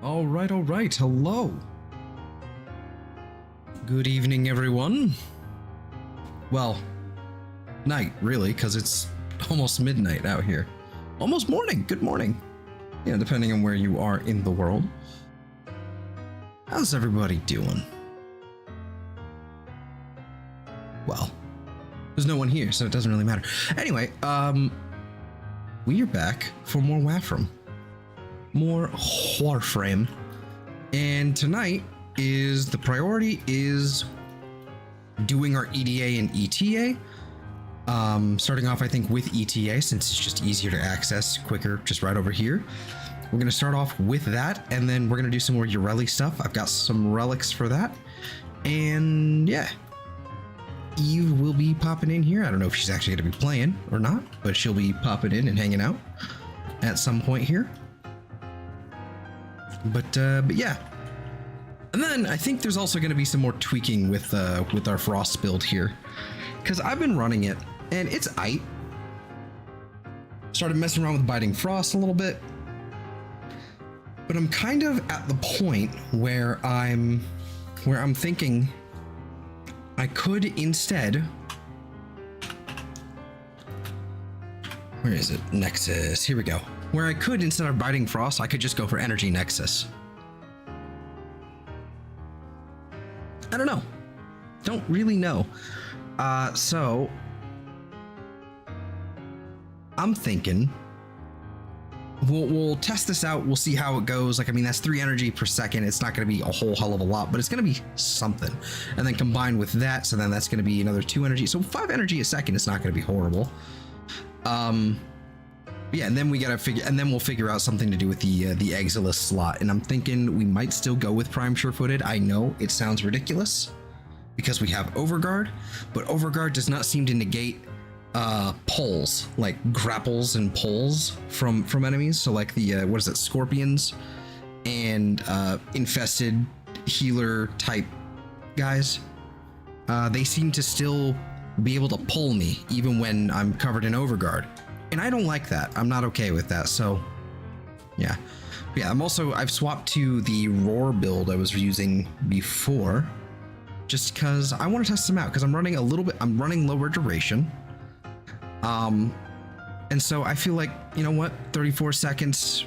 All right. Hello. Good evening, everyone. Well, night, really, because it's almost midnight out here. Almost morning. Good morning. Yeah, depending on where you are in the world. How's everybody doing? Well, there's no one here, so it doesn't really matter. Anyway, we are back for more Warframe. More Warframe. And tonight the priority is doing our EDA and ETA. Starting off, I think, with ETA, since it's just easier to access, quicker, just right over here. We're going to start off with that, and then we're going to do some more Ureli stuff. I've got some relics for that. And yeah, Eve will be popping in here. I don't know if she's actually going to be playing or not, but she'll be popping in and hanging out at some point here. But yeah. And then I think there's also going to be some more tweaking with our Frost build here, because I've been running it and it's aight. Started messing around with biting Frost a little bit, but I'm kind of at the point where I'm thinking I could instead, where is it? Nexus. Here we go. Where I could, instead of biting Frost, I could just go for Energy Nexus. I don't know. Don't really know. So I'm thinking we'll test this out. We'll see how it goes. Like, I mean, that's 3 energy per second. It's not going to be a whole hell of a lot, but it's going to be something. And then combined with that, so then that's going to be another 2 energy. So 5 energy a second is not going to be horrible. Yeah, and then we gotta figure, and then we'll figure out something to do with the Exilus slot. And I'm thinking we might still go with Prime Sure-Footed. I know it sounds ridiculous because we have Overguard, but Overguard does not seem to negate pulls, like grapples and pulls from enemies. So like the what is it, scorpions and infested healer type guys. They seem to still be able to pull me even when I'm covered in Overguard. And I don't like that. I'm not okay with that. So yeah. Yeah, I've swapped to the Roar build I was using before, just because I want to test them out, because I'm running lower duration. And so I feel like, you know what, 34 seconds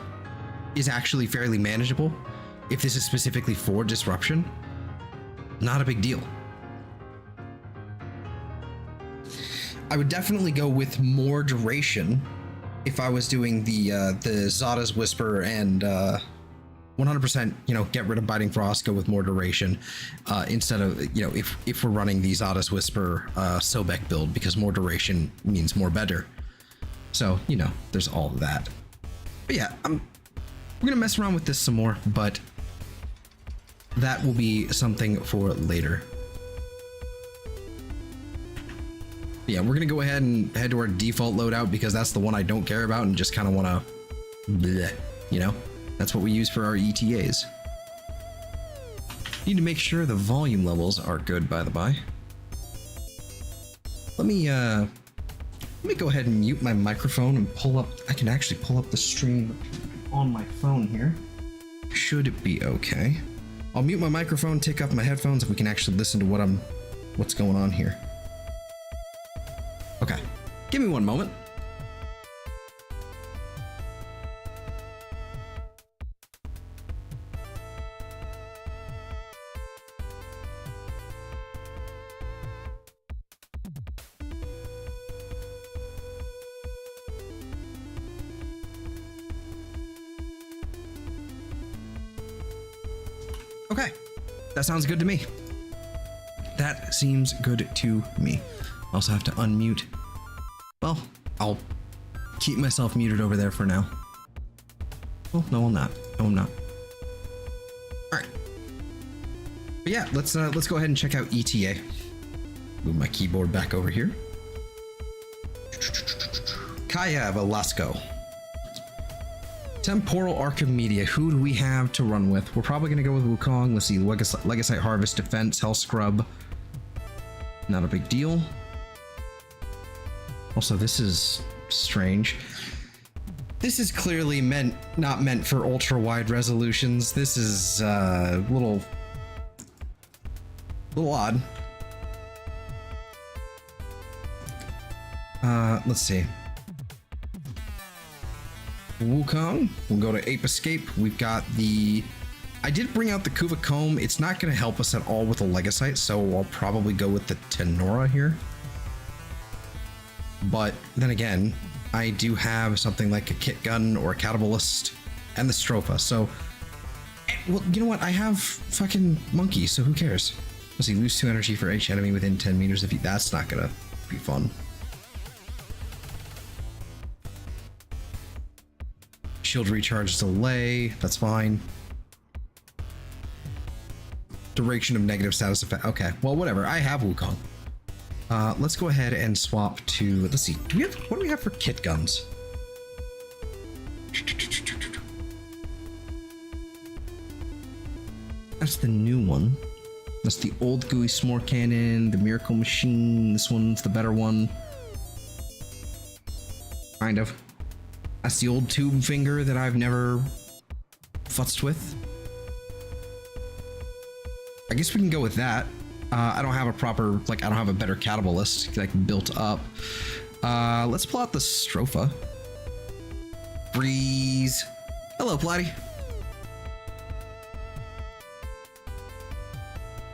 is actually fairly manageable. If this is specifically for disruption, not a big deal. I would definitely go with more duration if I was doing the Zada's Whisper and 100%, you know, get rid of Biting Frost, go with more duration instead of, you know, if we're running the Zada's Whisper Sobek build, because more duration means more better. So, you know, there's all of that. But yeah, we're gonna mess around with this some more, but that will be something for later. Yeah, we're gonna go ahead and head to our default loadout, because that's the one I don't care about and just kind of want to, you know, that's what we use for our ETAs. Need to make sure the volume levels are good, by the by. Let me go ahead and mute my microphone and pull up. I can actually pull up the stream on my phone here. Should be okay. I'll mute my microphone, take off my headphones, and we can actually listen to what's going on here. Okay, give me one moment. Okay, that sounds good to me. That seems good to me. I also have to unmute. Well, I'll keep myself muted over there for now. Well, no, I'm not. No, I'm not. All right. But yeah, let's go ahead and check out ETA. Move my keyboard back over here. Kaya Velasco. Temporal Archimedia. Who do we have to run with? We're probably going to go with Wukong. Let's see. Legasite Harvest, Defense, Hell Scrub. Not a big deal. Also, this is strange. This is clearly not meant for ultra wide resolutions. This is a little odd. Let's see. Wukong, we'll go to Ape Escape. We've got the... I did bring out the Kuva Comb. It's not going to help us at all with the Legasite, so I'll probably go with the Tenora here. But then again, I do have something like a Kit Gun or a Catabalist and the Stropha, so... Well, you know what? I have fucking Monkey, so who cares? Let's see, lose 2 energy for each enemy within 10 meters. That's not going to be fun. Shield recharge delay, that's fine. Duration of negative status effect. Okay, well, whatever. I have Wukong. Let's go ahead and swap to. Let's see. What do we have for kit guns? That's the new one. That's the old gooey s'more cannon, the miracle machine. This one's the better one. Kind of. That's the old tube finger that I've never futzed with. I guess we can go with that. I don't have a proper, I don't have a better Catabalist, built up. Let's pull out the Stropha. Breeze. Hello, Platty.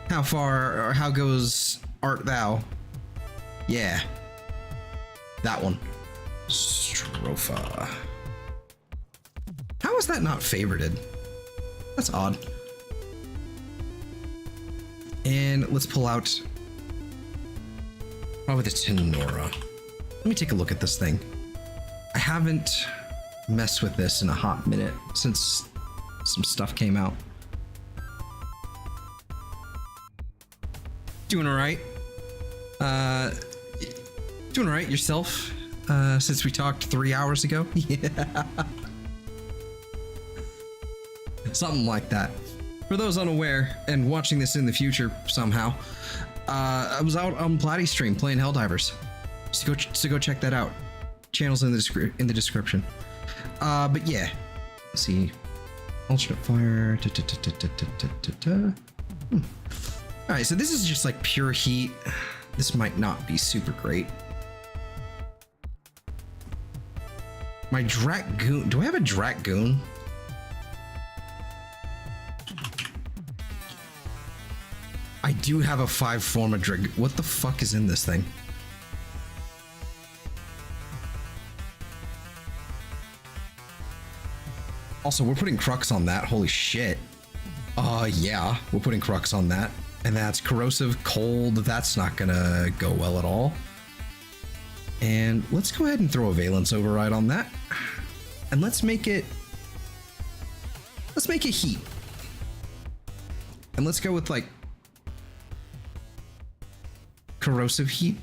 How far, or how goes art thou? Yeah. That one. Stropha. How is that not favorited? That's odd. And let's pull out probably the Tenora. Let me take a look at this thing. I haven't messed with this in a hot minute since some stuff came out. Doing all right. Doing all right yourself. Since we talked 3 hours ago. Yeah. Something like that. For those unaware and watching this in the future somehow, I was out on Platty's stream playing Helldivers. So go check that out. Channel's in the description. But yeah. Let's see. Alternate fire. Alright, so this is just like pure heat. This might not be super great. My Dragoon. Do I have a Dragoon? I do have a 5 form of Dragoon. What the fuck is in this thing? Also, we're putting Crux on that. Holy shit. Yeah, we're putting Crux on that. And that's corrosive, cold. That's not gonna go well at all. And let's go ahead and throw a Valence Override on that. And let's make it heat. And let's go with corrosive heat.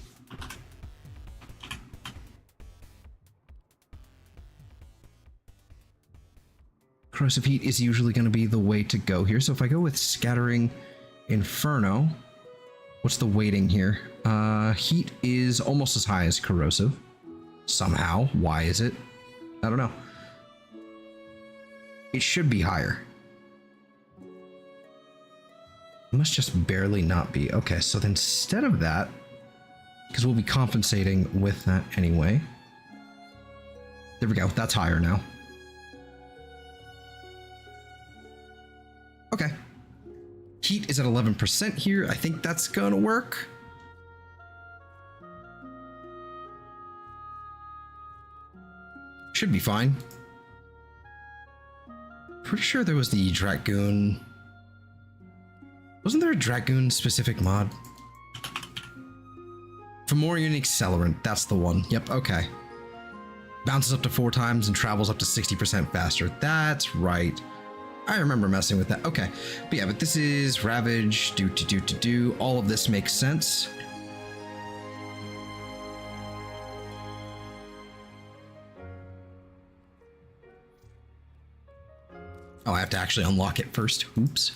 Corrosive heat is usually going to be the way to go here. So if I go with scattering Inferno. What's the weighting here? Heat is almost as high as corrosive. Somehow. Why is it? I don't know. It should be higher. It must just barely not be. Okay, so then instead of that, because we'll be compensating with that anyway. There we go. That's higher now. Okay. Heat is at 11% here. I think that's gonna work. Should be fine. Pretty sure there was the Dragoon. Wasn't there a Dragoon specific mod? Fomorian Accelerant, that's the one. Yep, okay. Bounces up to 4 times and travels up to 60% faster. That's right. I remember messing with that. Okay. But yeah, but this is Ravage, do. All of this makes sense. Oh, I have to actually unlock it first. Oops.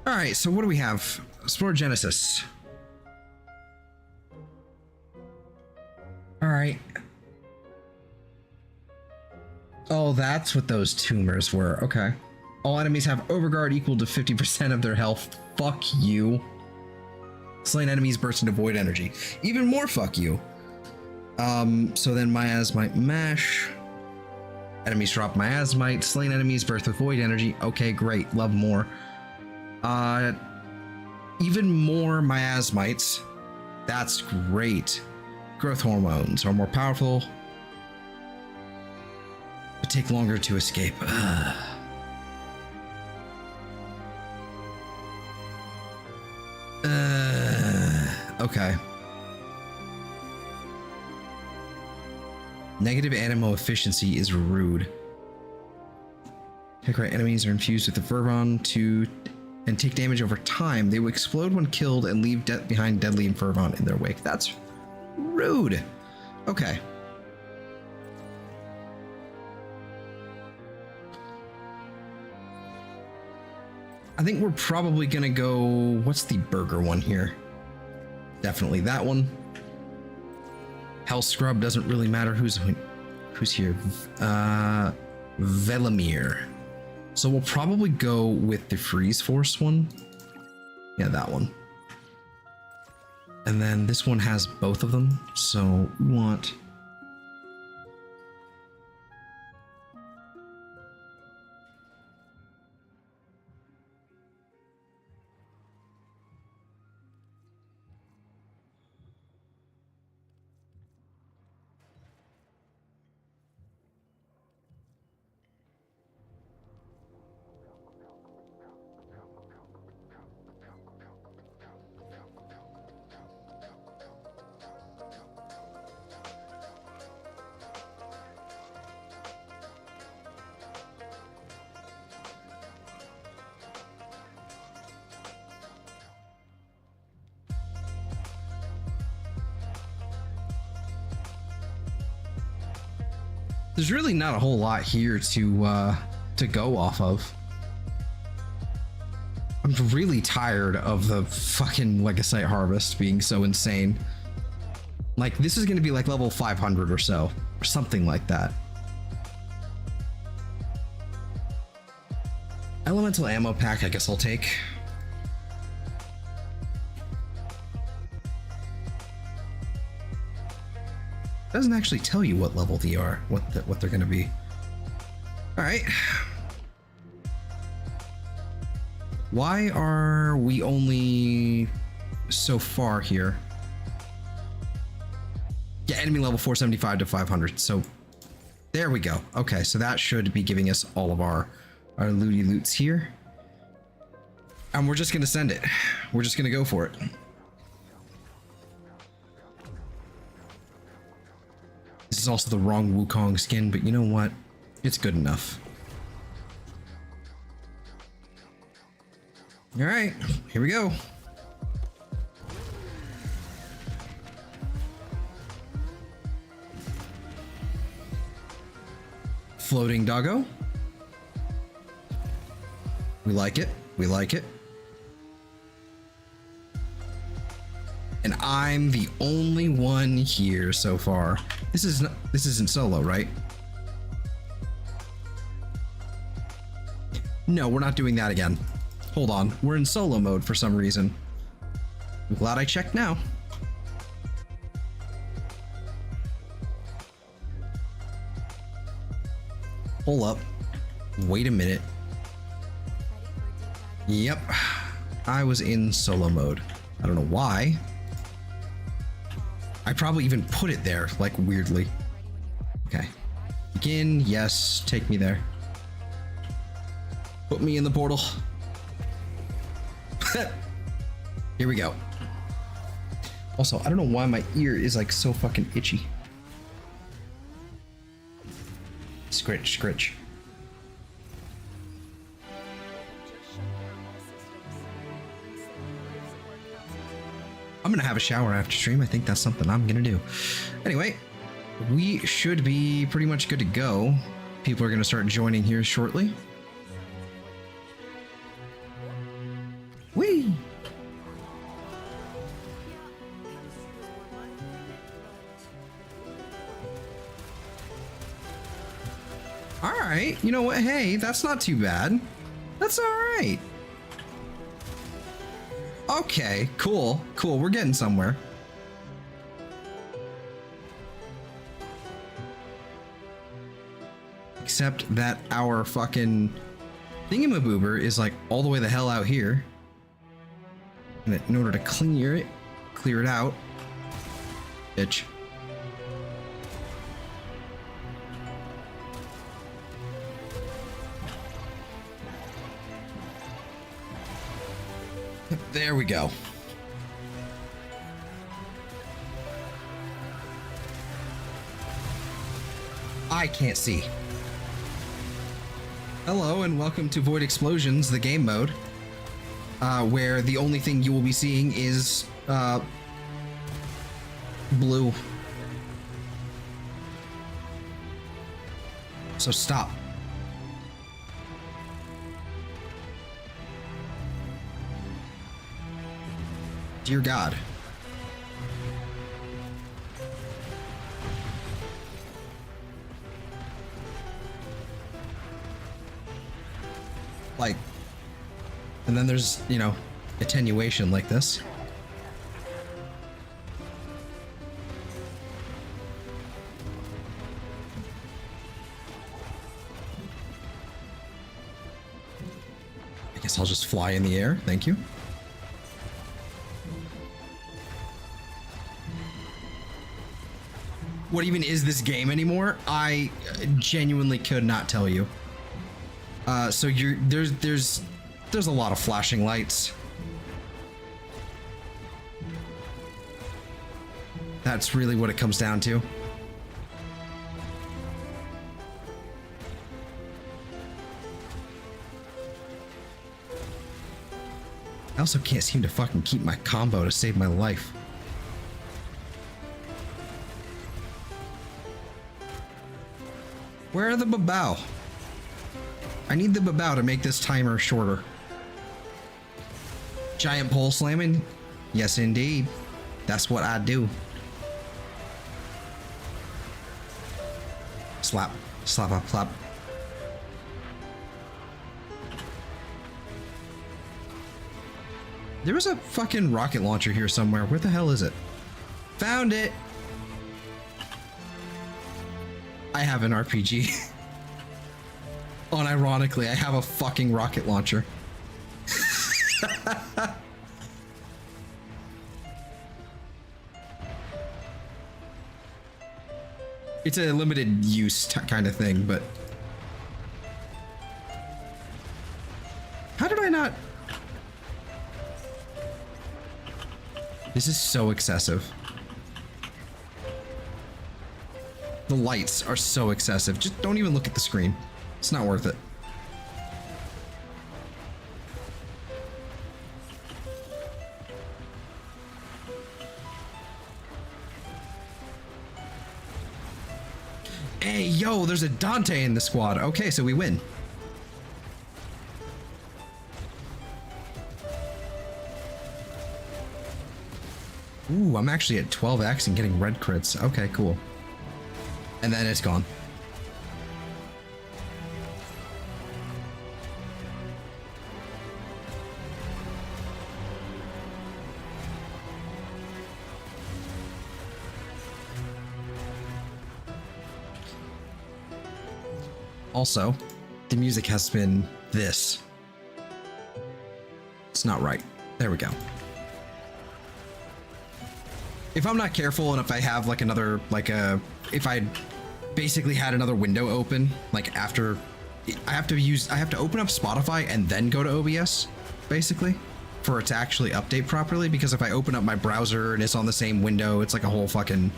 All right, so what do we have? Sporogenesis. All right. Oh, that's what those tumors were. Okay. All enemies have overguard equal to 50% of their health. Fuck you. Slain enemies burst into void energy. Even more fuck you. So then Miasmite Mash. Enemies drop Miasmite. Slain enemies burst with void energy. Okay, great. Love more. Even more Miasmites. That's great. Growth hormones are more powerful, but take longer to escape. Okay. Negative ammo efficiency is rude. Heckrite enemies are infused with the Fervon and take damage over time. They will explode when killed and leave behind deadly Fervon in their wake. That's rude. Okay. I think we're probably gonna go. What's the burger one here? Definitely that one. Hell Scrub doesn't really matter who's here. Velamir. So we'll probably go with the Freeze Force one. Yeah, that one. And then this one has both of them, so we want... There's really not a whole lot here to go off of. I'm really tired of the fucking Legasite Harvest being so insane. Like, this is going to be like level 500 or so, or something like that. Elemental ammo pack, I guess I'll take. Doesn't actually tell you what level they are, what they're going to be. All right. Why are we only so far here? Yeah, enemy level 475 to 500. So there we go. Okay, so that should be giving us all of our looty loots here. And we're just going to send it. We're just going to go for it. This is also the wrong Wukong skin, but you know what? It's good enough. All right, here we go. Floating doggo. We like it. We like it. And I'm the only one here so far. This isn't solo, right? No, we're not doing that again. Hold on, we're in solo mode for some reason. I'm glad I checked now. Hold up. Wait a minute. Yep, I was in solo mode. I don't know why. I probably even put it there, like, weirdly. Okay. Begin, yes, take me there. Put me in the portal. Here we go. Also, I don't know why my ear is like so fucking itchy. Scritch, scritch. I'm gonna have a shower after stream. I think that's something I'm gonna do. Anyway, we should be pretty much good to go. People are gonna start joining here shortly. Whee! All right, you know what? Hey, that's not too bad. That's all right. Okay, cool, cool. We're getting somewhere. Except that our fucking thingamaboober is like all the way the hell out here. And in order to clear it out, bitch. There we go. I can't see. Hello and welcome to Void Explosions, the game mode, where the only thing you will be seeing is blue. So stop. Dear God. Like, and then there's, you know, attenuation like this. I guess I'll just fly in the air. Thank you. What even is this game anymore? I genuinely could not tell you. So there's a lot of flashing lights. That's really what it comes down to. I also can't seem to fucking keep my combo to save my life. Where are the babao? I need the babao to make this timer shorter. Giant pole slamming? Yes, indeed. That's what I do. Slap, slap, slap, slap. There was a fucking rocket launcher here somewhere. Where the hell is it? Found it. I have an RPG. Unironically, I have a fucking rocket launcher. It's a limited use kind of thing, but how did I not? This is so excessive. The lights are so excessive. Just don't even look at the screen. It's not worth it. Hey, yo, there's a Dante in the squad. Okay, so we win. Ooh, I'm actually at 12x and getting red crits. Okay, cool. And then it's gone. Also, the music has been this. It's not right. There we go. If I'm not careful and if I have like another, if I basically had another window open, like after, I have to open up Spotify and then go to OBS, basically, for it to actually update properly. Because if I open up my browser and it's on the same window, it's like a whole fucking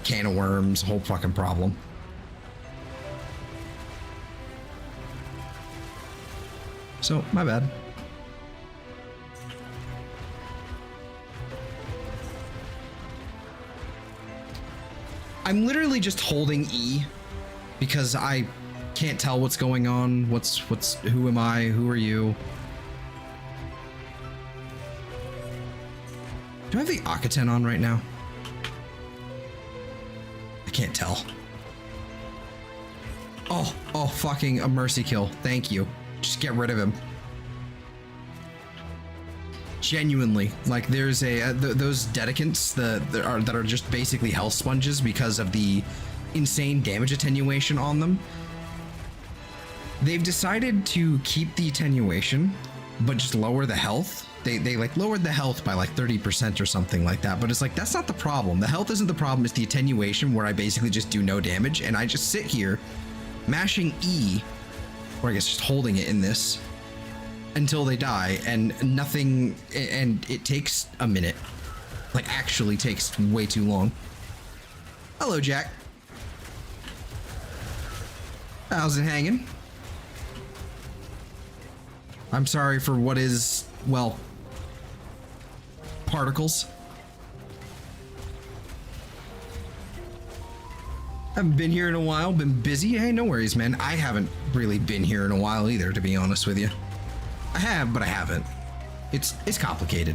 can of worms, whole fucking problem. So, my bad. I'm literally just holding E because I can't tell what's going on. Who am I? Who are you? Do I have the Akaten on right now? I can't tell. Oh, fucking a mercy kill. Thank you. Just get rid of him. Genuinely, like there's those dedicants that are just basically health sponges because of the insane damage attenuation on them. They've decided to keep the attenuation, but just lower the health. They like lowered the health by like 30% or something like that. But it's like, that's not the problem. The health isn't the problem. It's the attenuation where I basically just do no damage and I just sit here mashing E, or I guess just holding it in this, until they die, and nothing, and it takes a minute. Like, actually takes way too long. Hello, Jack. How's it hanging? I'm sorry for what is, well, particles. Haven't been here in a while, been busy. Hey, no worries, man. I haven't really been here in a while either, to be honest with you. I have, but I haven't. It's complicated.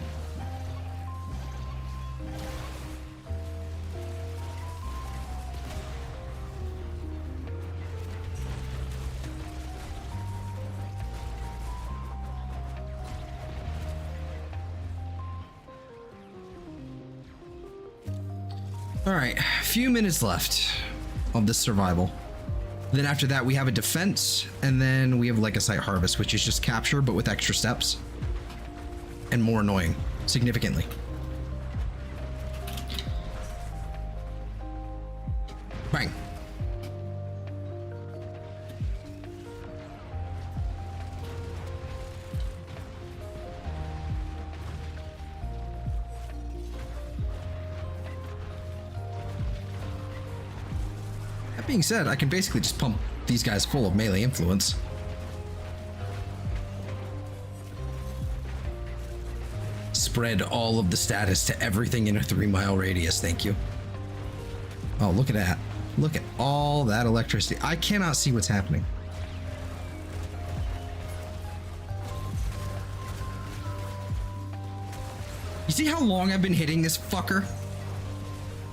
All right, a few minutes left of this survival. Then after that, we have a defense, and then we have Legasite Harvest, which is just capture, but with extra steps. And more annoying, significantly. Bang. That being said, I can basically just pump these guys full of melee influence. Spread all of the status to everything in a 3-mile radius, thank you. Oh, look at that. Look at all that electricity. I cannot see what's happening. You see how long I've been hitting this fucker?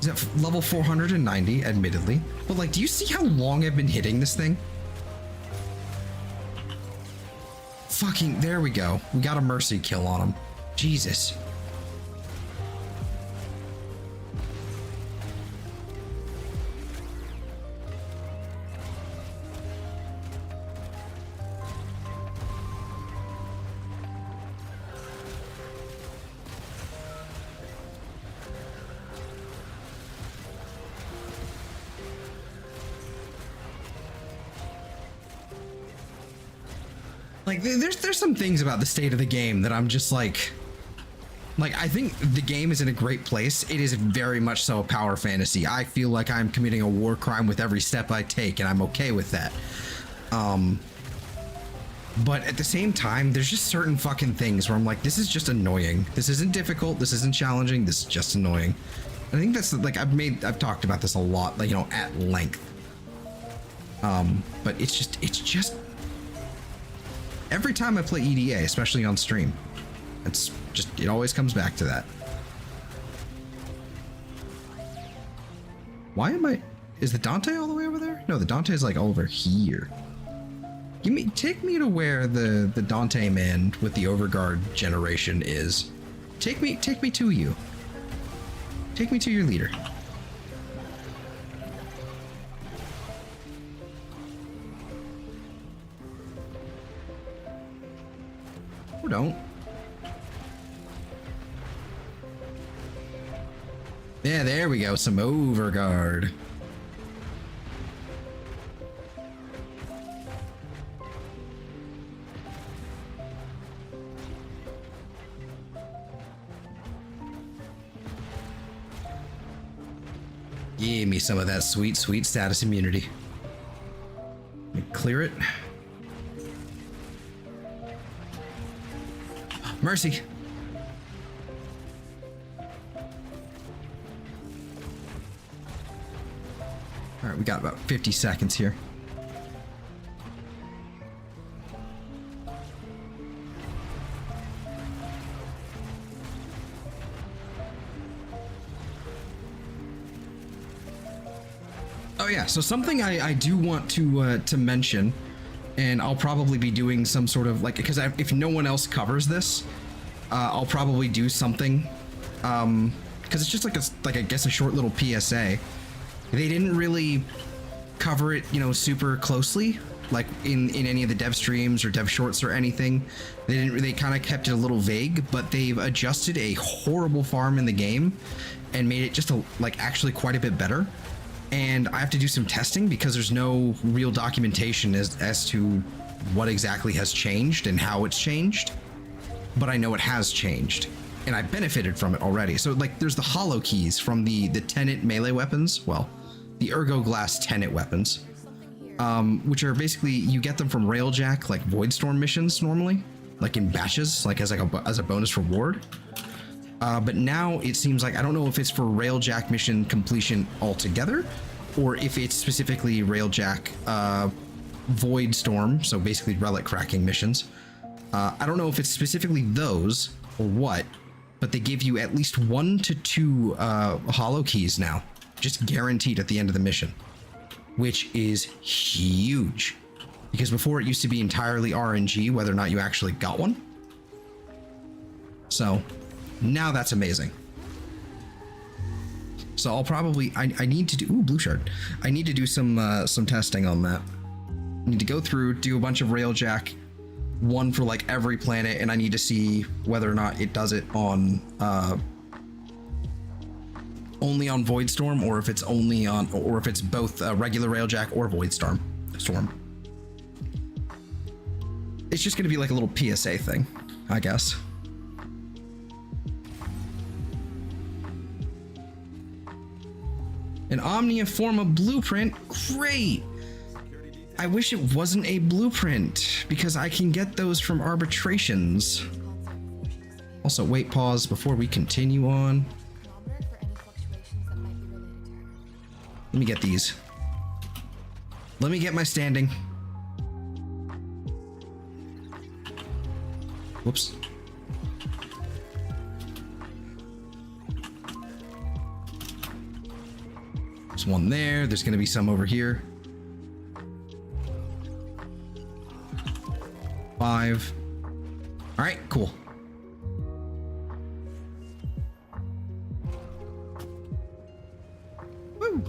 Is at level 490, admittedly. But like, do you see how long I've been hitting this thing? Fucking, there we go. We got a mercy kill on him. Jesus. Like, there's some things about the state of the game that I'm just like I think the game is in a great place. It is very much so a power fantasy. I feel like I'm committing a war crime with every step I take, and I'm okay with that. But at the same time, there's just certain fucking things where I'm like, this is just annoying. This isn't difficult. This isn't challenging. This is just annoying. I think that's like, I've talked about this a lot, like, you know, at length. But it's just every time I play EDA, especially on stream, it always comes back to that. Why am I... Is the Dante all the way over there? No, the Dante is like over here. Take me to where the Dante man with the Overguard generation is. Take me to you. Take me to your leader. Or don't. Yeah, there we go. Some Overguard. Give me some of that sweet, sweet status immunity. Let me clear it. Mercy. All right, we got about 50 seconds here. Oh yeah, so something I do want to mention, and I'll probably be doing some sort of like, because if no one else covers this, I'll probably do something, because it's just like I guess a short little PSA. They didn't really cover it, you know, super closely, like in any of the dev streams or dev shorts or anything. They kind of kept it a little vague, but they've adjusted a horrible farm in the game and made it just like actually quite a bit better. And I have to do some testing because there's no real documentation as to what exactly has changed and how it's changed. But I know it has changed, and I benefited from it already. So like there's the hollow keys from the Tenet melee weapons, well, the Ergo Glass Tenet weapons, which are basically, you get them from Railjack, like Voidstorm missions normally, like in batches, like as a bonus reward. But now it seems like, I don't know if it's for Railjack mission completion altogether, or if it's specifically Railjack Voidstorm, so basically relic cracking missions. I don't know if it's specifically those or what, but they give you at least 1 to 2 hollow keys now, just guaranteed at the end of the mission, which is huge. Because before it used to be entirely RNG whether or not you actually got one. So now that's amazing. So I'll probably, I need to do, ooh, blue shard. I need to do some testing on that. I need to go through, do a bunch of Railjack, one for like every planet, and I need to see whether or not it does it on, only on Voidstorm, or if it's only on, or if it's both regular Railjack or Voidstorm. It's just gonna be like a little PSA thing, I guess. An Omnia Forma blueprint, great! I wish it wasn't a blueprint, because I can get those from arbitrations. Also, wait, pause before we continue on. Let me get these. Let me get my standing. Whoops. There's one there. There's going to be some over here. 5. All right, cool. Woo.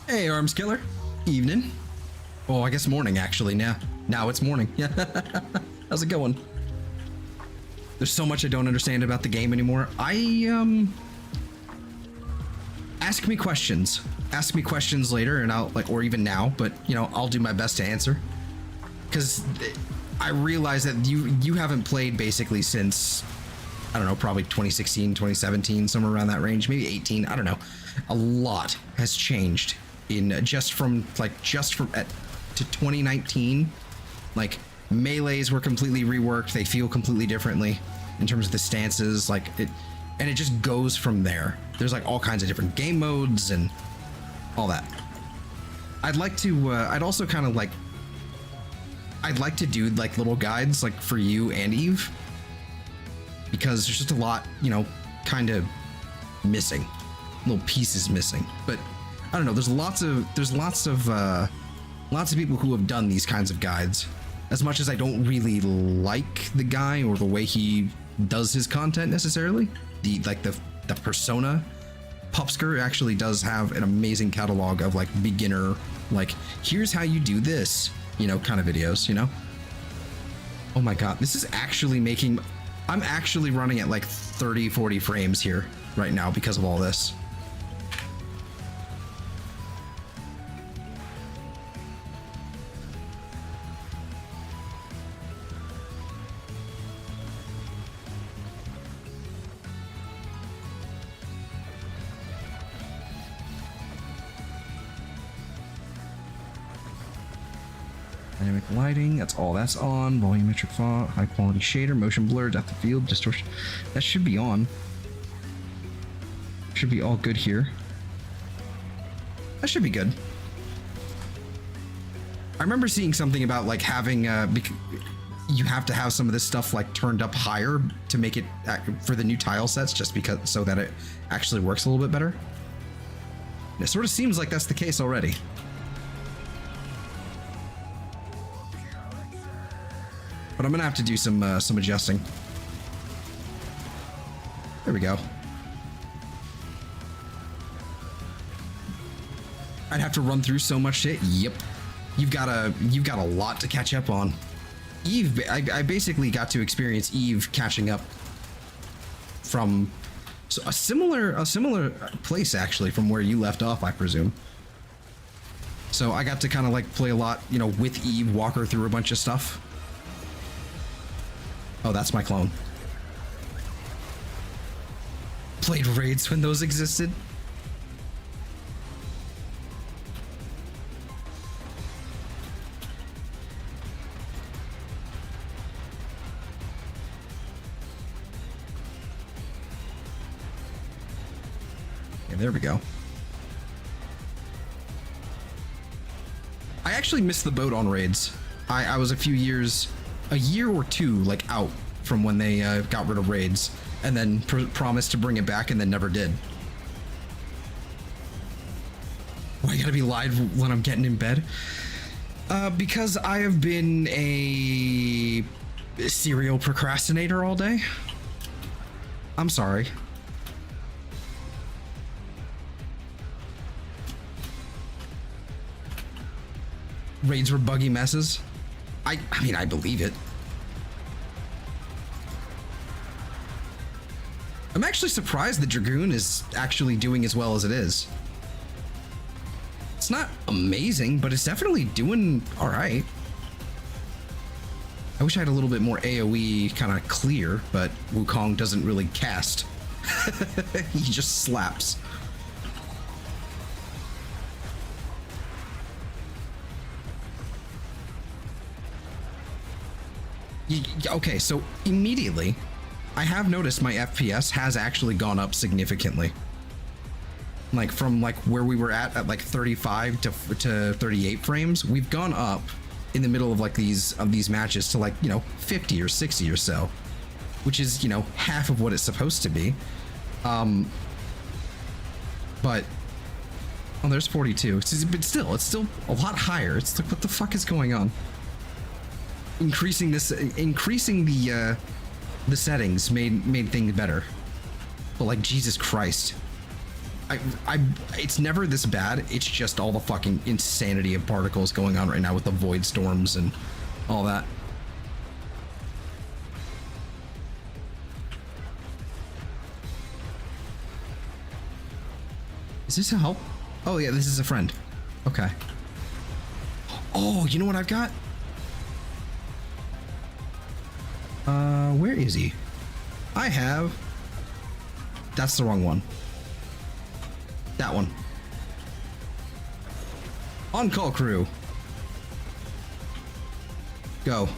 Hey, Arms Killer. Evening. Oh, I guess morning, actually, now. Now it's morning. Yeah. How's it going? There's so much I don't understand about the game anymore. Ask me questions. Ask me questions later, and I'll, like, or even now, but, you know, I'll do my best to answer. Because I realize that you haven't played basically since, I don't know, probably 2016, 2017, somewhere around that range, maybe 18, I don't know. A lot has changed in just from to 2019. Like, melees were completely reworked. They feel completely differently in terms of the stances, like it, and it just goes from there. There's like all kinds of different game modes, and all that. I'd like to, I'd also kind of like, I'd like to do like little guides like for you and Eve, because there's just a lot, you know, kind of missing, little pieces missing. But I don't know, there's lots of people who have done these kinds of guides. As much as I don't really like the guy or the way he does his content necessarily, the persona, Pupsker actually does have an amazing catalog of like beginner, like here's how you do this, you know, kind of videos, you know? Oh my god, this is actually making, I'm actually running at like 30, 40 frames here right now because of all this. Dynamic lighting, that's all that's on. Volumetric font, high quality shader, motion blur, depth of field, distortion. That should be on. Should be all good here. That should be good. I remember seeing something about like having, you have to have some of this stuff like turned up higher to make it for the new tile sets, just because so that it actually works a little bit better. And it sort of seems like that's the case already. But I'm gonna have to do some adjusting. There we go. I'd have to run through so much shit. Yep. You've got a lot to catch up on. Eve, I basically got to experience Eve catching up from a similar place actually from where you left off, I presume. So I got to kind of like play a lot, you know, with Eve, walk her through a bunch of stuff. Oh, that's my clone. Played raids when those existed. Yeah, there we go. I actually missed the boat on raids. I was a year or two like out from when they got rid of raids, and then promised to bring it back and then never did. Why I gotta be live when I'm getting in bed? Because I have been a serial procrastinator all day. I'm sorry. Raids were buggy messes. I mean, I believe it. I'm actually surprised that Dragoon is actually doing as well as it is. It's not amazing, but it's definitely doing all right. I wish I had a little bit more AoE kind of clear, but Wukong doesn't really cast. He just slaps. Okay, so immediately, I have noticed my FPS has actually gone up significantly. Like from like where we were at like 35 to 38 frames, we've gone up in the middle of like these matches to like, you know, 50 or 60 or so, which is, you know, half of what it's supposed to be. But oh, there's 42. But still, it's still a lot higher. It's like, what the fuck is going on? Increasing the settings made things better, but like Jesus Christ, it's never this bad. It's just all the fucking insanity of particles going on right now with the void storms and all that. Is this a help? Oh yeah, this is a friend. Okay. Oh, you know what I've got? Where is he? I have... That's the wrong one. That one. On-call crew. Go.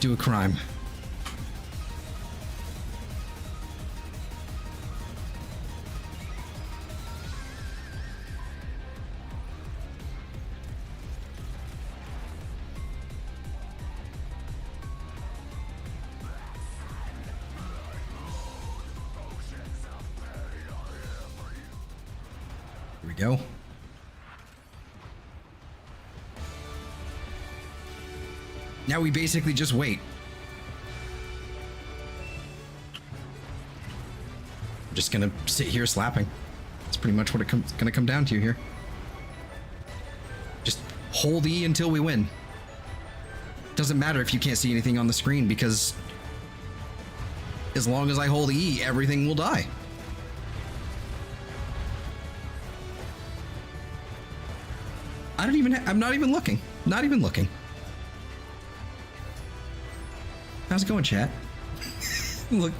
Do a crime. go. Now we basically just wait. I'm just gonna sit here slapping. That's pretty much what it's gonna come down to here. Just hold E until we win. Doesn't matter if you can't see anything on the screen, because as long as I hold E, everything will die. I'm not even looking. Not even looking. How's it going, chat? Look.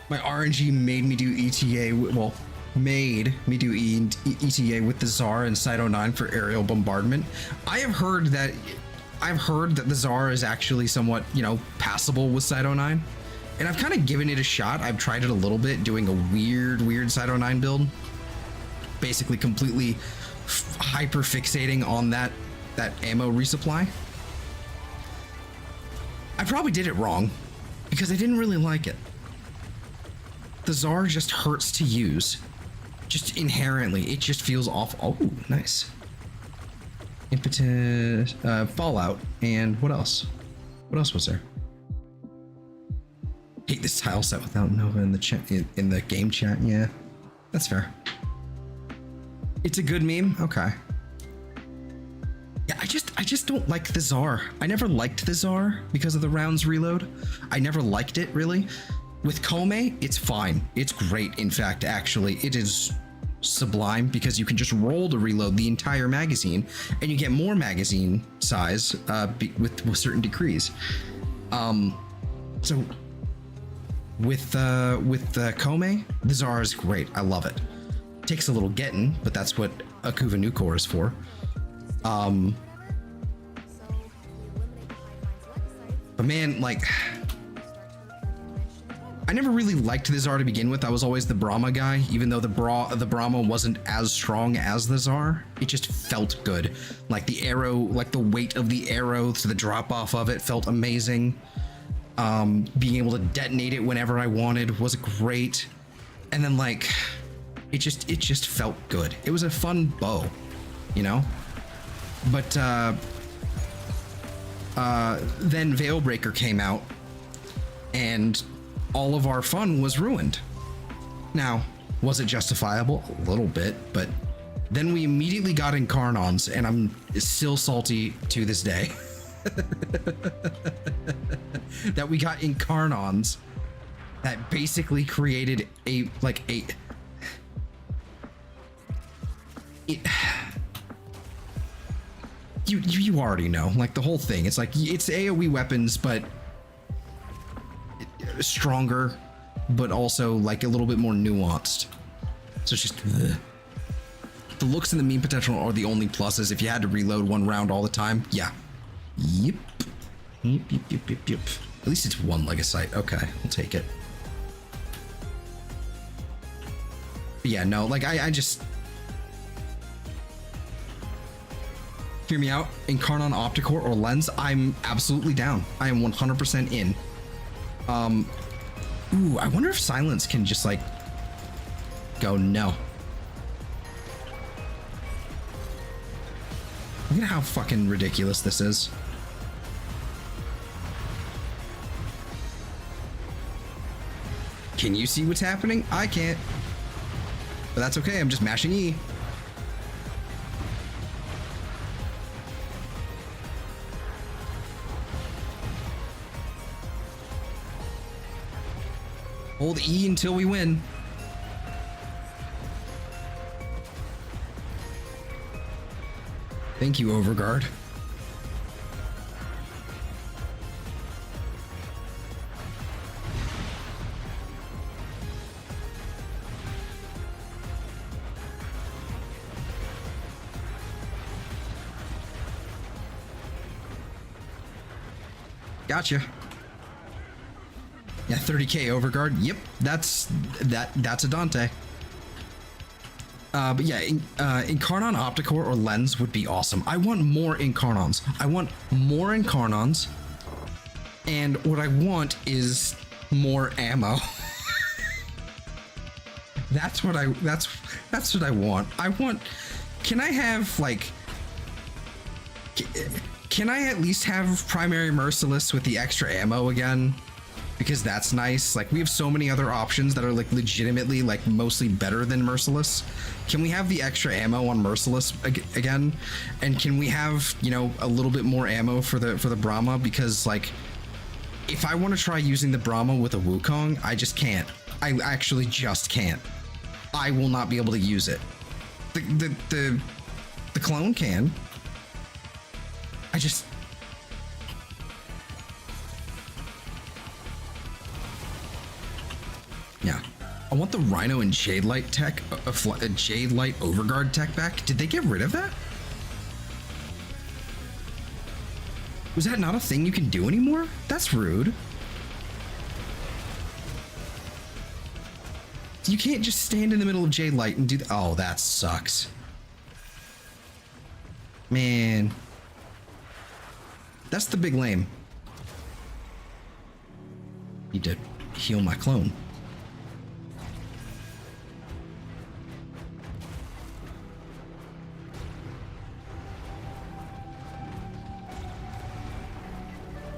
My RNG made me do ETA, well, made me do ETA with the Tsar and Site 09 for aerial bombardment. I've heard that the Tsar is actually somewhat, you know, passable with Site 09. And I've kind of given it a shot. I've tried it a little bit, doing a weird Site 09 build. Basically completely hyper fixating on that ammo resupply. I probably did it wrong because I didn't really like it. The Tsar just hurts to use. Just inherently, it just feels awful. Oh, nice. Impetus, Fallout, and what else? What else was there? Hate this tile set without Nova in the chat, in the game chat. Yeah, that's fair. It's a good meme. Okay. Yeah, I just don't like the Tsar. I never liked the Tsar because of the rounds reload. I never liked it really. With Kome, it's fine. It's great. In fact, actually, it is sublime because you can just roll to reload the entire magazine and you get more magazine size with certain decrees. So with Kome, the Tsar is great. I love it. Takes a little getting, but that's what Akuva Nucor is for. But man, like, I never really liked the Tsar to begin with. I was always the Brahma guy, even though the Brahma wasn't as strong as the Tsar. It just felt good. Like the arrow, like the weight of the arrow to the drop off of it felt amazing. Being able to detonate it whenever I wanted was great. And then like, it just felt good. It was a fun bow, you know? But then Veilbreaker came out and all of our fun was ruined. Now, was it justifiable? A little bit, but then we immediately got Incarnons, and I'm still salty to this day that we got Incarnons that basically created you already know, like the whole thing. It's like, it's AoE weapons, but stronger, but also like a little bit more nuanced. So it's just ugh. The looks and the meme potential are the only pluses. If you had to reload one round all the time, yeah. Yep. At least it's one Legasite. Okay, I'll take it. But yeah, no, like I just hear me out. Incarnon Opticore or Lens, I'm absolutely down. I am 100% in. Ooh, I wonder if Silence can just like go no. Look at how fucking ridiculous this is. Can you see what's happening? I can't. But that's okay, I'm just mashing E. Hold E until we win. Thank you, Overguard. Gotcha. Yeah, 30k Overguard. Yep, that's a Dante. But yeah, Incarnon Opticore or Lens would be awesome. I want more Incarnons. I want more Incarnons. And what I want is more ammo. That's what I want. Can I have like can I at least have primary merciless with the extra ammo again? Because that's nice. Like we have so many other options that are like legitimately like mostly better than merciless. Can we have the extra ammo on merciless again? And can we have, you know, a little bit more ammo for the Brahma? Because like if I want to try using the Brahma with a Wukong, I just can't. I actually just can't. I will not be able to use it. The clone can. I just... Yeah. I want the Rhino and Jade Light tech, a Jade Light Overguard tech back. Did they get rid of that? Was that not a thing you can do anymore? That's rude. You can't just stand in the middle of Jade Light and do that. Oh, that sucks. Man. That's the big lame. Need to heal my clone.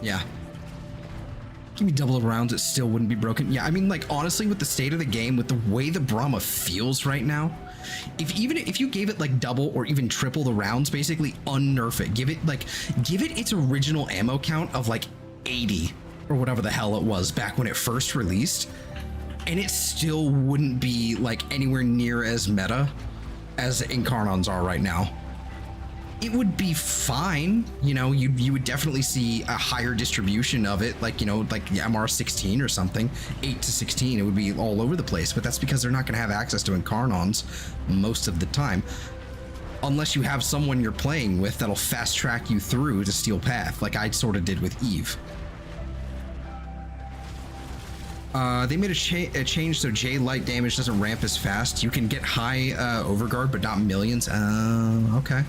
Yeah. Give me double rounds, it still wouldn't be broken. Yeah, I mean, like, honestly, with the state of the game, with the way the Brahma feels right now, if you gave it like double or even triple the rounds, basically unnerf it. Give it its original ammo count of like 80 or whatever the hell it was back when it first released, and it still wouldn't be like anywhere near as meta as Incarnons are right now. It would be fine, you know, you would definitely see a higher distribution of it, like, you know, like the MR16 or something, 8 to 16, it would be all over the place, but that's because they're not going to have access to Incarnons most of the time, unless you have someone you're playing with that'll fast track you through to Steel Path, like I sort of did with Eve. They made a change so J light damage doesn't ramp as fast. You can get high overguard, but not millions. Okay.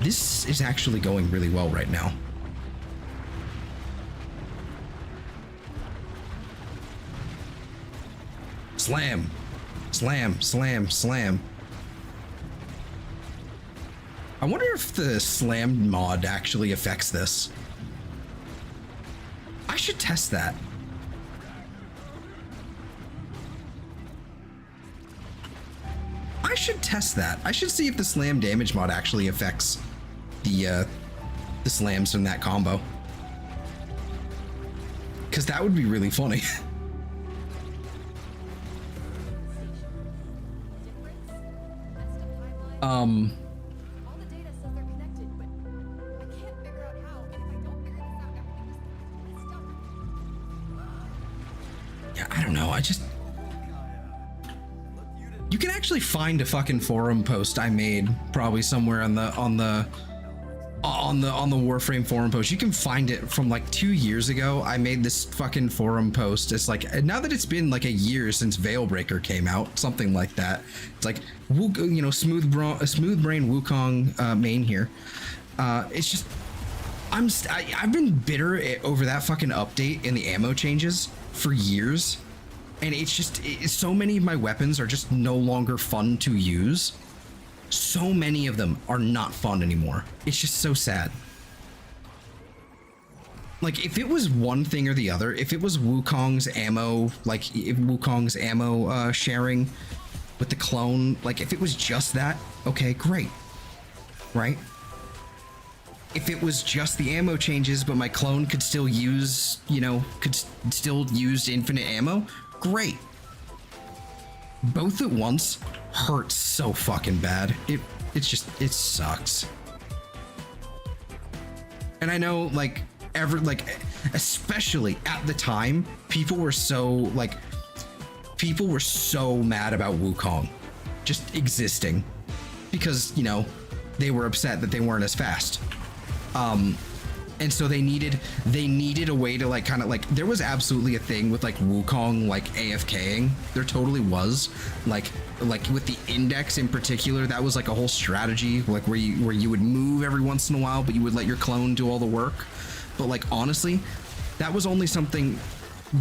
This is actually going really well right now. Slam, slam, slam, slam. I wonder if the slam mod actually affects this. I should test that. I should test that. I should see if the slam damage mod actually affects the slams from that combo. Because that would be really funny. Yeah, I don't know. You can actually find a fucking forum post I made probably somewhere on the Warframe forum post. You can find it from like 2 years ago. I made this fucking forum post. It's like, now that it's been like a year since Veilbreaker came out, something like that. It's like, you know, smooth brain Wukong main here. It's just, I've been bitter over that fucking update and the ammo changes for years. And it's just, so many of my weapons are just no longer fun to use. So many of them are not fun anymore. It's just so sad. Like, if it was one thing or the other, if it was Wukong's ammo, like, if Wukong's ammo sharing with the clone, like, if it was just that, okay, great. Right? If it was just the ammo changes, but my clone could still use, you know, could still use infinite ammo, great. Both at once hurts so fucking bad. It sucks. And I know, like, especially at the time, people were so mad about Wukong just existing because, you know, they were upset that they weren't as fast. And And so they needed a way to like kind of like, there was absolutely a thing with like Wukong like AFKing. There totally was, like with the index in particular, that was like a whole strategy, like where you would move every once in a while, but you would let your clone do all the work. But like honestly, that was only something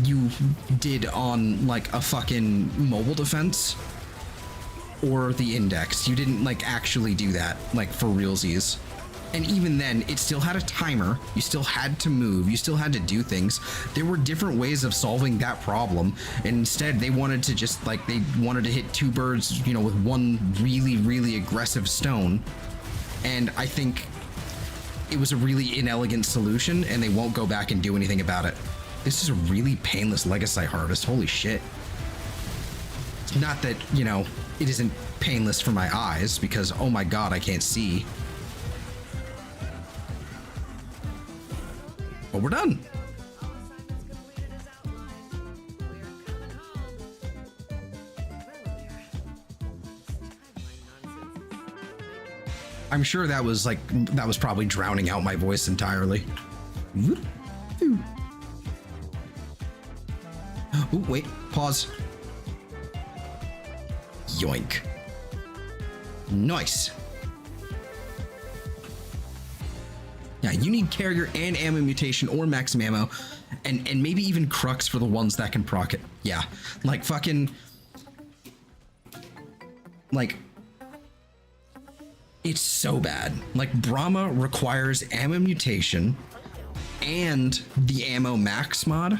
you did on like a fucking mobile defense or the index. You didn't like actually do that like for realsies. And even then, it still had a timer. You still had to move. You still had to do things. There were different ways of solving that problem. And instead, they wanted to just like, they wanted to hit two birds, you know, with one really, really aggressive stone. And I think it was a really inelegant solution, and they won't go back and do anything about it. This is a really painless Legacy harvest. Holy shit. It's not that, you know, it isn't painless for my eyes, because, oh my god, I can't see. But we're done. I'm sure that was probably drowning out my voice entirely. Ooh, wait, pause. Yoink. Nice. Yeah, you need carrier and ammo mutation or maximum ammo, and maybe even crux for the ones that can proc it. Yeah, like fucking, like, it's so bad. Like Brahma requires ammo mutation and the ammo max mod,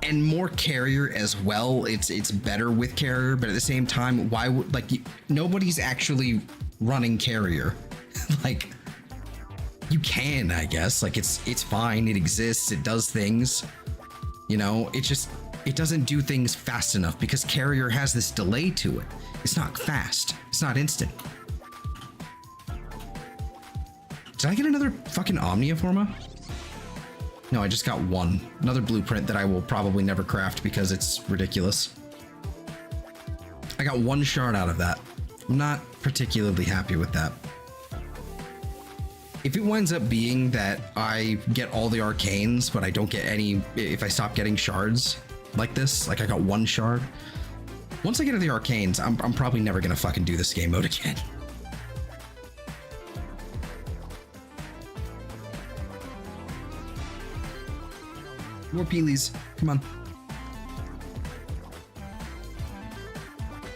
and more carrier as well. It's better with carrier, but at the same time, why would like nobody's actually running carrier, like. You can, I guess, like it's fine, it exists, it does things, you know, it doesn't do things fast enough because carrier has this delay to it. It's not fast, it's not instant. Did I get another fucking Omniforma? No, I just got one. Another blueprint that I will probably never craft because it's ridiculous. I got one shard out of that. I'm not particularly happy with that. If it winds up being that I get all the arcanes, but I don't get any, if I stop getting shards like this, like I got one shard, once I get the arcanes, I'm probably never gonna fucking do this game mode again. More peelies, come on.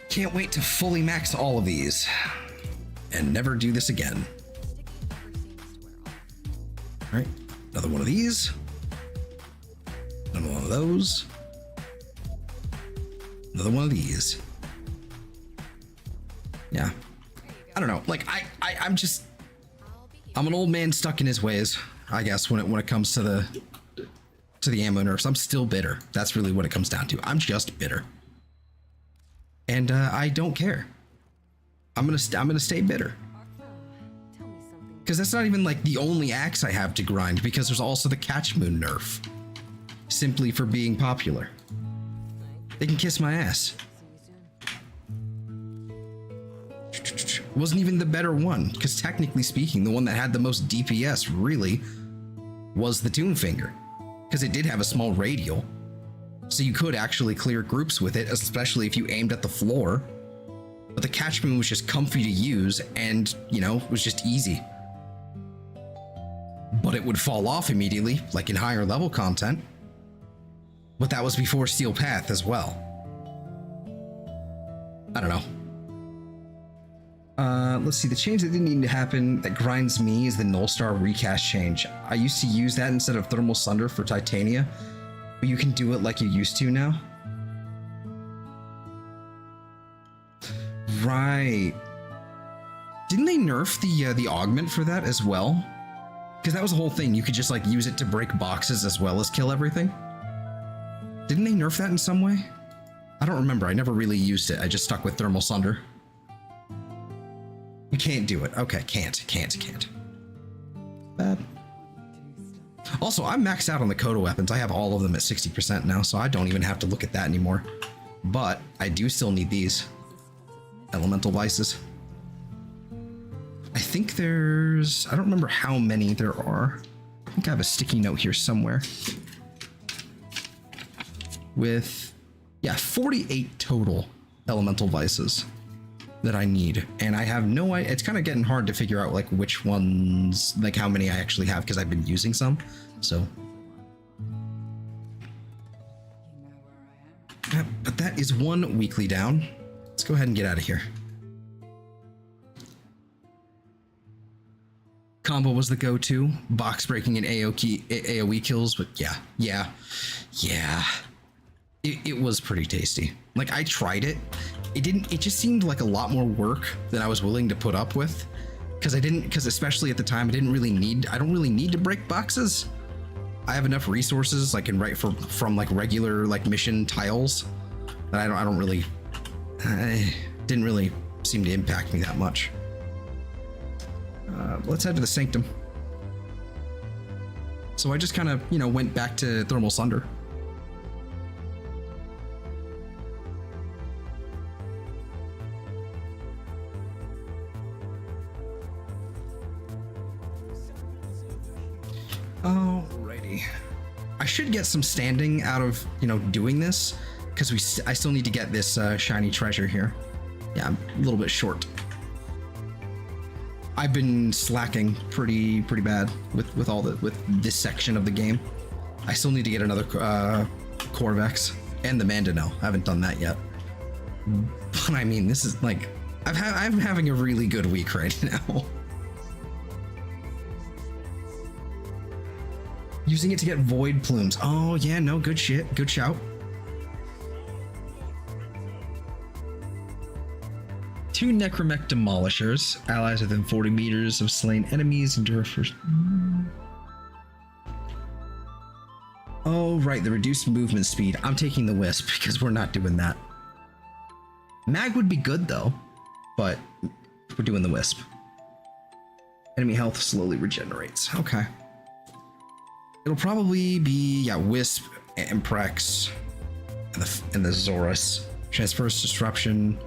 Can't wait to fully max all of these and never do this again. All right, another one of these, another one of those, another one of these. Yeah, I don't know. Like I'm an old man stuck in his ways, I guess. When it comes to the ammo nerfs, I'm still bitter. That's really what it comes down to. I'm just bitter, and I don't care. I'm gonna stay bitter. Because that's not even like the only axe I have to grind, because there's also the Catch Moon nerf. Simply for being popular. They can kiss my ass. Wasn't even the better one, because technically speaking, the one that had the most DPS really was the Toonfinger. Because it did have a small radial. So you could actually clear groups with it, especially if you aimed at the floor. But the Catch Moon was just comfy to use and, you know, was just easy. But it would fall off immediately, like in higher level content. But that was before Steel Path as well. I don't know. Let's see, the change that didn't need to happen that grinds me is the Null Star recast change. I used to use that instead of Thermal Sunder for Titania, but you can do it like you used to now. Right. Didn't they nerf the augment for that as well? Because that was the whole thing. You could just like use it to break boxes as well as kill everything. Didn't they nerf that in some way? I don't remember. I never really used it. I just stuck with Thermal Sunder. You can't do it. Okay, can't. Bad. Also, I'm maxed out on the Kodo weapons. I have all of them at 60% now, so I don't even have to look at that anymore. But I do still need these Elemental Vices. I think there's, I don't remember how many there are. I think I have a sticky note here somewhere. With, yeah, 48 total elemental vices that I need. And I have no idea, it's kind of getting hard to figure out like which ones, like how many I actually have because I've been using some. So. Yeah, but that is one weekly down. Let's go ahead and get out of here. Combo was the go-to. Box breaking and AoE kills, but yeah. It was pretty tasty. Like I tried it. It just seemed like a lot more work than I was willing to put up with. Because especially at the time, I don't really need to break boxes. I have enough resources I can write from like regular like mission tiles that I didn't really seem to impact me that much. Let's head to the Sanctum. So I just kind of, went back to Thermal Sunder. Alrighty. I should get some standing out of, doing this, because I still need to get this shiny treasure here. Yeah, I'm a little bit short. I've been slacking pretty bad with this section of the game. I still need to get another Corvex and the Mandanel. I haven't done that yet. But I mean, this is like, I'm having a really good week right now. Using it to get void plumes. Oh yeah, no, good shit. Good shout. Two Necromech Demolishers. Allies within 40 meters of slain enemies endure first. Oh, right, the reduced movement speed. I'm taking the Wisp because we're not doing that. Mag would be good though, but we're doing the Wisp. Enemy health slowly regenerates. Okay. It'll probably be, yeah, Wisp, Amprex, and the Zorus. Transverse Disruption.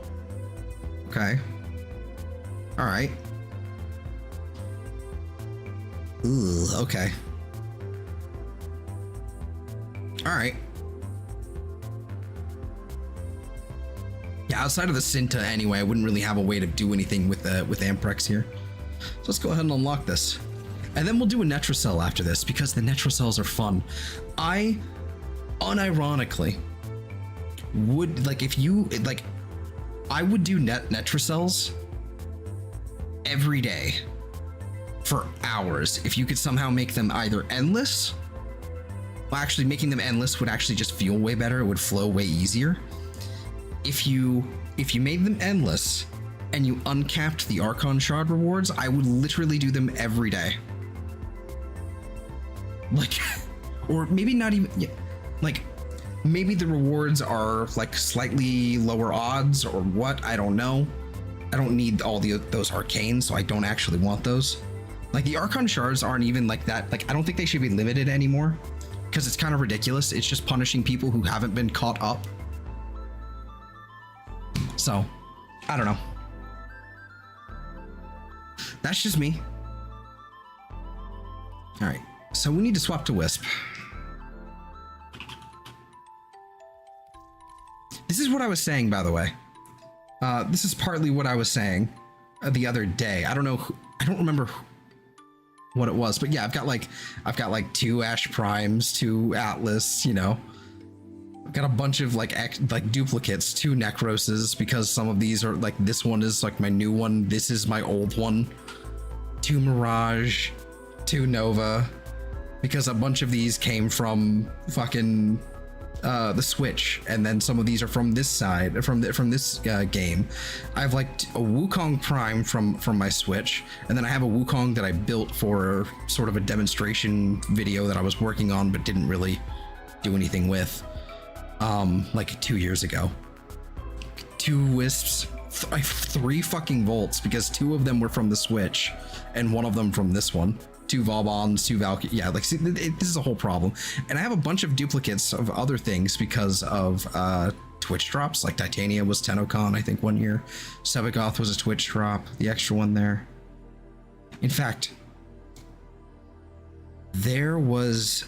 Okay. All right. Ooh, okay. All right. Yeah, outside of the Cinta anyway, I wouldn't really have a way to do anything with Amprex here. So let's go ahead and unlock this. And then we'll do a Netrocell after this because the Netrocells are fun. I unironically would, like, if you, like, I would do Netrocells every day for hours if you could somehow make them either endless. Well, actually, making them endless would actually just feel way better. It would flow way easier. If you made them endless and you uncapped the Archon Shard rewards, I would literally do them every day. Like, or maybe not even, yeah, like, maybe the rewards are like slightly lower odds or what, I don't know. I don't need all those arcanes, so I don't actually want those. Like the Archon Shards aren't even like that. Like, I don't think they should be limited anymore because it's kind of ridiculous. It's just punishing people who haven't been caught up. So, I don't know. That's just me. All right. So we need to swap to Wisp. This is what I was saying, by the way. This is partly what I was saying the other day. I don't know. I don't remember what it was, but yeah, I've got like 2 Ash Primes, 2 Atlas. I've got a bunch of like duplicates, 2 Necroses because some of these are like, this one is like my new one. This is my old one. 2 Mirage, 2 Nova. Because a bunch of these came from fucking the Switch, and then some of these are from this side, from this game. I have like a Wukong Prime from my Switch, and then I have a Wukong that I built for sort of a demonstration video that I was working on but didn't really do anything with, like 2 years ago. 2 Wisps, 3 fucking Volts, because 2 of them were from the Switch, and 1 of them from this one. 2 Vaughns, 2 Valkyrie. Yeah, like, see, this is a whole problem. And I have a bunch of duplicates of other things because of Twitch drops. Like Titania was Tennokan, I think, one year. Sevagoth was a Twitch drop. The extra one there. In fact, there was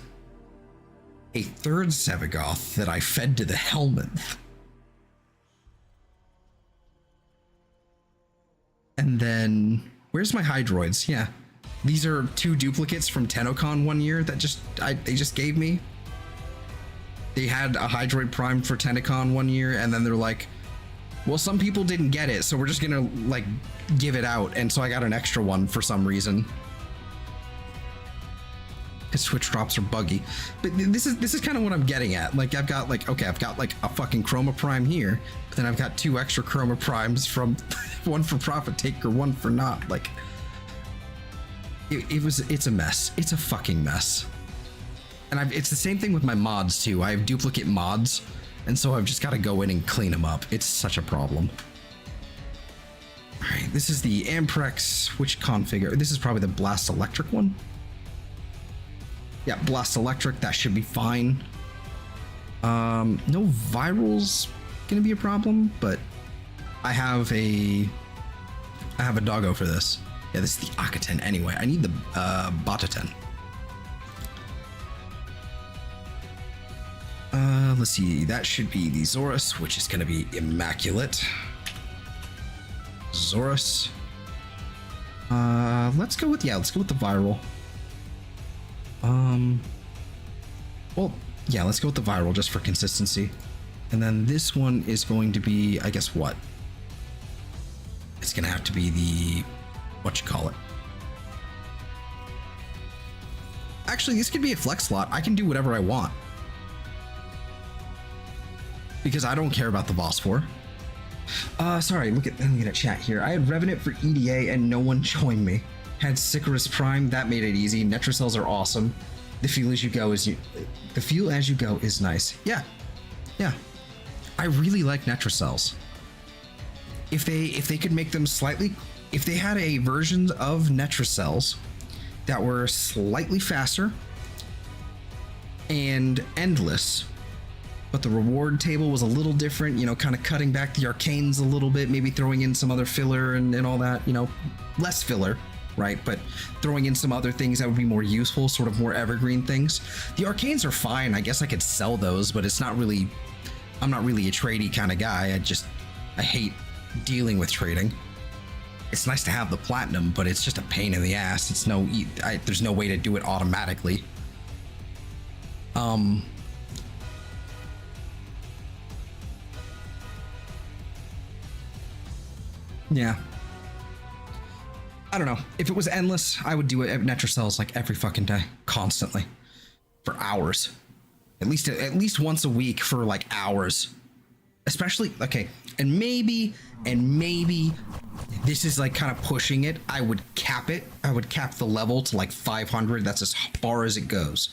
a third Sevagoth that I fed to the Helminth. And then, where's my Hydroids? Yeah, these are 2 duplicates from TennoCon one year that they just gave me. They had a Hydroid Prime for TennoCon one year, and then they're like, well, some people didn't get it, so we're just gonna like give it out. And so I got an extra one for some reason. Because Twitch drops are buggy. But this is kind of what I'm getting at. Like I've got like a fucking Chroma Prime here, but then I've got 2 extra Chroma Primes from one for Profit Taker, one for not. Like it's a mess. It's a fucking mess. And it's the same thing with my mods too. I have duplicate mods, and so I've just got to go in and clean them up. It's such a problem. All right, this is the Amprex. Which configure? This is probably the Blast Electric one. Yeah, Blast Electric. That should be fine. No virals gonna be a problem, but I have a doggo for this. Yeah, this is the Akaten anyway. I need the Bataten. Let's see, that should be the Zorus, which is going to be immaculate. Zorus. Let's go with the viral. Well, yeah, let's go with the viral just for consistency. And then this one is going to be, I guess what? It's going to have to be the, whatchamacallit. Actually, this could be a flex slot. I can do whatever I want, because I don't care about the Vosphor. Sorry, let me get a chat here. I had Revenant for EDA and no one joined me. Had Sicarus Prime, that made it easy. Netracells are awesome. The feel as you go is nice. Yeah. I really like Netracells. If they could make them slightly, if they had a version of Netracells that were slightly faster and endless, but the reward table was a little different, you know, kind of cutting back the arcanes a little bit, maybe throwing in some other filler and all that, you know, less filler, right? But throwing in some other things that would be more useful, sort of more evergreen things. The arcanes are fine. I guess I could sell those, but it's not really, I'm not really a tradey kind of guy. I hate dealing with trading. It's nice to have the platinum, but it's just a pain in the ass. It's there's no way to do it automatically. Yeah. I don't know. If it was endless, I would do it at Netracells like every fucking day, constantly, for hours. At least once a week for like hours. Especially, okay, and maybe this is like kind of pushing it. I would cap it. I would cap the level to like 500. That's as far as it goes.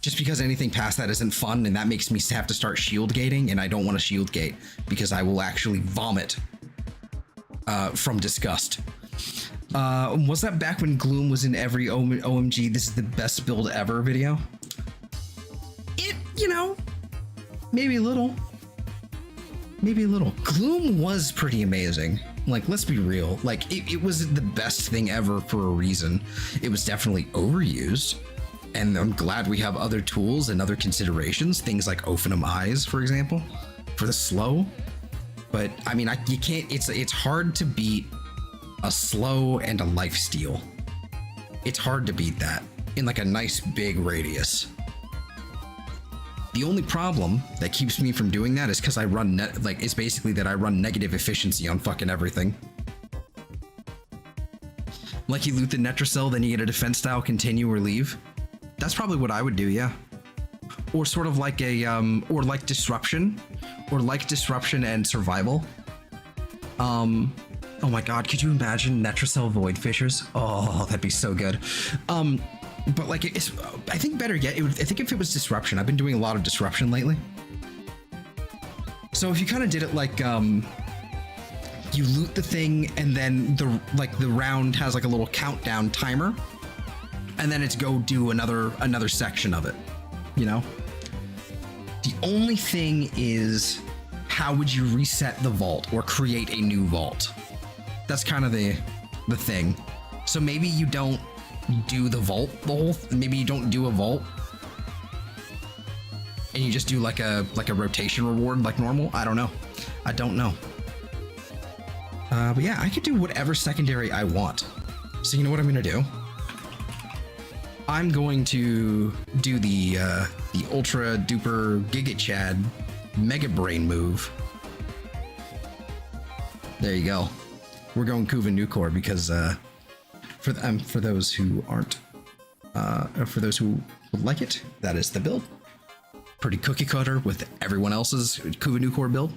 Just because anything past that isn't fun, and that makes me have to start shield gating, and I don't want to shield gate because I will actually vomit from disgust. Was that back when Gloom was in every OMG this is the best build ever video? You know, maybe a little. Gloom was pretty amazing. Like, let's be real. Like, it was the best thing ever for a reason. It was definitely overused, and I'm glad we have other tools and other considerations, things like Ophinum Eyes, for example, for the slow. But I mean, you can't. It's hard to beat a slow and a lifesteal. It's hard to beat that in like a nice big radius. The only problem that keeps me from doing that is because I run it's basically that I run negative efficiency on fucking everything. Like you loot the Netracell, then you get a defense style continue or leave. That's probably what I would do, yeah. Or sort of like a or like disruption and survival. Oh my god, could you imagine Netracell Void Fishers? Oh, that'd be so good. But like, I think better yet, I think if it was disruption. I've been doing a lot of disruption lately. So if you kind of did it like, you loot the thing and then the round has like a little countdown timer, and then it's go do another section of it, you know? The only thing is, how would you reset the vault or create a new vault? That's kind of the thing. So maybe you don't do the vault maybe you don't do a vault and you just do like a rotation reward like normal. I don't know. But yeah, I could do whatever secondary I want. So you know what I'm gonna do? I'm going to do the ultra duper Giga Chad Mega Brain move. There you go. We're going Kuva Nucor because for those who aren't, for those who would like it, that is the build. Pretty cookie cutter with everyone else's Kuva Nucor build.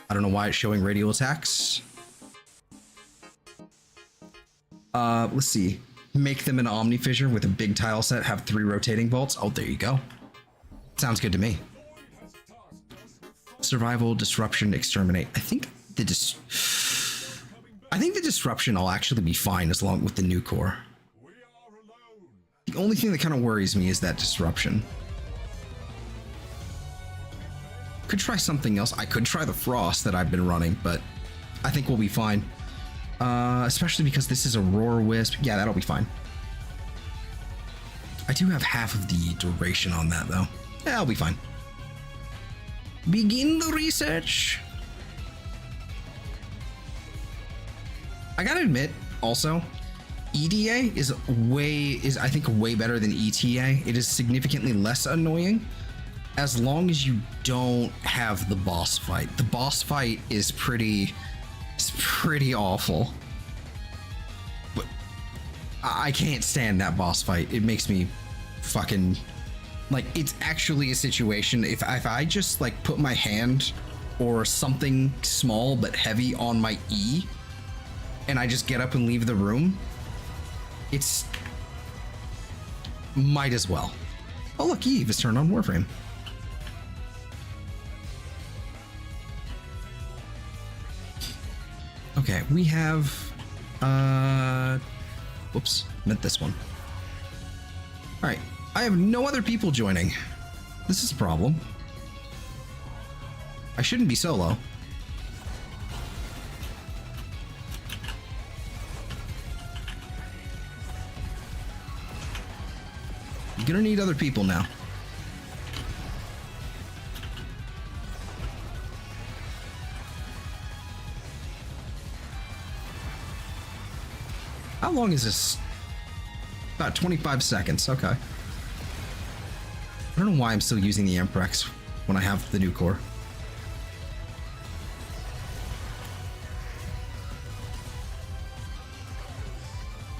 I don't know why it's showing radial attacks. Let's see. Make them an Omni Fissure with a big tile set, have 3 rotating vaults. Oh, there you go. Sounds good to me. Survival, disruption, exterminate. I think the disruption will actually be fine as long with the new core. The only thing that kind of worries me is that disruption. Could try something else. I could try the frost that I've been running, but I think we'll be fine. Especially because this is a roar wisp. Yeah, that'll be fine. I do have half of the duration on that though. Yeah, I'll be fine. Begin the research. I gotta admit, also, EDA is I think way better than ETA. It is significantly less annoying as long as you don't have the boss fight. The boss fight is pretty awful. But I can't stand that boss fight. It makes me fucking like, it's actually a situation if I just like put my hand or something small but heavy on my E and I just get up and leave the room, it's might as well. Oh look, Eve is turned on Warframe. Okay, we have whoops, meant this one. All right, I have no other people joining. This is a problem. I shouldn't be solo. You're gonna need other people now. How long is this? About 25 seconds. Okay. I don't know why I'm still using the Amprex when I have the new core.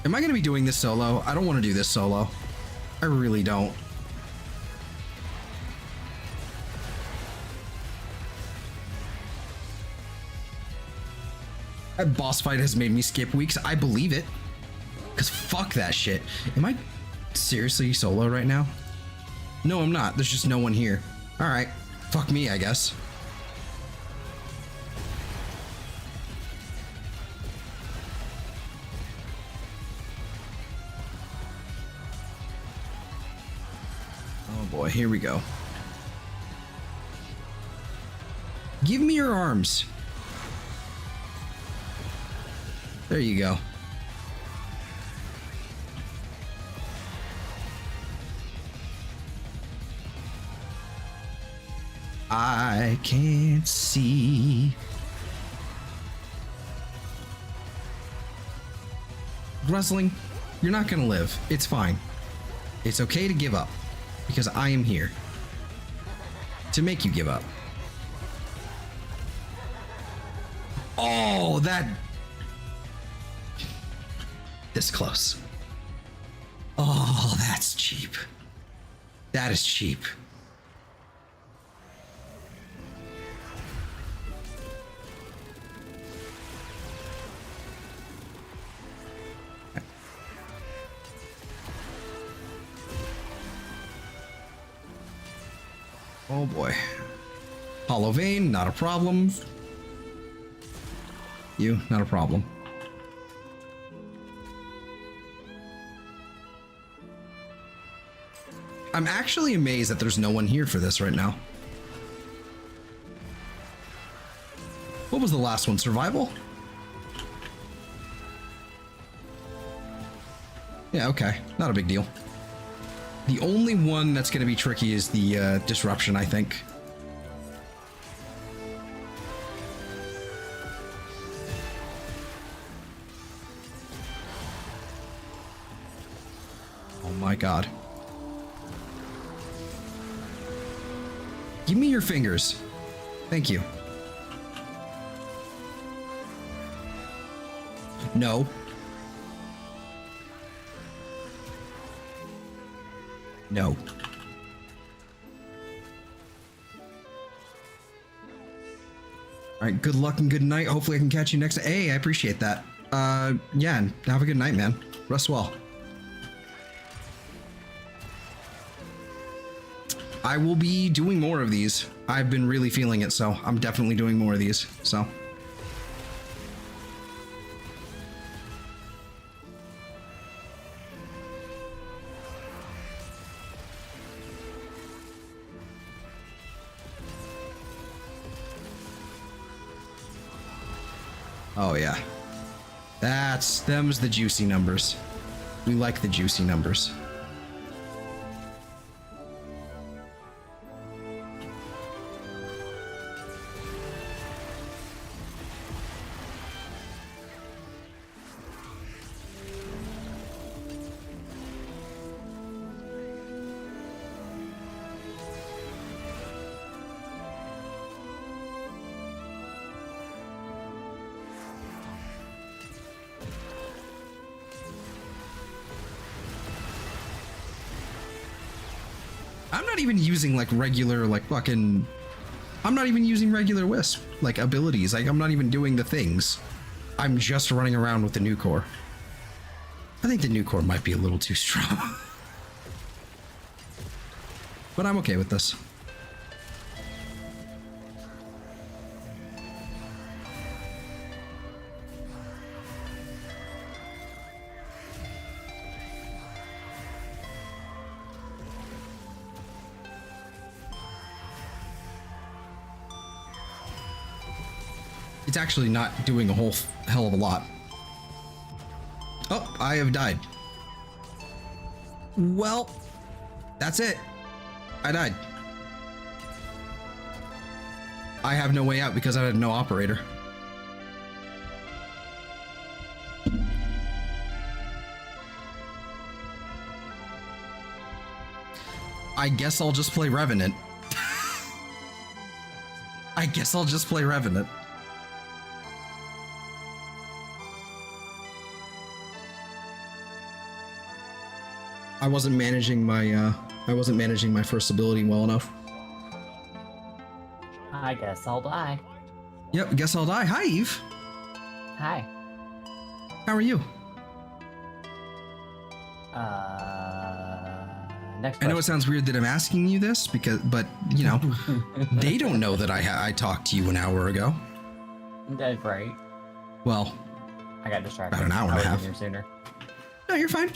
Am I going to be doing this solo? I don't want to do this solo. I really don't. That boss fight has made me skip weeks. I believe it. Because fuck that shit. Am I seriously solo right now? No, I'm not. There's just no one here. Alright. Fuck me, I guess. Oh boy, here we go. Give me your arms. There you go. I can't see. Rustling, you're not gonna live. It's fine. It's okay to give up, because I am here to make you give up. Oh, that... this close. Oh, that's cheap. That is cheap. Oh boy. Hollow vein, not a problem. You, not a problem. I'm actually amazed that there's no one here for this right now. What was the last one? Survival? Yeah, okay. Not a big deal. The only one that's going to be tricky is the disruption, I think. Oh my god. Give me your fingers. Thank you. No. No. All right, good luck and good night. Hopefully I can catch you next. Hey, I appreciate that. Yeah, and have a good night, man. Rest well. I will be doing more of these. I've been really feeling it, so I'm definitely doing more of these, so. Oh yeah. Them's the juicy numbers. We like the juicy numbers. I'm not even using like regular, like fucking, I'm not even using regular Wisp, like abilities. Like I'm not even doing the things. I'm just running around with the new core. I think the new core might be a little too strong. But I'm okay with this. It's actually not doing a whole hell of a lot. Oh, I have died. Well, that's it. I died. I have no way out because I had no operator. I guess I'll just play Revenant. I guess I'll just play Revenant. I wasn't managing my first ability well enough. I guess I'll die. Yep, guess I'll die. Hi, Eve. Hi. How are you? Next question. I know it sounds weird that I'm asking you this but you know, they don't know that I talked to you an hour ago. That's right. Well, I got distracted. About an hour and a half. Here sooner. No, you're fine.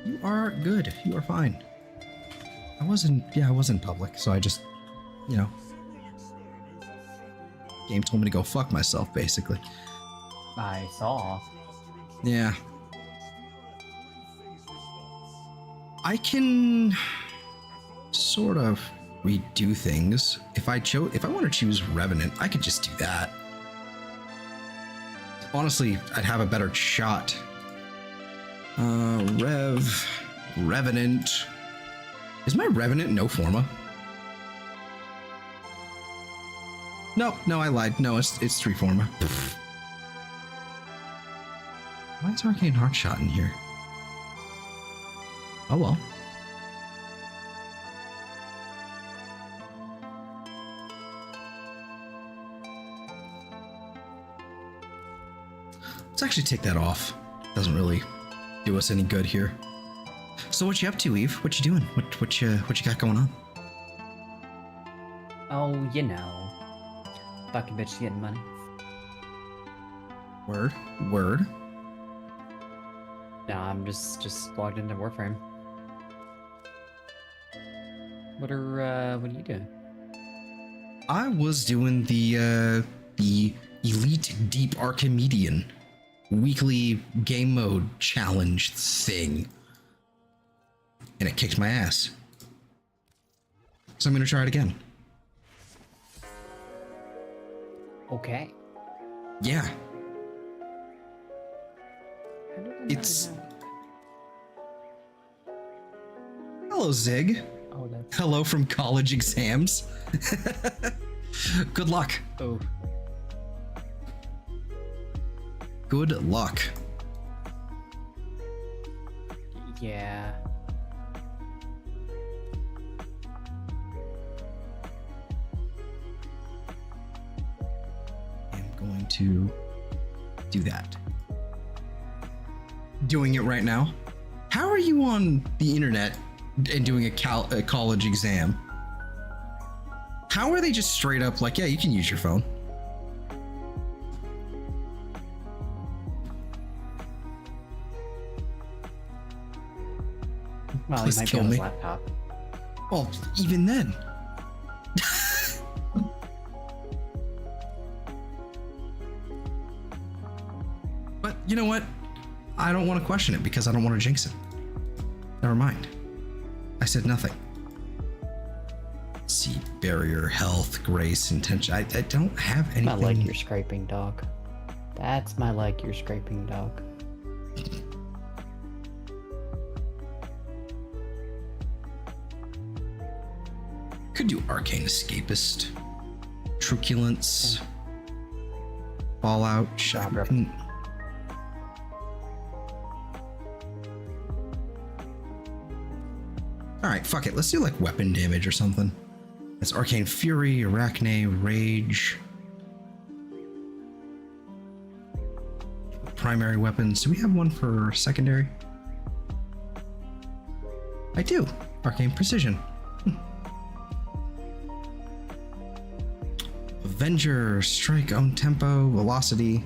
You are good. You are fine. I wasn't public, so I just, you know, game told me to go fuck myself, basically. I saw. Yeah. I can sort of redo things. If I want to choose Revenant, I could just do that. Honestly, I'd have a better shot. Revenant. Is my Revenant no forma? No, I lied. No, it's 3 forma. Why is Arcane Heartshot in here? Oh well. Let's actually take that off. Doesn't really do us any good here. So what you up to, Eve? What you doing? What you got going on? Oh, you know. Fucking bitch getting money. Word. No, I'm just logged into Warframe. What are you doing? I was doing the Elite Deep Archimedean weekly game mode challenge thing. And it kicked my ass. So I'm going to try it again. Okay. Yeah. How did I It's... not know? Hello, Zig. Oh, that's... Hello from college exams. Good luck. Oh. Good luck. Yeah. I'm going to do that. Doing it right now. How are you on the internet and doing a college exam? How are they just straight up like, yeah, you can use your phone? Well, Please he might be kill on his me. laptop. Well, even then. But you know what? I don't want to question it because I don't want to jinx it. Never mind. I said nothing. Let's see, barrier, health, grace, intention. I don't have anything. My leg you're scraping, dog. That's my leg you're scraping, dog. Could do arcane escapist, truculence, fallout. Jabra. All right, fuck it. Let's do like weapon damage or something. That's arcane fury, arachne, rage. Primary weapons. Do we have one for secondary? I do. Arcane precision. Avenger, strike on tempo, velocity.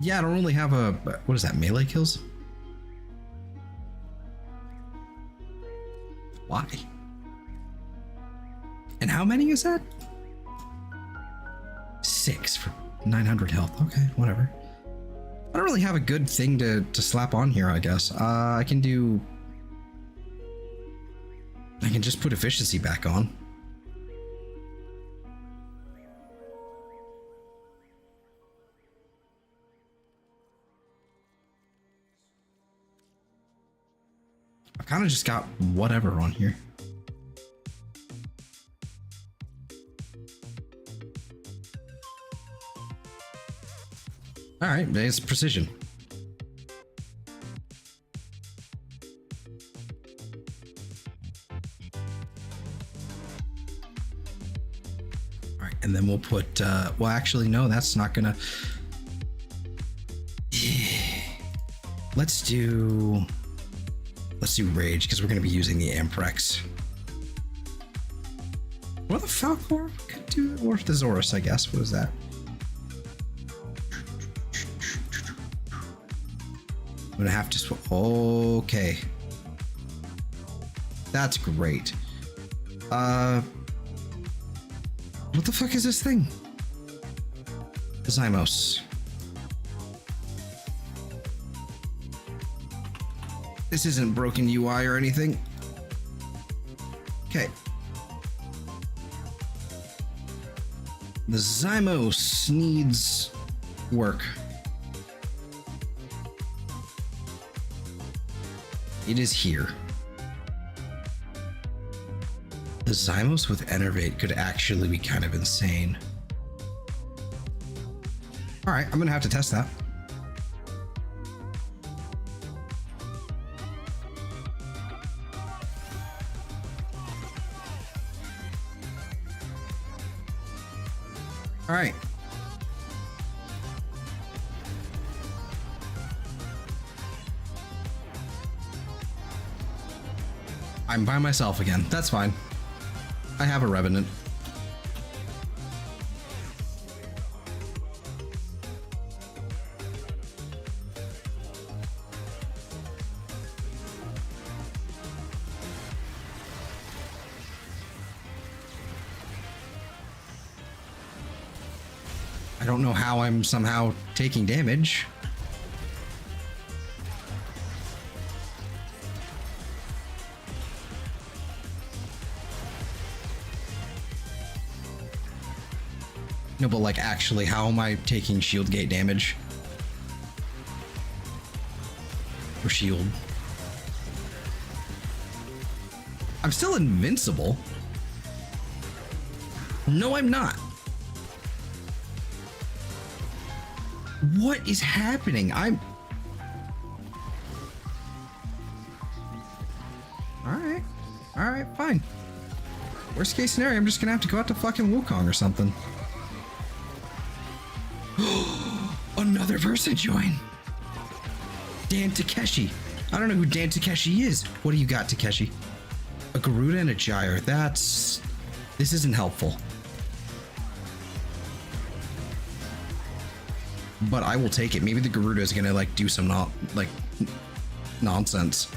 Yeah, I don't really have a, what is that, melee kills? Why? And how many is that? 6 for 900 health. Okay, whatever. I don't really have a good thing to slap on here, I guess. I can just put efficiency back on. I kind of just got whatever on here. All right, it's precision. All right, and then we'll put, well, actually, no, that's not gonna. Let's do rage, because we're gonna be using the Amprex. Or the Falcor could do, or the Zorus, I guess. What is that? I'm gonna have to okay. That's great. What the fuck is this thing? Zymos. This isn't broken UI or anything. Okay. The Zymos needs work. It is here. The Zymos with Enervate could actually be kind of insane. All right, I'm gonna have to test that. All right. I'm by myself again. That's fine. I have a Revenant. don't know how I'm somehow taking damage. No, but like actually, how am I taking shield gate damage? Or shield? I'm still invincible. No, I'm not. What is happening? I'm... Alright. Alright, fine. Worst case scenario, I'm just gonna have to go out to fucking Wukong or something. Another person join. Dan Takeshi. I don't know who Dan Takeshi is. What do you got, Takeshi? A Garuda and a Gyre. That's... This isn't helpful. But I will take it. Maybe the Garuda is gonna like do some nonsense.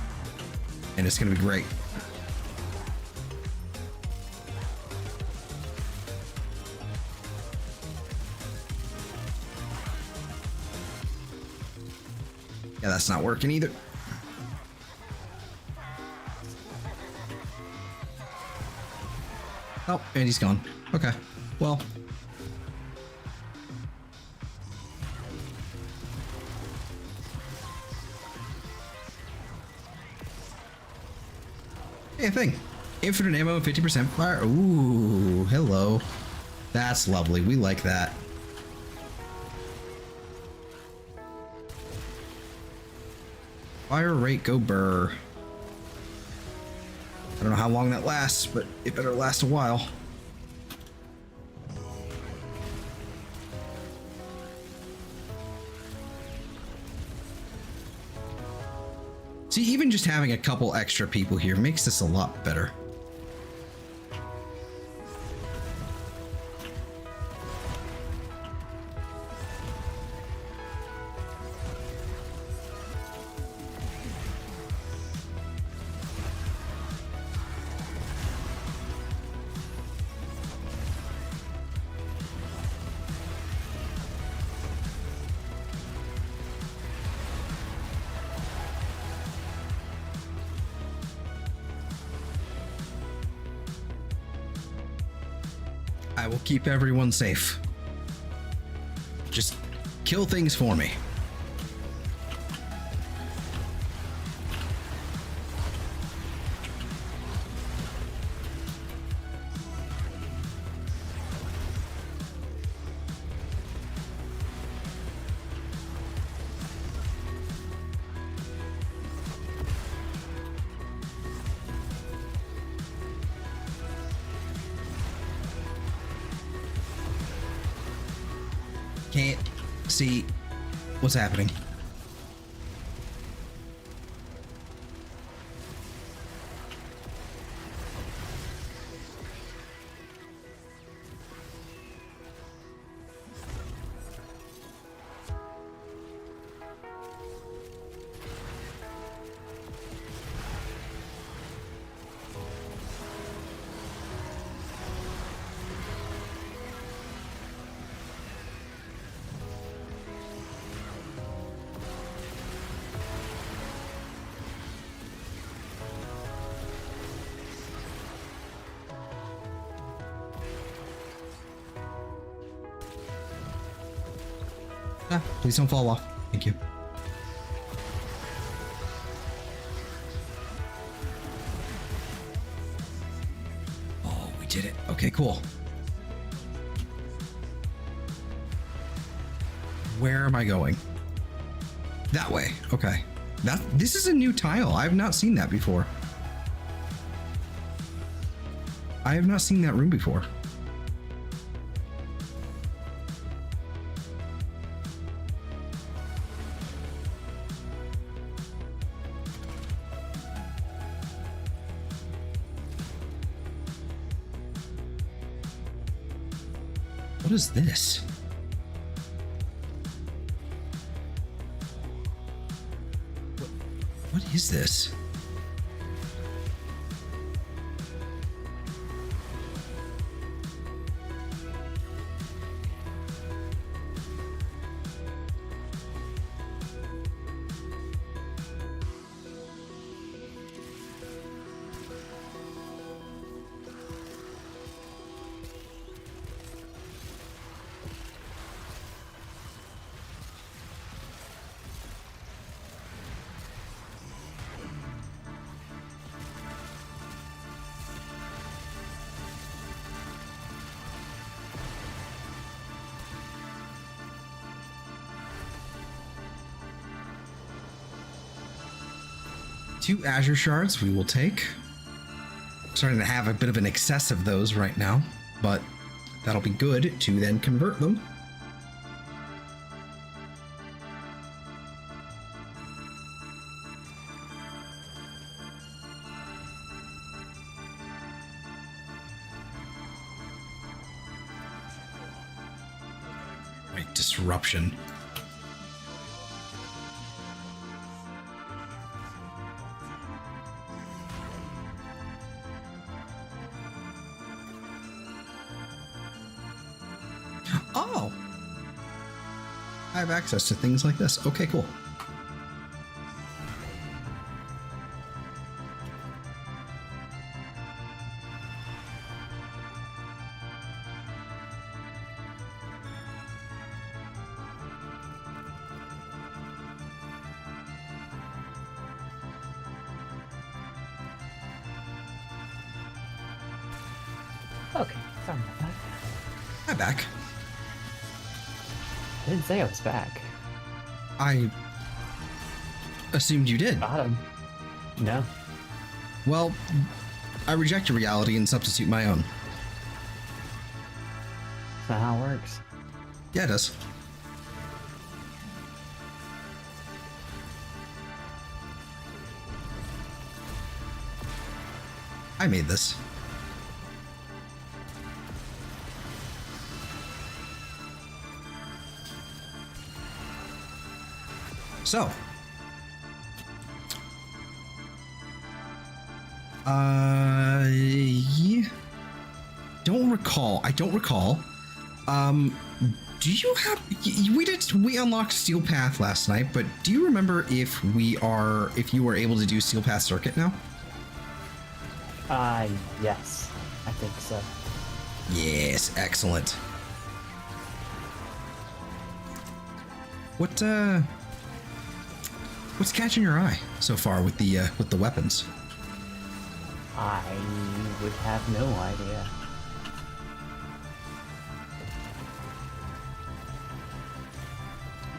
And it's gonna be great. Yeah, that's not working either. Oh, and he's gone. Okay. Well. Hey, thing. Infinite ammo and 50% fire. Ooh, hello. That's lovely. We like that. Fire rate, go burr. I don't know how long that lasts, but it better last a while. See, even just having a couple extra people here makes this a lot better. I will keep everyone safe. Just kill things for me. Can't see what's happening. Ah, please don't fall off. Thank you. Oh, we did it. Okay, cool. Where am I going? That way. Okay. This is a new tile. I have not seen that before. I have not seen that room before. What is this? What is this? 2 Azure Shards we will take. Starting to have a bit of an excess of those right now, but that'll be good to then convert them. Wait, disruption. Oh! I have access to things like this. Okay, cool. Okay, sorry about that. I'm back. I didn't say I was back. I assumed you did. Got him. No. Well, I reject your reality and substitute my own. That's not how it works. Yeah, it does. I made this. So, yeah. Don't recall. I don't recall. Do you have? We unlocked Steel Path last night, but do you remember if you were able to do Steel Path Circuit now? Yes, I think so. Yes, excellent. What's catching your eye so far with the weapons? I would have no idea.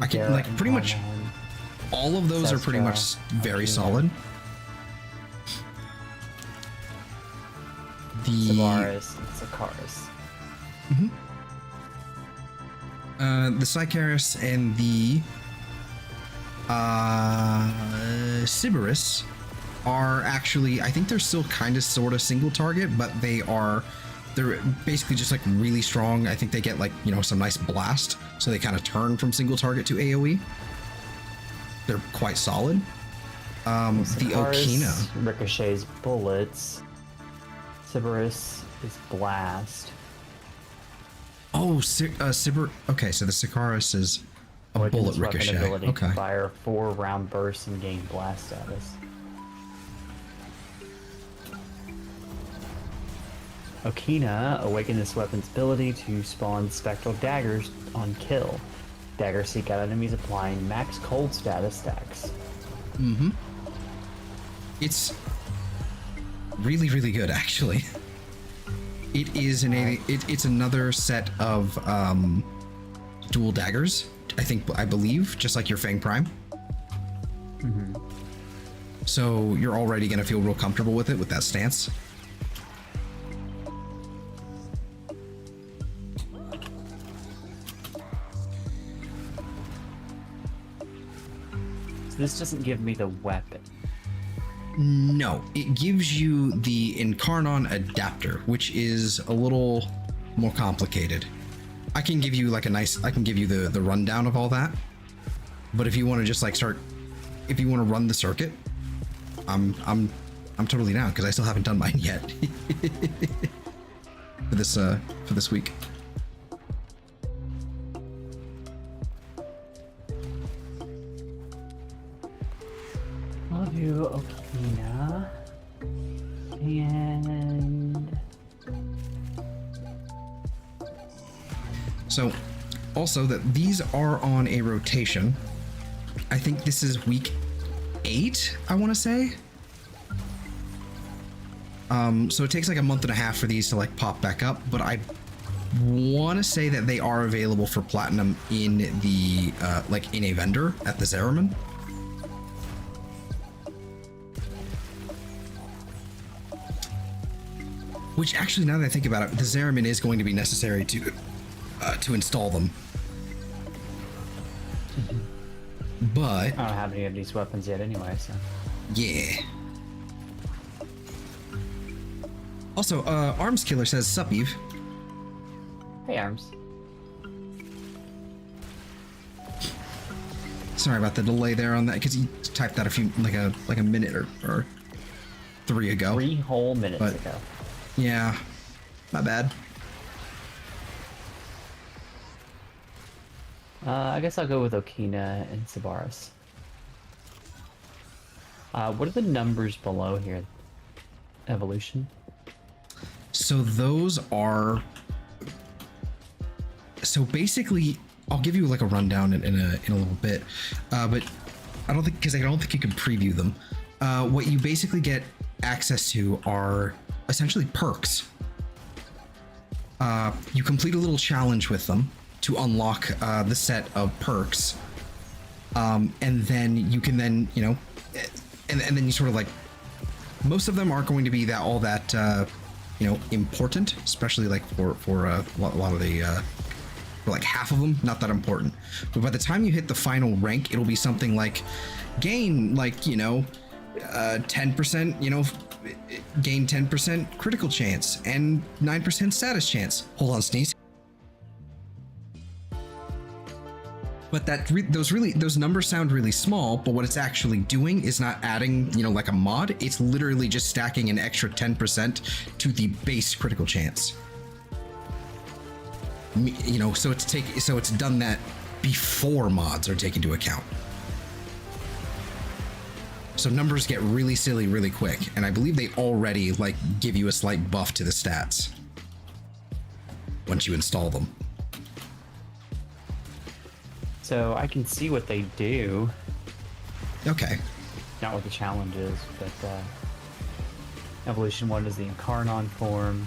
I can like pretty much all of those are pretty much very solid. The Savaris and Sakaris. The Sycaris and the Sybaris are actually, I think they're still kind of sort of single target, but they're basically just like really strong. I think they get like, some nice blast, so they kind of turn from single target to AoE. They're quite solid. The Okina ricochets bullets. Sybaris is blast. Oh, Sybar. Okay, so the Sikaris is a Origins bullet weapon ricochet. ability Okay. to fire 4 round bursts and gain blast status. Okina awaken this weapon's ability to spawn spectral daggers on kill. Daggers seek out enemies applying max cold status stacks. Mm-hmm. It's really, really good, actually. It is it's another set of dual daggers. I believe, just like your Fang Prime. Mm-hmm. So you're already gonna feel real comfortable with it with that stance. So this doesn't give me the weapon. No, it gives you the Incarnon adapter, which is a little more complicated. I can give you like I can give you the rundown of all that. But if you want to just like if you want to run the circuit, I'm totally down because I still haven't done mine yet. for this week. I'll do Okina. And So, also that these are on a rotation. I think this is week 8, I want to say. So it takes like a month and a half for these to like pop back up, but I want to say that they are available for platinum in the in a vendor at the Zeraman. Which actually, now that I think about it, the Zeramin is going to be necessary to install them. But I don't have any of these weapons yet anyway, so. yeah. Also, Arms Killer says, "Sup, Eve." Hey, Arms. Sorry about the delay there on that, because he typed that like a minute or 3 ago. 3 whole minutes But- ago. Yeah, not bad. I guess I'll go with Okina and Sabaris. What are the numbers below here? Evolution? So those are. So basically, I'll give you like a rundown in a little bit, but I don't think you can preview them. What you basically get access to are essentially perks. You complete a little challenge with them to unlock the set of perks, and then you can then and then you sort of like, most of them aren't going to be all that important, especially like for a lot of the for like half of them, not that important. But by the time you hit the final rank, it'll be something like gain 10%, gain 10% critical chance and 9% status chance. Hold on, sneeze. But those numbers sound really small, but what it's actually doing is not adding, like a mod. It's literally just stacking an extra 10% to the base critical chance. So it's done that before mods are taken into account. So numbers get really silly really quick, and I believe they already like give you a slight buff to the stats once you install them. So I can see what they do. Okay. Not what the challenge is, but Evolution 1 is the Incarnon form.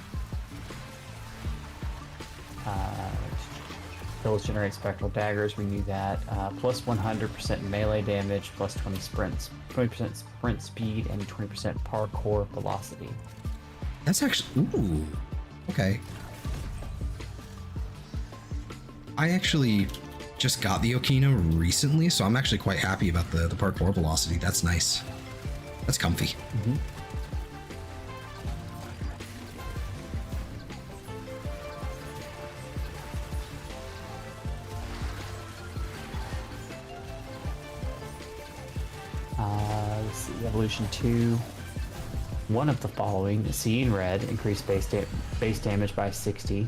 Kills generate spectral daggers, we knew that. Plus 100% melee damage, plus 20% sprint speed, and 20% parkour velocity. That's actually... Ooh. Okay. I actually just got the Okina recently, so I'm actually quite happy about the parkour velocity. That's nice. That's comfy. Mm-hmm. Let's see, Evolution 2. One of the following: Seeing Red, increased base damage by 60.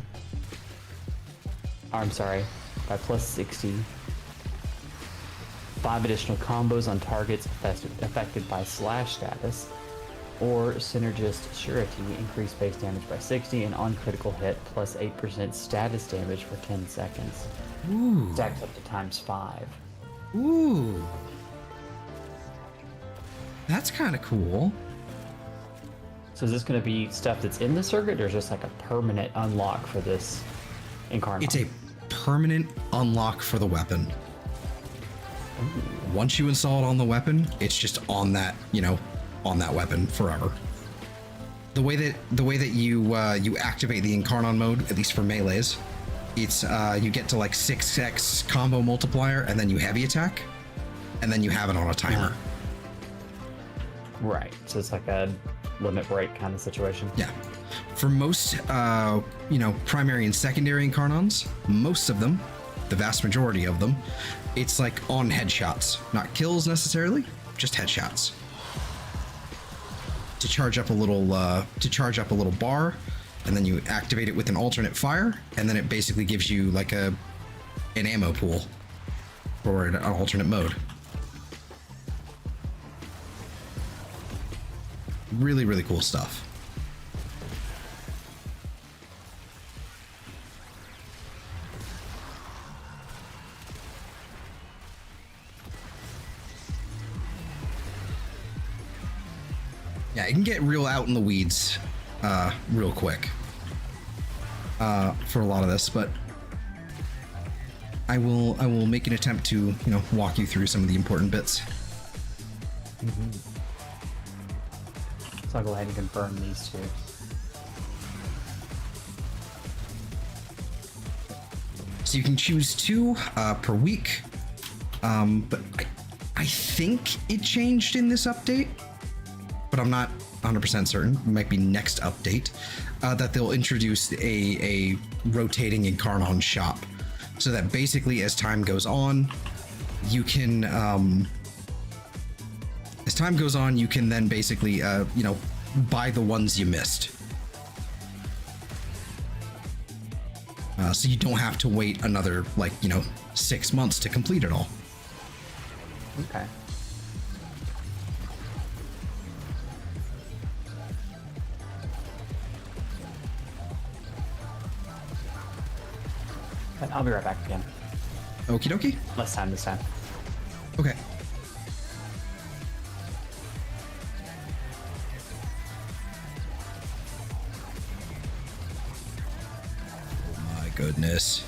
I'm sorry, by plus 60. 5 additional combos on targets affected by slash status. Or Synergist Surety, increased base damage by 60, and on critical hit, plus 8% status damage for 10 seconds. Ooh. Stacks up to ×5. Ooh. That's kind of cool. So is this going to be stuff that's in the circuit, or is this like a permanent unlock for this Incarnon? It's a permanent unlock for the weapon. Ooh. Once you install it on the weapon, it's just on that, on that weapon forever. The way that you activate the Incarnon mode, at least for melees, it's you get to like 6x combo multiplier, and then you heavy attack, and then you have it on a timer. Right. So it's like a limit break kind of situation. Yeah. For most, primary and secondary Incarnons, most of them, the vast majority of them, it's like on headshots, not kills necessarily, just headshots. To charge up a little bar, and then you activate it with an alternate fire, and then it basically gives you like an ammo pool for an alternate mode. Really, really cool stuff. Yeah, it can get real out in the weeds real quick for a lot of this, but I will make an attempt to walk you through some of the important bits. Mm-hmm. So I'll go ahead and confirm these two. So you can choose 2 per week. But I think it changed in this update, but I'm not 100% certain. It might be next update that they'll introduce a rotating Incarnon shop, so that basically as time goes on, you can then basically buy the ones you missed. So you don't have to wait another 6 months to complete it all. Okay. I'll be right back again. Okie dokie. Less time this time. Okay. Oh my goodness.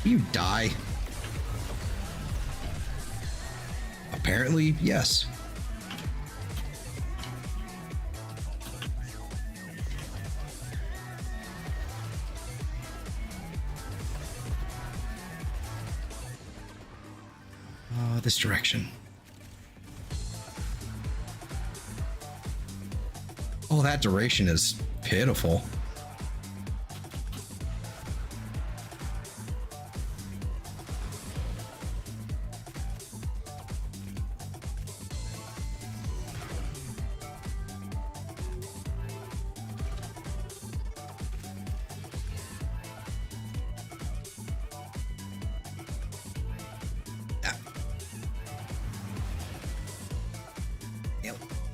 You die. Apparently, yes. This direction. Oh, that duration is pitiful.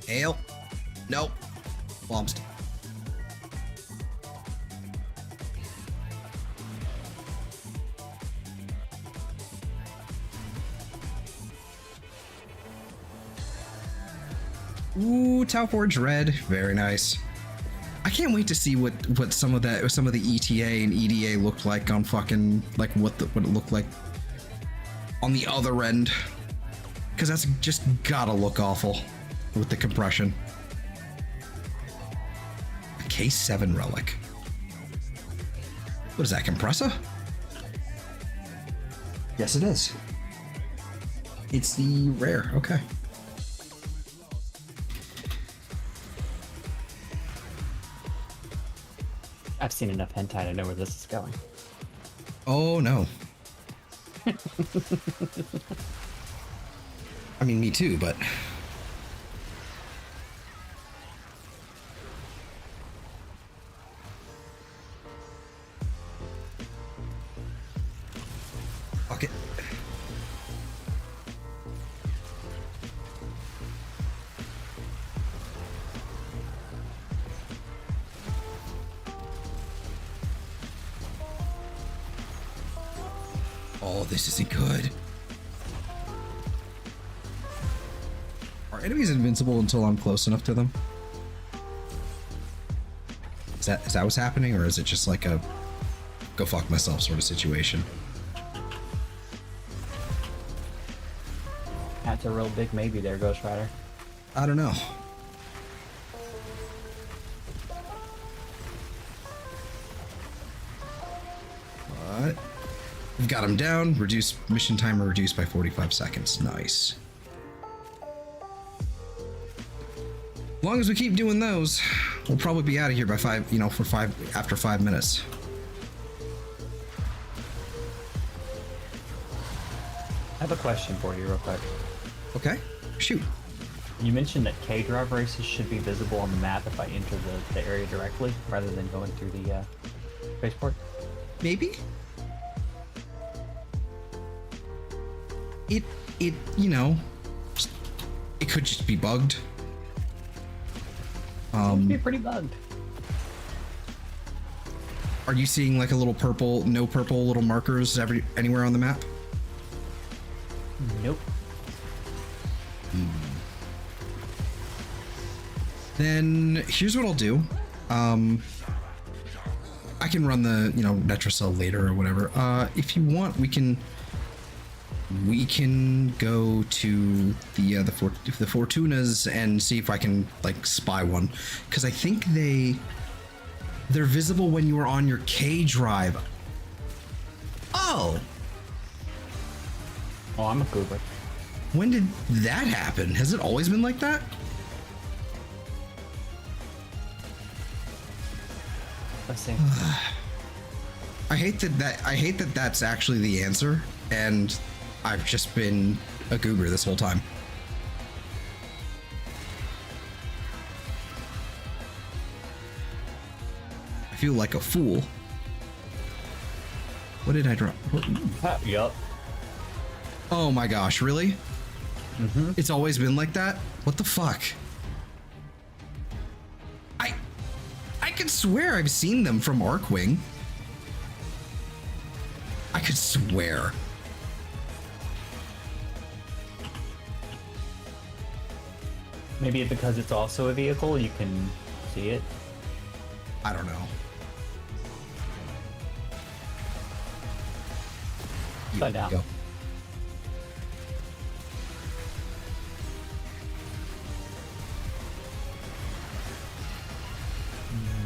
Hail. Nope. Bombs. Ooh, Tau Forge red. Very nice. I can't wait to see what some of the ETA and EDA looked like on fucking what it looked like on the other end, because that's just gotta look awful with the compression. A K7 relic. What is that, compressor? Yes, it is. It's the rare. Okay. I've seen enough hentai to know where this is going. Oh no. I mean, me too, but fuck it. Oh, this isn't good. Are enemies invincible until I'm close enough to them? Is that what's happening, or is it just like a go fuck myself sort of situation? That's a real big maybe there, Ghost Rider. I don't know. But we've got him down. Reduce mission timer reduced by 45 seconds. Nice. As long as we keep doing those, we'll probably be out of here by after 5 minutes. I have a question for you real quick. Okay, shoot. You mentioned that K-Drive races should be visible on the map if I enter the area directly, rather than going through the spaceport. Maybe? It could just be bugged. It'd be pretty bugged. Are you seeing like a little purple, no purple little markers anywhere on the map? Nope. Then here's what I'll do. I can run the Netracell later or whatever. If you want, we can go to the Fortunas and see if I can like spy one, because I think they're visible when you are on your K drive. Oh, Oh, I'm a goober. when did that happen? Has it always been like that? Let's see. I hate that that's actually the answer, and I've just been a goober this whole time. I feel like a fool. What did I drop? Yup. Oh my gosh, really? It's always been like that? What the fuck? I could swear I've seen them from Arcwing. I could swear. Maybe because it's also a vehicle, you can see it. I don't know. Upside down. Go.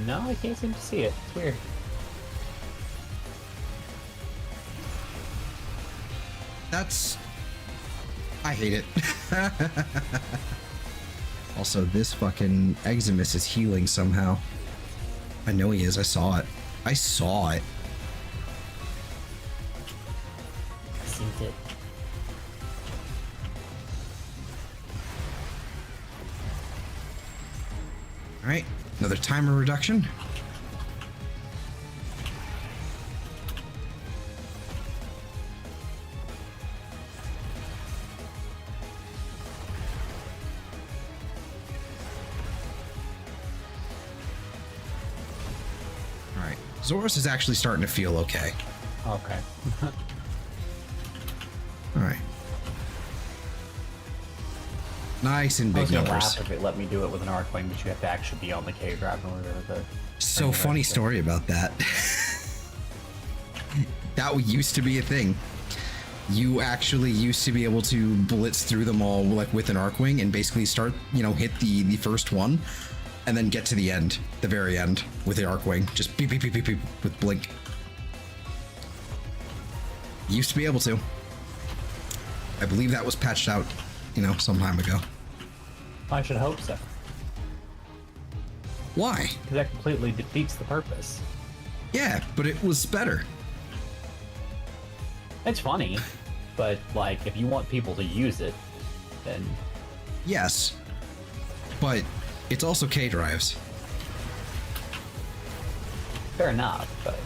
No, I can't seem to see it. It's weird. That's... I hate it. Also, this fucking Eximus is healing somehow. I know he is. I saw it. I saw it. I seen it. All right. Another timer reduction. All right. Zorus is actually starting to feel okay. Okay. All right. Nice and I big was gonna numbers. laugh if it let me do it with an Arcwing, but you have to actually be on the K drive in order to. So funny story about that. That used to be a thing. You actually used to be able to blitz through them all like with an Arcwing and basically start, hit the first one and then get to the end, the very end with the Arcwing. Just beep, beep, beep, beep, beep with blink. Used to be able to. I believe that was patched out, some time ago. I should hope so, Why? because that completely defeats the purpose. Yeah, but it was better. It's funny, but like if you want people to use it, then Yes, but it's also K drives. fair enough. But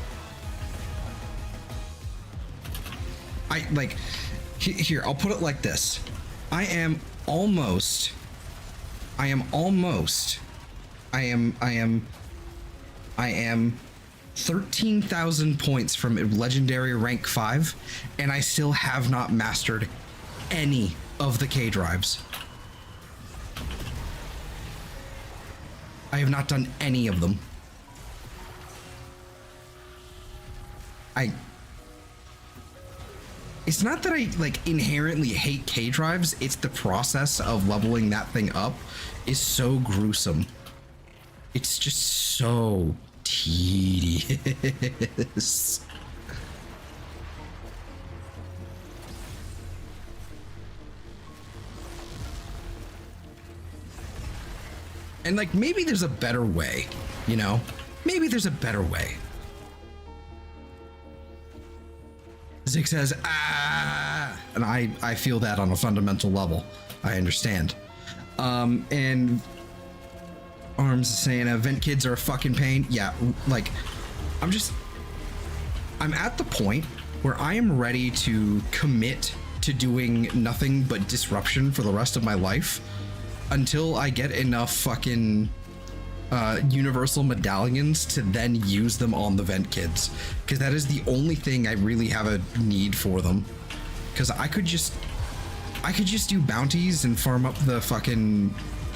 Here, I'll put it like this. I am 13,000 points from legendary rank 5, and I still have not mastered any of the K drives. I have not done any of them. It's not that I inherently hate K drives, it's the process of leveling that thing up is so gruesome. It's just so tedious. And maybe there's a better way, Maybe there's a better way. Zig says, ah, and I feel that on a fundamental level. I understand. And Arms is saying, vent kids are a fucking pain. Yeah, I'm at the point where I am ready to commit to doing nothing but disruption for the rest of my life until I get enough fucking universal medallions to then use them on the vent kids, because that is the only thing I really have a need for them. Because I could just do bounties and farm up the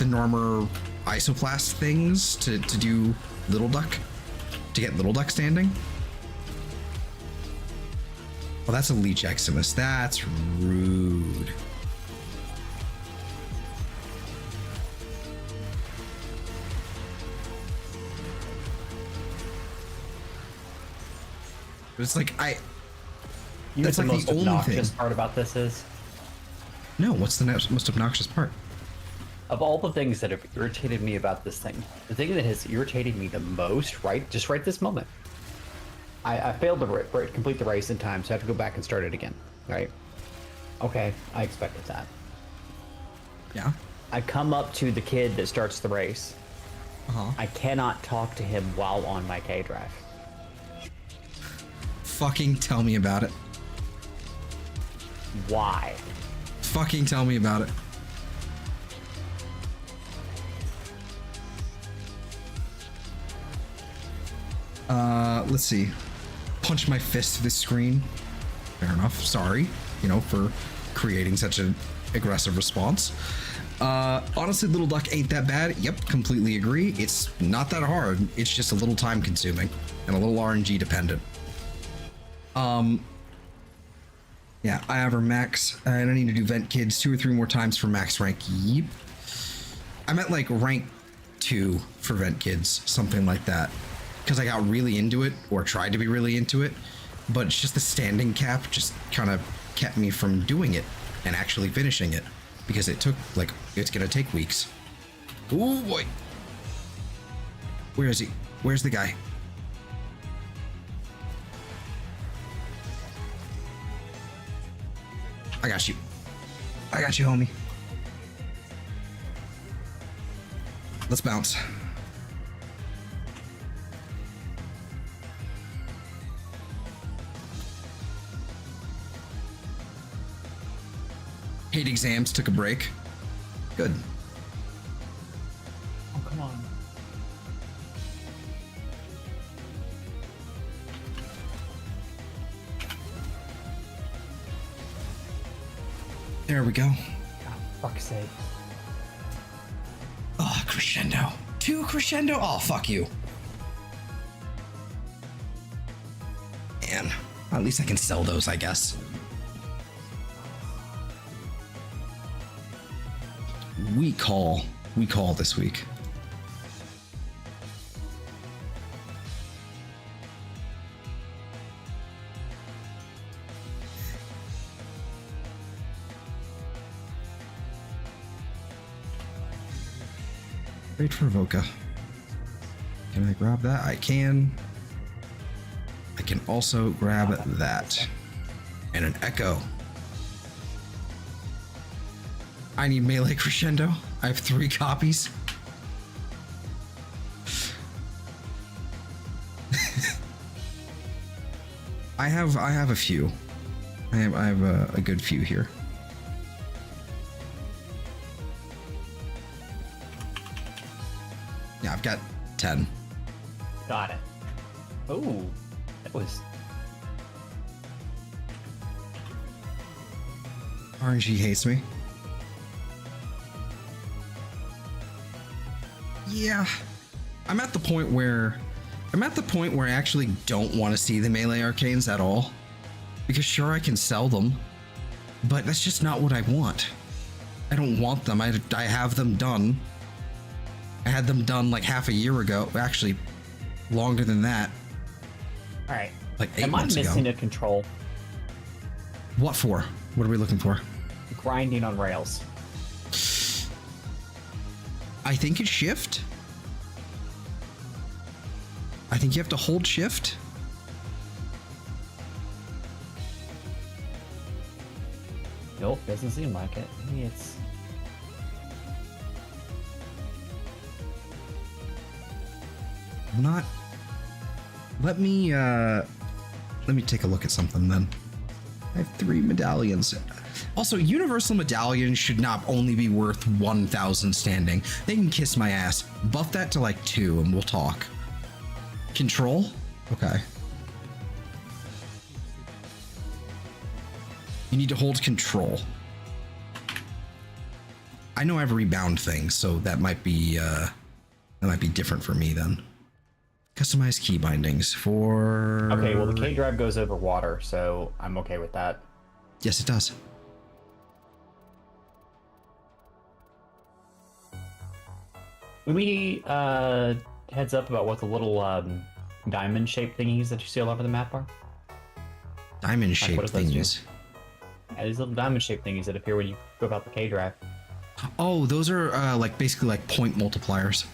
normal isoplast things to do little duck, to get little duck standing. Well, that's a leech Eximus. That's rude. But it's You know That's what the like most the only obnoxious thing. part about this is? No, what's the most obnoxious part? Of all the things that have irritated me about this thing, the thing that has irritated me the most, just right this moment, I failed to complete the race in time, so I have to go back and start it again, right? Okay, I expected that. Yeah. I come up to the kid that starts the race. Uh-huh. I cannot talk to him while on my K drive. Fucking tell me about it. Why? Fucking tell me about it. Let's see. Punch my fist through the screen. Fair enough. Sorry, for creating such an aggressive response. Honestly, Little Duck ain't that bad. Yep, completely agree. It's not that hard. It's just a little time consuming and a little RNG dependent. Yeah, I have her max, and I need to do Vent Kids 2 or 3 more times for max rank. Yep. I meant like rank 2 for Vent Kids, something like that. Because I got really into it, or tried to be really into it, but it's just the standing cap just kind of kept me from doing it and actually finishing it. Because it took, it's gonna take weeks. Oh boy. Where is he? Where's the guy? I got you. I got you, homie. Let's bounce. Hate exams, took a break. Good. Oh, come on. There we go. God, fuck's sake. Oh, crescendo. 2 crescendo? Oh, fuck you. Man, at least I can sell those, I guess. We call this week. Wait for Voca. Can I grab that? I can. I can also grab that. And an echo. I need melee crescendo. I have 3 copies. I have a few. I have a good few here. Yeah, I've got 10. Got it. Oh, that was... RNG hates me. Yeah, I'm at the point where I actually don't want to see the melee arcanes at all, because sure, I can sell them, but that's just not what I want. I don't want them. I have them done. I had them done like half a year ago. Actually, longer than that. All right. Like 8 Am I months missing ago. a control? What for? What are we looking for? Grinding on rails. I think it's shift. I think you have to hold shift. Nope, doesn't seem like it. Maybe it's... I'm not. Let me take a look at something then. I have 3 medallions. Also, universal medallions should not only be worth 1,000 standing. They can kiss my ass. Buff that to like 2 and we'll talk. Control? Okay. You need to hold control. I know I have rebound things, so that might be different for me then. Customize key bindings for... Okay, well the K drive goes over water, so I'm okay with that. Yes, it does. We heads up about what the little diamond-shaped thingies that you see all over the map are? Diamond-shaped what are those thingies. Yeah, these little diamond-shaped thingies that appear when you go about the K drive. Oh, those are like basically like point multipliers.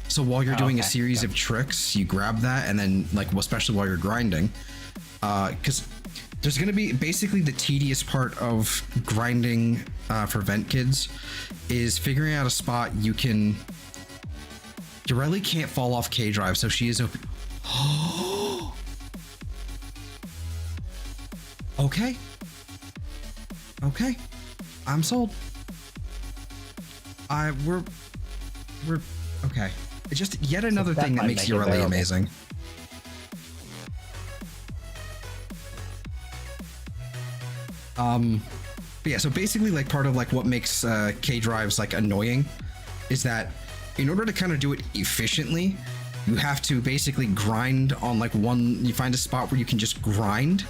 So while you're doing a series of tricks, you grab that, and then like, well, especially while you're grinding, because there's going to be basically the tedious part of grinding for Vent Kids is figuring out a spot you can. Urelli can't fall off K drive, so she is open. Okay. Okay. I'm sold. We're okay. It's just yet another thing that makes Urelli amazing. But yeah, so basically like part of like what makes K drives like annoying is that in order to kind of do it efficiently, you have to basically grind on like one, you find a spot where you can just grind,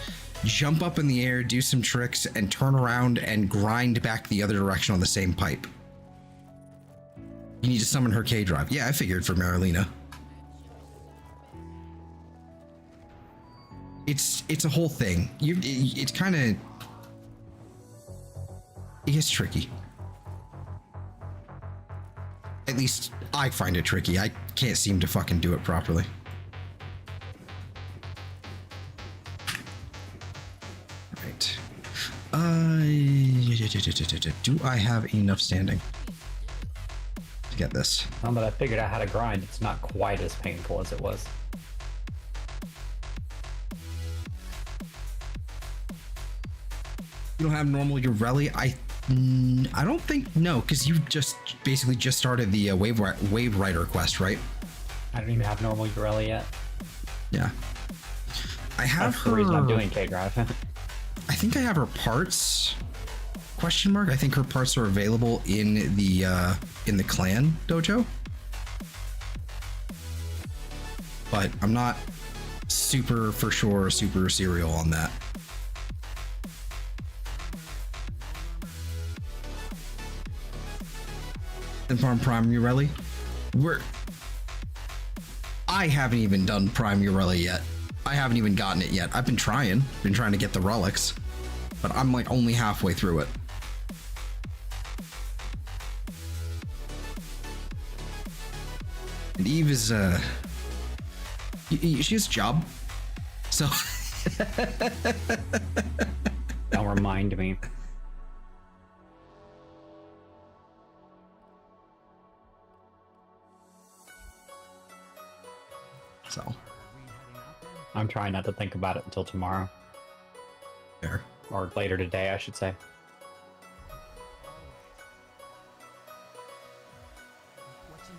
jump up in the air, do some tricks, and turn around and grind back the other direction on the same pipe. You need to summon her K drive. Yeah, I figured for Marilena. It's a whole thing. It's kind of, it gets tricky. At least I find it tricky. I can't seem to fucking do it properly. Right. Do I have enough standing to get this? Now that I figured out how to grind, it's not quite as painful as it was. You don't have normal Urelli? I don't think, no, because you just basically just started the Wave Rider quest, right? I don't even have normal Urelli yet. Yeah. I have That's her. the reason I'm doing K drive. I think I have her parts. Question mark. I think her parts are available in the clan dojo. But I'm not super for sure, super serial on that. And farm Prime Urelli. I haven't even done Prime Urelli yet. I haven't even gotten it yet. I've been trying to get the relics, but I'm like only halfway through it. And Eve is she has a job, so Don't remind me. so I'm trying not to think about it until tomorrow. there. Or later today, I should say.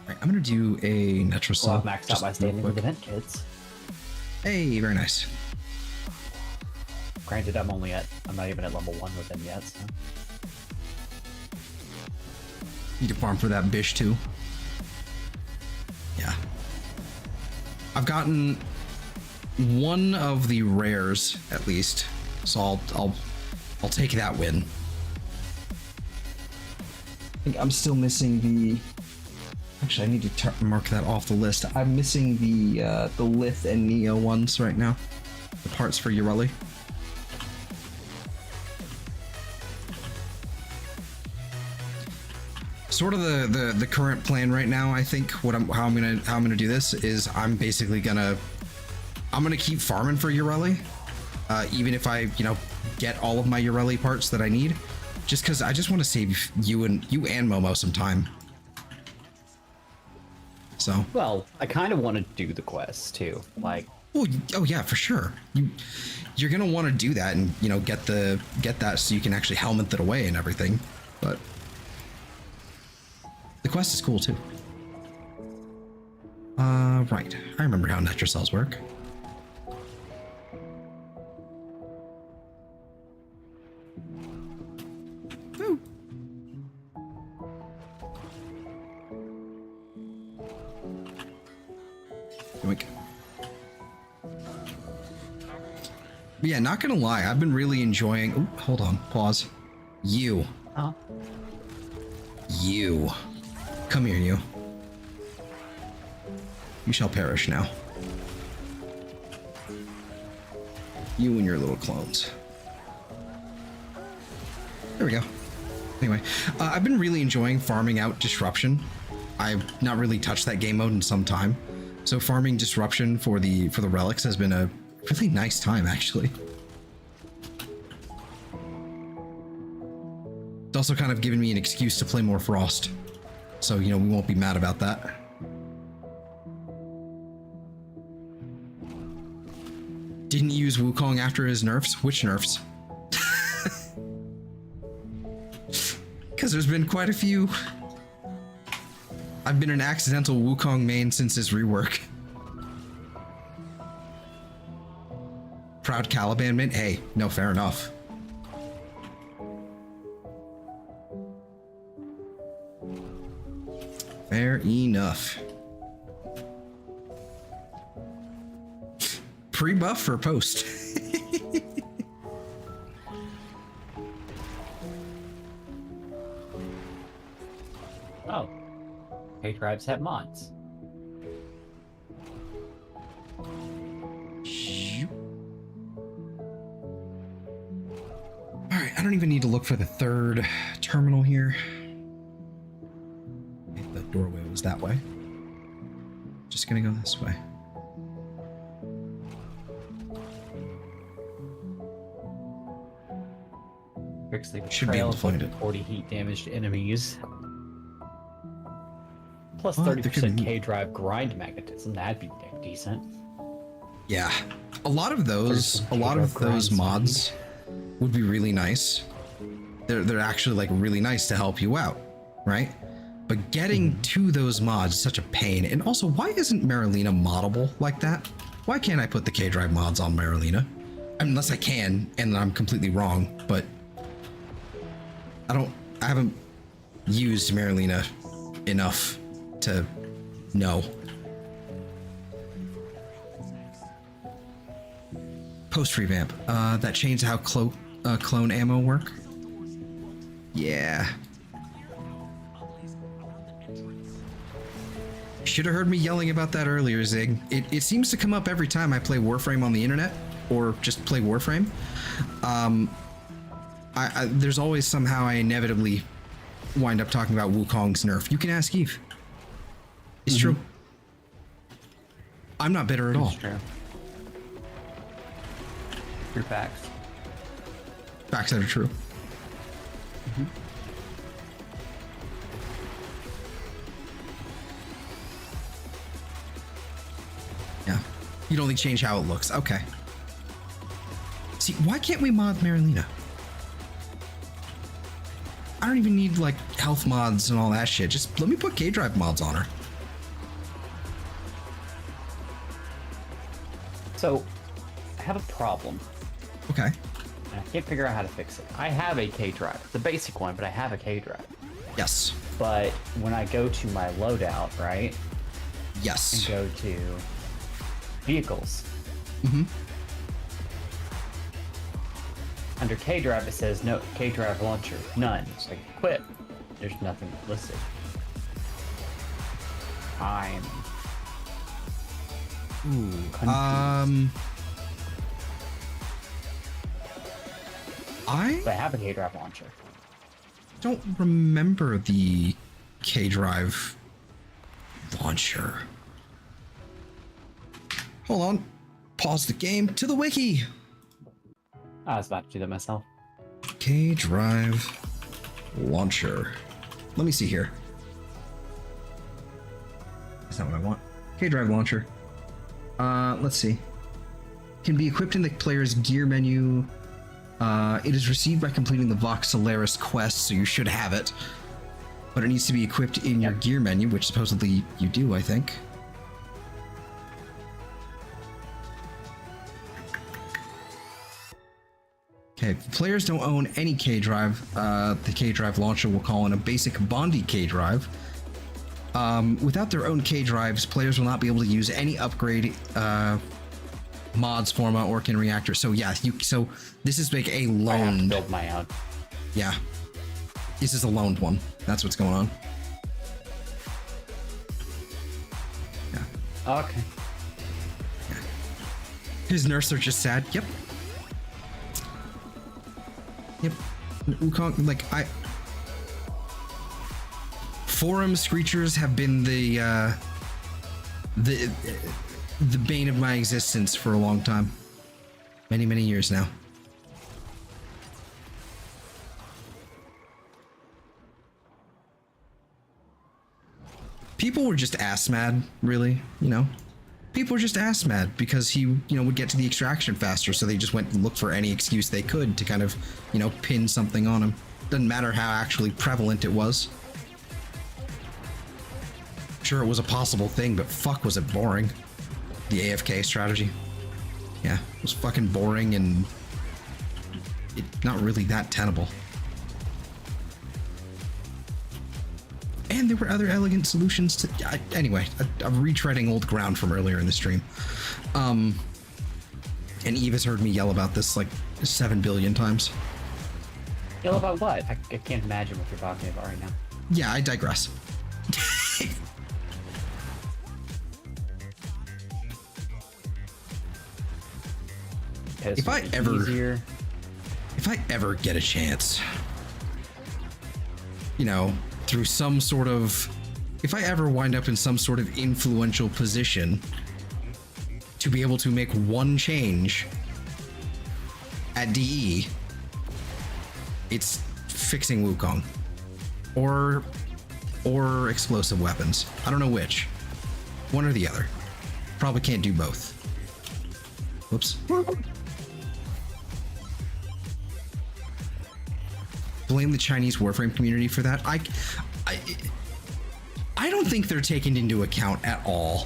Right, I'm gonna do a natural Well, salt. I've maxed out my standing with event kids. Hey, very nice. Granted, I'm not even at level 1 with them yet, so. Need to farm for that bish too. Yeah. I've gotten one of the rares at least, so I'll take that win. I think I'm still missing the. Actually, I need to mark that off the list. I'm missing the Lith and Neo ones right now. The parts for Urelli. Sort of the current plan right now. I think how I'm gonna do this is I'm basically gonna keep farming for Urelli, even if I get all of my Urelli parts that I need, just because I just want to save you and Momo some time. So. Well, I kind of want to do the quests too. Like. Oh yeah, for sure. You're gonna want to do that and get that so you can actually helmet that away and everything, but. The quest is cool too. Right. I remember how Nether cells work. Woo. Yoink. But yeah, not gonna lie, I've been really enjoying. Ooh, hold on, pause. You. You. Come here, you. You shall perish now. You and your little clones. There we go. Anyway, I've been really enjoying farming out Disruption. I've not really touched that game mode in some time, so farming Disruption for the relics has been a really nice time, actually. It's also kind of given me an excuse to play more Frost, so we won't be mad about that. Didn't use Wukong after his nerfs? Which nerfs? Because there's been quite a few. I've been an accidental Wukong main since his rework. Proud Caliban main? Hey, no, fair enough. Fair enough. Pre-buff or post? Oh. K tribes have mods. Alright, I don't even need to look for the third terminal here. Okay, the doorway was that way. Just gonna go this way. Should be able to find it. 40 heat damage to enemies. Plus Well, 30% K drive grind magnetism. That'd be decent. Yeah, a lot of those mods would be really nice. They're actually like really nice to help you out, right? But getting to those mods is such a pain. And also, why isn't Marilena moddable like that? Why can't I put the K drive mods on Marilena? Unless I can, and I'm completely wrong, but I haven't used Marilena enough to know. Post revamp. That changed how clone ammo work. Yeah. Should have heard me yelling about that earlier, Zig. It seems to come up every time I play Warframe on the internet, or just play Warframe. There's always somehow I inevitably wind up talking about Wukong's nerf. You can ask Eve. It's true. I'm not bitter at all. It's true. True facts. Facts that are true. Yeah. You'd only change how it looks. Okay. See, why can't we mod Marilena? I don't even need like health mods and all that shit. Just let me put K drive mods on her. So, I have a problem. Okay. And I can't figure out how to fix it. I have a K drive. It's a basic one, but I have a K drive. Yes. But when I go to my loadout, right? Yes. And go to vehicles. Under K drive, it says no K drive launcher, none. It's like equip. There's nothing listed. Time. Countries. I have a K drive launcher. don't remember the K drive launcher. Hold on. Pause the game to the wiki. I was about to do that myself. K drive launcher. Let me see here. That's not what I want. K drive launcher. Let's see. Can be equipped in the player's gear menu. It is received by completing the Vox Solaris quest, so you should have it. But it needs to be equipped in your gear menu, which supposedly you do, I think. Okay, if players don't own any K drive, the K drive launcher will call in a basic Bondi K drive. Without their own K drives, players will not be able to use any upgrade mods, forma, or can reactor. So yeah, so this is like a loaned. I have to build my own. Yeah, this is a loaned one. That's what's going on. Yeah. Okay. Yeah. His nerfs are just sad. Yep. Yep. Wukong, like forum screechers have been the bane of my existence for a long time. Many years now. People were just ass mad, really, you know? People were just ass mad because he, you know, would get to the extraction faster, so they just went and looked for any excuse they could to kind of, you know, pin something on him. Doesn't matter how actually prevalent it was. Sure, it was a possible thing, but fuck was it boring. The AFK strategy. Yeah, it was fucking boring and not really that tenable. And there were other elegant solutions to... anyway, I'm retreading old ground from earlier in the stream. And Eve has heard me yell about this like 7 billion times. Yell about what? I can't imagine what you're talking about right now. Yeah, I digress. If I ever get a chance, you know, through some sort of, if I ever wind up in some sort of influential position to be able to make one change at DE, it's fixing Wukong or explosive weapons. I don't know which. One or the other. Probably can't do both. Whoops. Blame the Chinese Warframe community for that. I don't think they're taken into account at all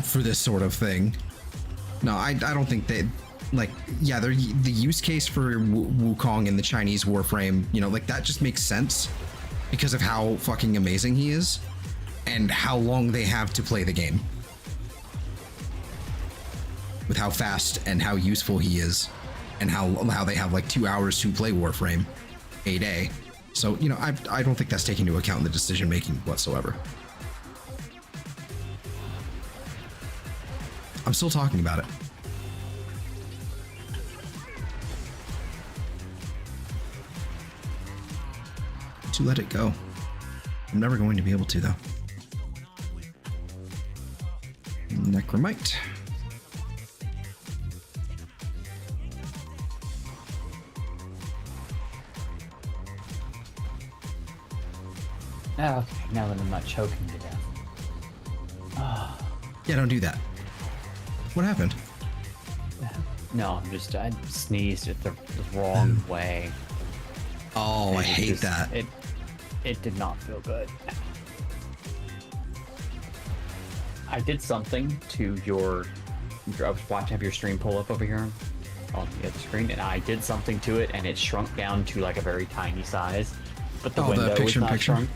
for this sort of thing. No, I don't think they, like, yeah, the use case for Wukong in the Chinese Warframe, you know, like that just makes sense because of how fucking amazing he is and how long they have to play the game. With how fast and how useful he is. And how they have like 2 hours to play Warframe a day. So, you know, I don't think that's taken into account in the decision making whatsoever. I'm still talking about it. To let it go. I'm never going to be able to, though. Necromite. Oh, okay, now that I'm not choking to death. Oh. Yeah, don't do that. What happened? No, I sneezed it the wrong way. Oh, and I hate that. It did not feel good. I did something to I was watching, have your stream pull up over here on the other screen, and I did something to it, and it shrunk down to like a very tiny size. But the window was not shrunk.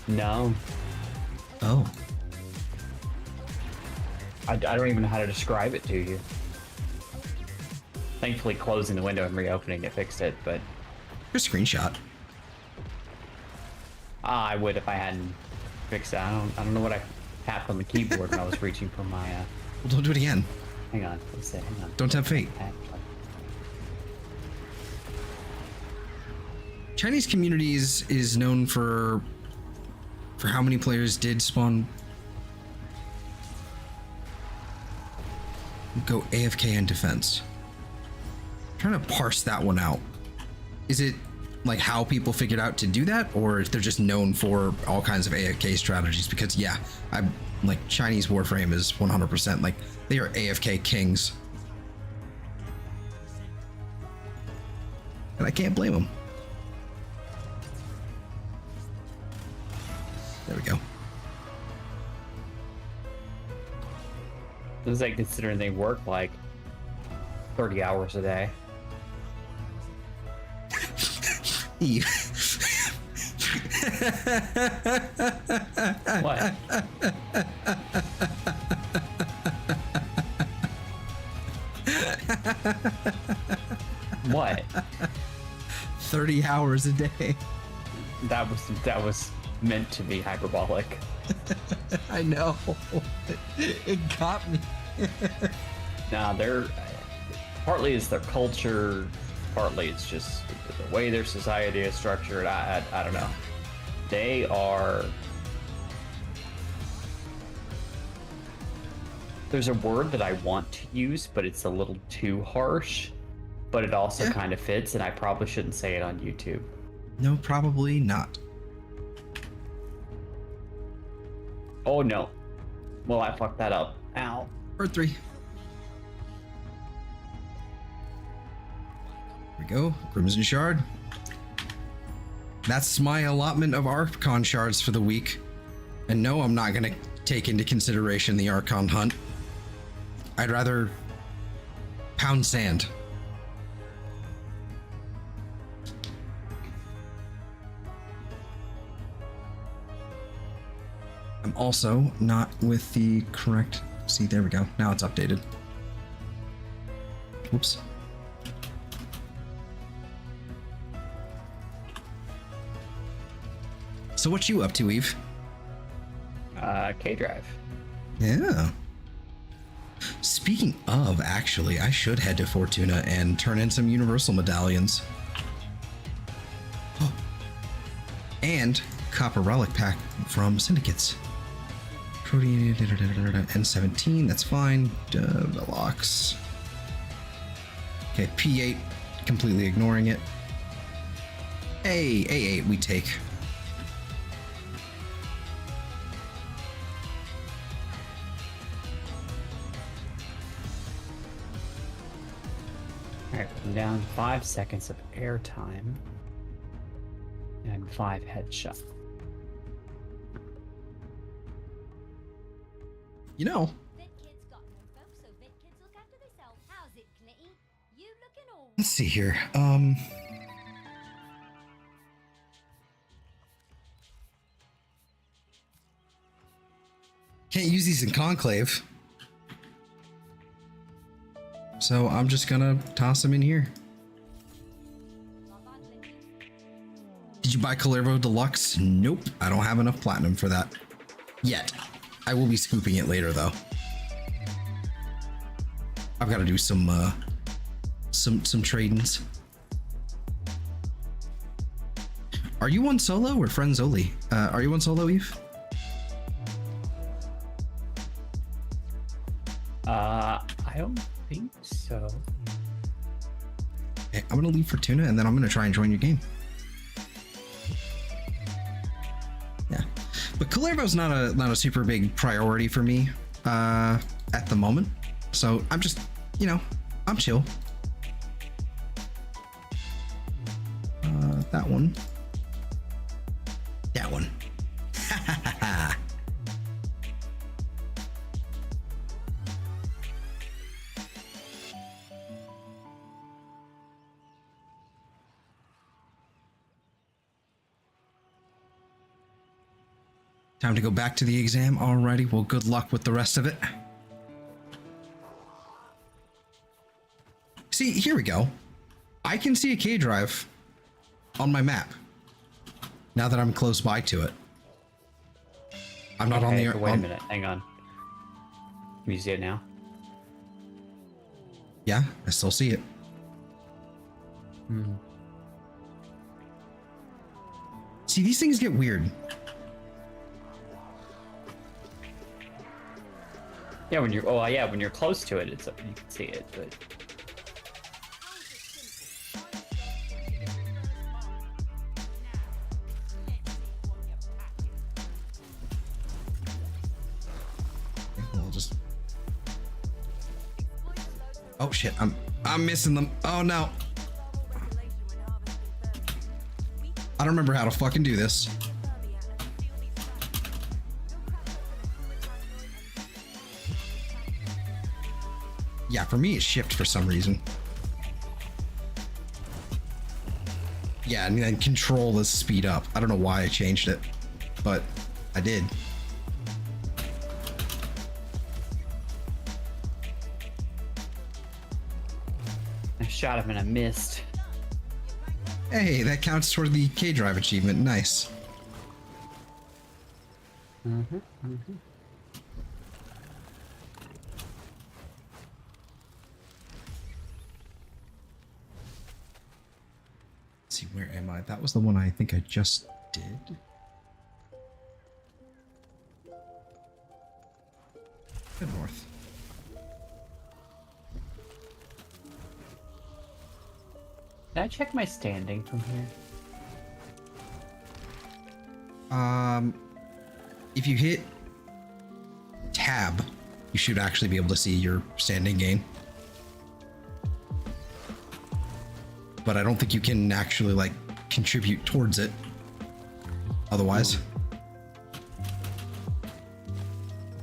No. Oh. I don't even know how to describe it to you. Thankfully, closing the window and reopening it fixed it, but... Your screenshot. I would if I hadn't fixed it. I don't know what I tapped on the keyboard when I was reaching for my... Well, don't do it again. Hang on. Let's see. Hang on. Don't tempt fate. Chinese communities is known for how many players did spawn go AFK in defense. I'm trying to parse that one out. Is it like how people figured out to do that, or they're just known for all kinds of AFK strategies? Because yeah, I'm like Chinese Warframe is 100% like they are AFK kings, and I can't blame them. There we go. This is like considering they work like 30 hours a day. Eve. What? What? 30 hours a day. That was meant to be hyperbolic. I know. It got me. Nah, they're partly is their culture. partly it's just the way their society is structured. I don't know. They are. There's a word that I want to use, but it's a little too harsh. But it also kind of fits, and I probably shouldn't say it on YouTube. No, probably not. Oh no. Well, I fucked that up. Ow. Bird 3. Here we go. Crimson Shard. That's my allotment of Archon shards for the week. And no, I'm not going to take into consideration the Archon hunt. I'd rather pound sand. I'm also not with the correct... See, there we go. Now it's updated. Whoops. So what you up to, Eve? K-Drive. Yeah. Speaking of, actually, I should head to Fortuna and turn in some Universal medallions. Oh. And copper relic pack from Syndicates. N17, that's fine. Velox. Okay, P8, completely ignoring it. A8 we take. Alright, I'm down 5 seconds of airtime. And 5 headshot. You know, let's see here. Can't use these in Conclave. So I'm just gonna toss them in here. Did you buy Calervo Deluxe? Nope, I don't have enough platinum for that yet. I will be scooping it later though. I've got to do some trade-ins. Are you on solo or friends only? Are you on solo, Eve? I don't think so. Okay, I'm gonna leave Fortuna and then I'm gonna try and join your game. Yeah, but Calervo's not a super big priority for me at the moment. So I'm just, you know, I'm chill. That one. That one. Time to go back to the exam. Alrighty, well, good luck with the rest of it. See, here we go. I can see a K drive on my map now that I'm close by to it. I'm not on the... Wait a minute, hang on. Can you see it now? Yeah, I still see it. See, these things get weird. Yeah, when you're when you're close to it, it's you can see it, but we'll just... Oh shit, I'm missing them. Oh no. I don't remember how to fucking do this. Yeah, for me, it's shift for some reason. Yeah, and then control is speed up. I don't know why I changed it, but I did. I shot him and I missed. Hey, that counts toward the K-Drive achievement. Nice. Where am I? That was the one I think I just did. Good north. Can I check my standing from here? If you hit tab, you should actually be able to see your standing gain. But I don't think you can actually like contribute towards it otherwise.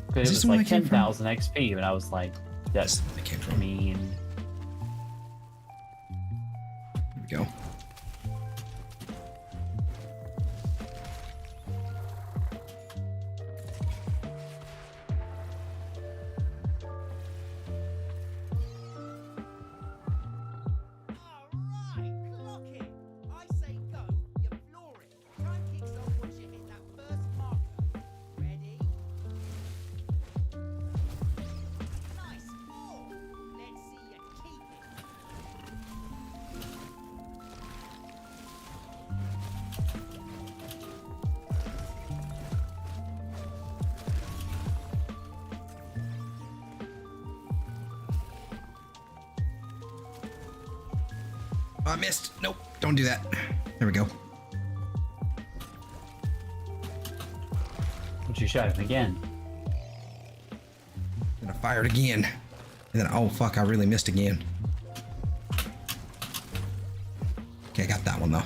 Because it was like 10,000 XP, and I was like, that's it came from. mean. Here we go. I missed. Nope. Don't do that. There we go. But you shot him again. Then I fired again. And then, oh fuck, I really missed again. Okay, I got that one though.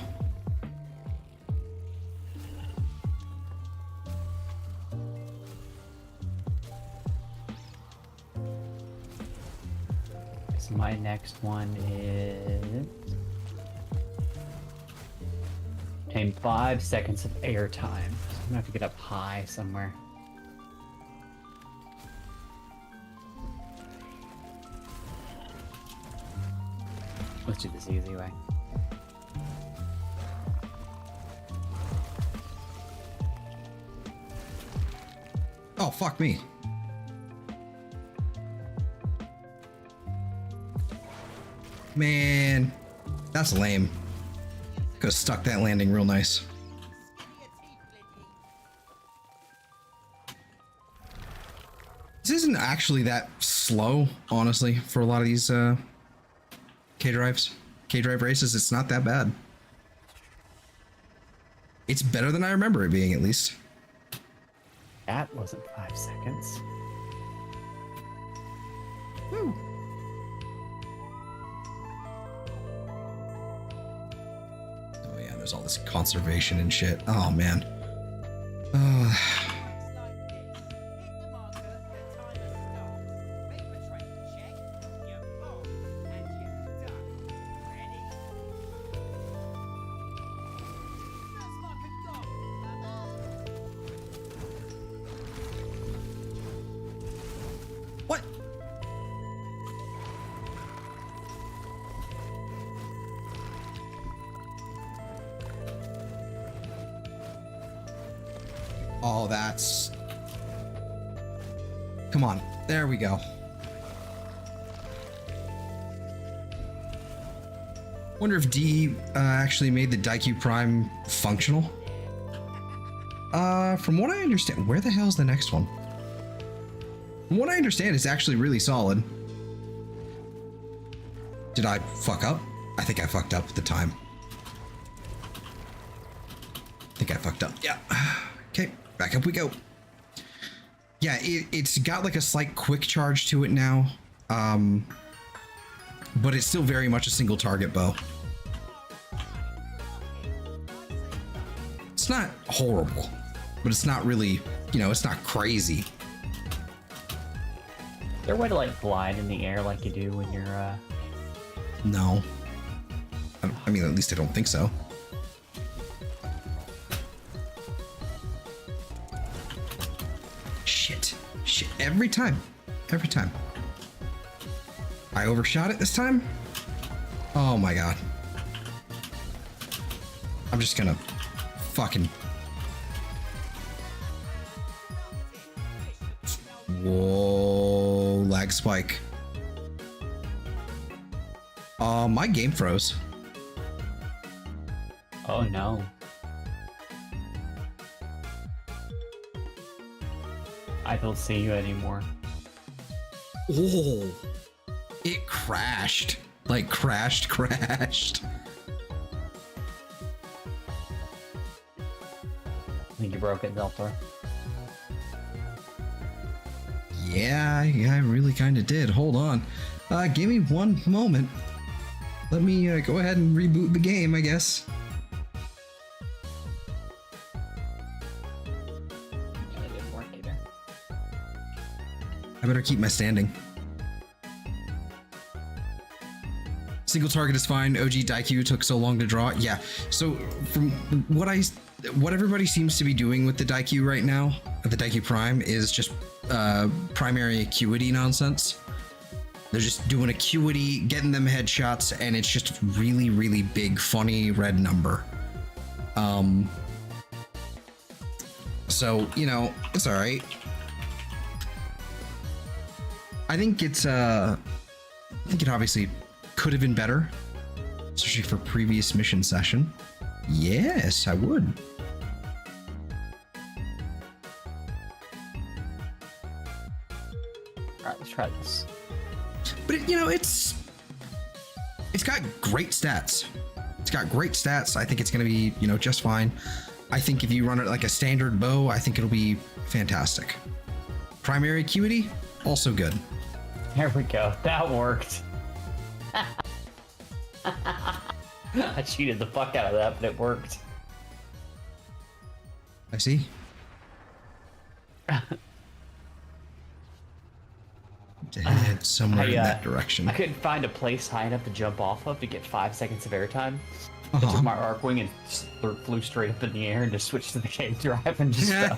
So my next one is... Obtain 5 seconds of air time. So I'm gonna have to get up high somewhere. Let's do this easy way. Oh, fuck me. Man, that's lame. Could've stuck that landing real nice. This isn't actually that slow, honestly, for a lot of these K-Drive races. It's not that bad. It's better than I remember it being, at least. That wasn't 5 seconds. Woo. Oh yeah, there's all this conservation and shit. Oh man. What? Oh, that's... Come on. There we go. Wonder if D actually made the Daikyu Prime functional. From what I understand, where the hell is the next one? From what I understand, it's actually really solid. Did I fuck up? I think I fucked up at the time. I think I fucked up. Yeah. Okay, back up we go. Yeah, it's got like a slight quick charge to it now. But it's still very much a single target bow. It's not horrible, but it's not really, you know, it's not crazy. Is there a way to like glide in the air like you do when you're No. I mean, at least I don't think so. Shit. Every time. I overshot it this time? Oh my god. I'm just gonna fucking... Whoa, lag spike. My game froze. Oh no. I don't see you anymore. Oh, it crashed. Like crashed. I think you broke it, Delta. Yeah, I really kind of did. Hold on. Give me one moment. Let me go ahead and reboot the game, I guess. Yeah, it didn't work either. I better keep my standing. Single target is fine. OG Daikyu took so long to draw. Yeah. So from what everybody seems to be doing with the Daikyu right now, the Daikyu Prime, is just primary acuity nonsense. They're just doing acuity, getting them headshots, and it's just really, really big, funny red number. So, you know, it's all right. I think it obviously could have been better, especially for previous mission session. Yes, I would. All right, let's try this. But you know, it's got great stats. It's got great stats. I think it's going to be, you know, just fine. I think if you run it like a standard bow, I think it'll be fantastic. Primary acuity, also good. There we go. That worked. I cheated the fuck out of that, but it worked. I see. To head somewhere in that direction. I couldn't find a place high enough to jump off of to get 5 seconds of airtime. I took my arc wing and flew straight up in the air and just switched to the cave drive and just fell.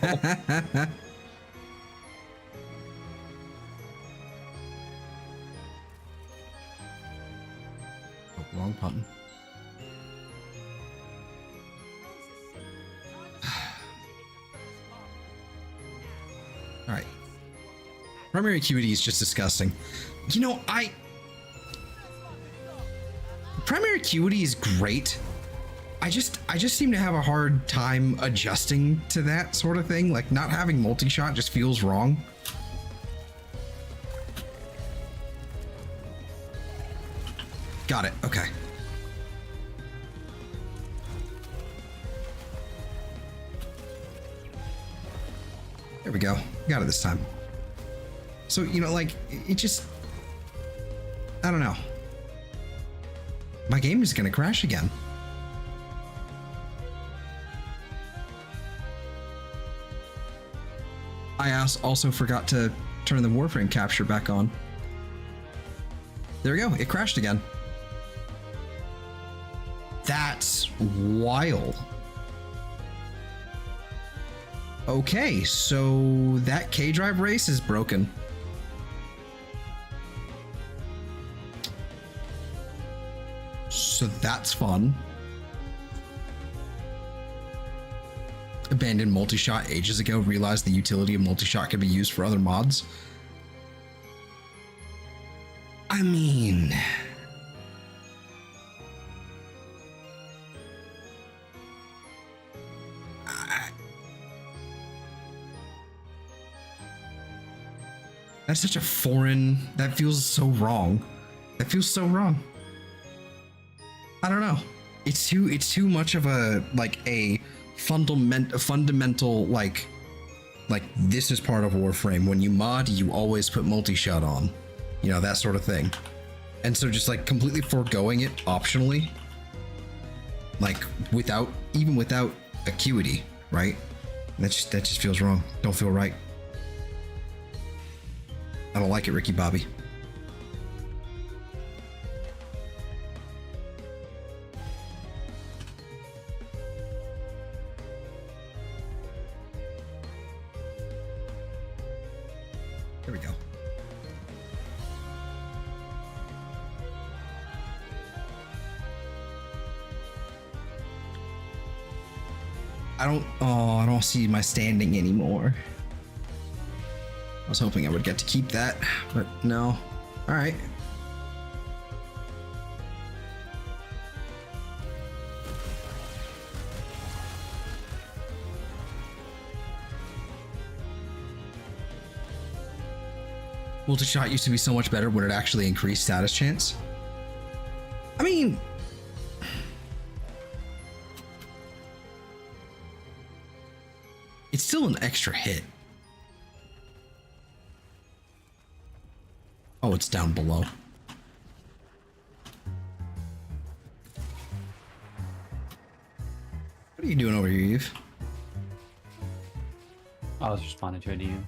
Oh, wrong button. All right. Primary acuity is just disgusting. You know, primary acuity is great. I just seem to have a hard time adjusting to that sort of thing. Like, not having multi-shot just feels wrong. Got it. Okay. There we go. Got it this time. So, you know, like, it just... I don't know. My game is gonna crash again. I also forgot to turn the Warframe capture back on. There we go. It crashed again. That's wild. Okay, so that K-Drive race is broken. So that's fun. Abandoned multi-shot ages ago, realized the utility of multi-shot could be used for other mods. I mean... That's such a foreign... That feels so wrong. That feels so wrong. I don't know. It's too much of a, like, a fundamental, like this is part of Warframe. When you mod, you always put multi-shot on. You know, that sort of thing. And so just, like, completely foregoing it optionally, like, even without acuity, right? That just feels wrong. Don't feel right. I don't like it, Ricky Bobby. There we go. I don't see my standing anymore. I was hoping I would get to keep that, but no. All right. Multi-shot used to be so much better when it actually increased status chance. I mean, it's still an extra hit. Oh, it's down below. What are you doing over here, Eve? I was responding to it to you.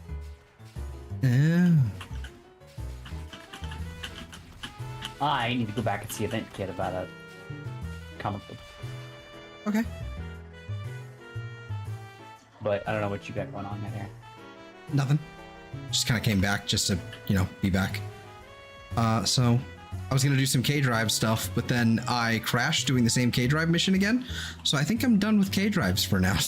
Yeah. I need to go back and see Event Kit about a comic book. Okay. But I don't know what you got going on in there. Nothing. Just kind of came back just to, you know, be back. So I was going to do some K-Drive stuff, but then I crashed doing the same K-Drive mission again. So I think I'm done with K-Drives for now.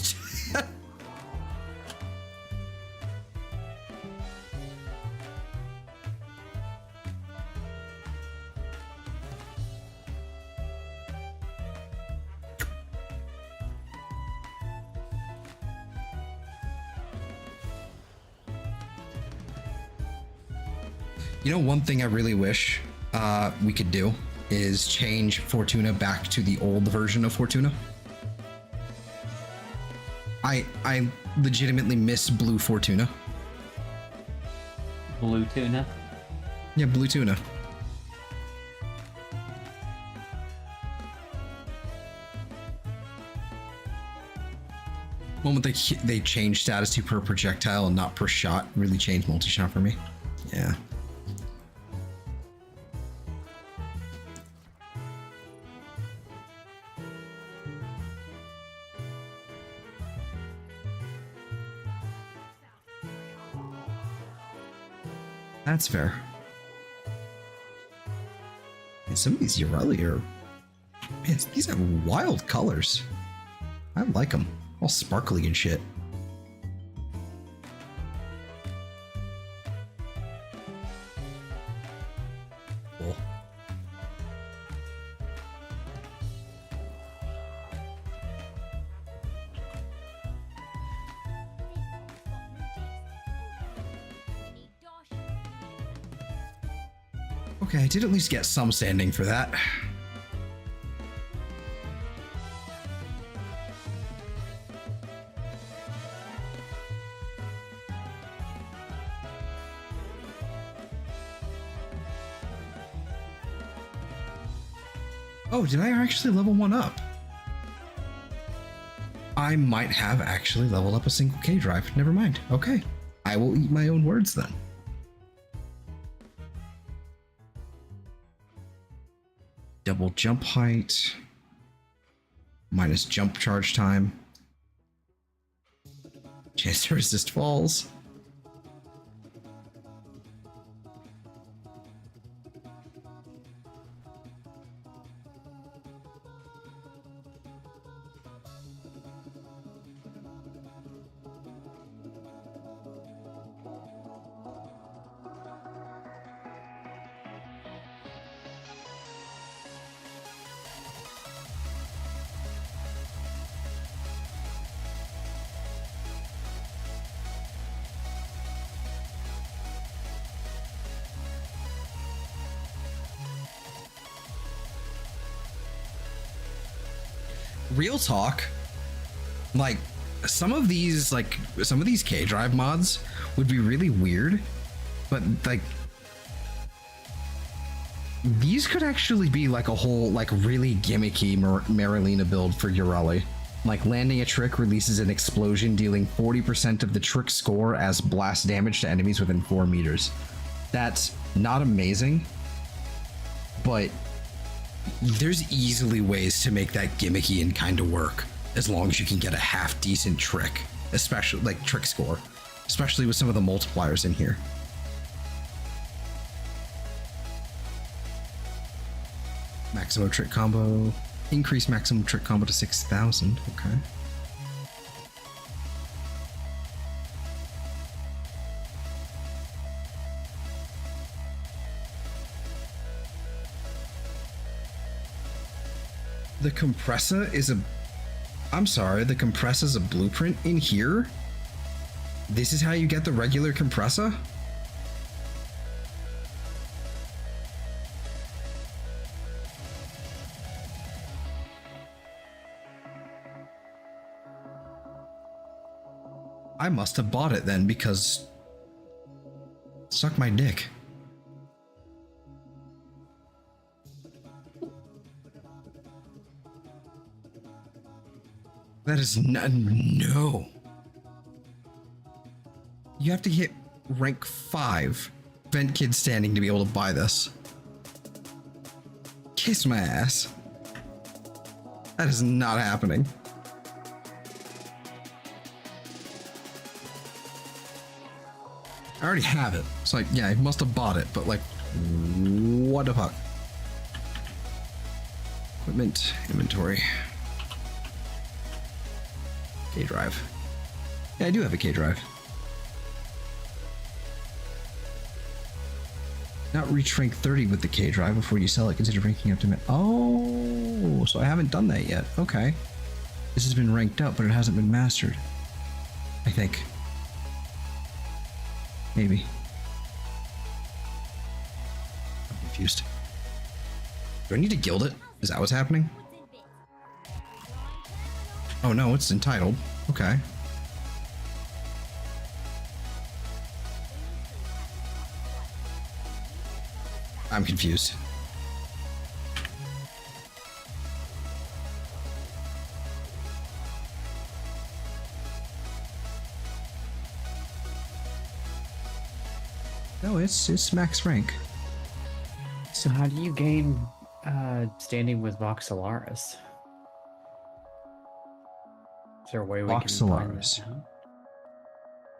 You know, one thing I really wish we could do is change Fortuna back to the old version of Fortuna. I legitimately miss Blue Fortuna. Blue Tuna? Yeah, Blue Tuna. Moment they changed status to per projectile and not per shot really changed multi-shot for me. Yeah. That's fair. And some of these Urali are... Man, these have wild colors. I like them. All sparkly and shit. Cool. Okay, I did at least get some standing for that. Oh, did I actually level one up? I might have actually leveled up a single K drive. Never mind. Okay. I will eat my own words then. Double jump height. Minus jump charge time. Chance to resist falls. Real talk, like some of these K drive mods would be really weird, but like these could actually be like a whole like really gimmicky Marilena build for Urali. Like landing a trick releases an explosion dealing 40% of the trick score as blast damage to enemies within 4 meters. That's not amazing, but there's easily ways to make that gimmicky and kind of work, as long as you can get a half decent trick, especially like trick score, especially with some of the multipliers in here. Maximum trick combo, increase maximum trick combo to 6,000. Okay. The compressor is a... I'm sorry, the compressor is a blueprint in here? This is how you get the regular compressor? I must have bought it then because suck my dick. That is no. You have to hit rank 5 Vent Kid Standing to be able to buy this. Kiss my ass. That is not happening. I already have it. So like, yeah, I must have bought it, but like, what the fuck? Equipment, inventory. K drive. Yeah, I do have a K drive. Not reach rank 30 with the K drive before you sell it. Consider ranking up to oh, so I haven't done that yet. Okay. This has been ranked up, but it hasn't been mastered. I think. Maybe. I'm confused. Do I need to guild it? Is that what's happening? Oh no, it's entitled. Okay. I'm confused. No, it's max rank. So how do you gain standing with Voxelaris? Is there a way we can find Voxelaris. that out?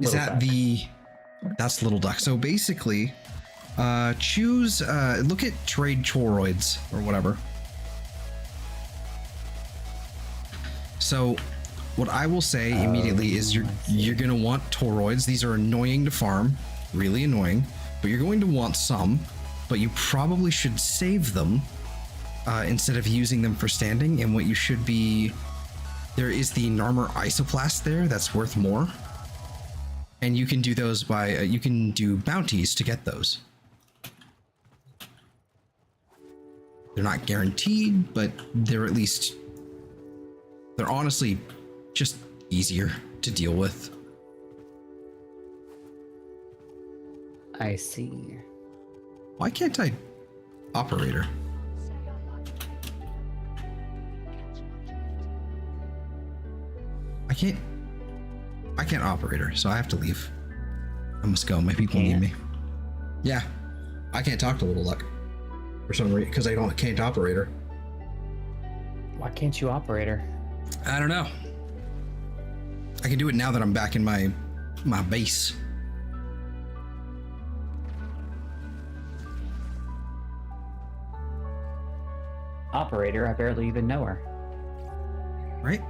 Is Little that duck. that's Little Duck. So basically, choose, look at trade toroids or whatever. So what I will say immediately is you're going to want toroids. These are annoying to farm, really annoying, but you're going to want some, but you probably should save them instead of using them for standing. And what you should be, there is the Narmer Isoplast there that's worth more. And you can do those by, you can do bounties to get those. They're not guaranteed, but they're at least, they're honestly just easier to deal with. I see. Why can't I operator? I can't operator, so I have to leave. I must go. My people need me. Yeah, I can't talk to Little Duck for some reason because I can't operator. Why can't you operator? I don't know. I can do it now that I'm back in my base. Operator, I barely even know her. Right?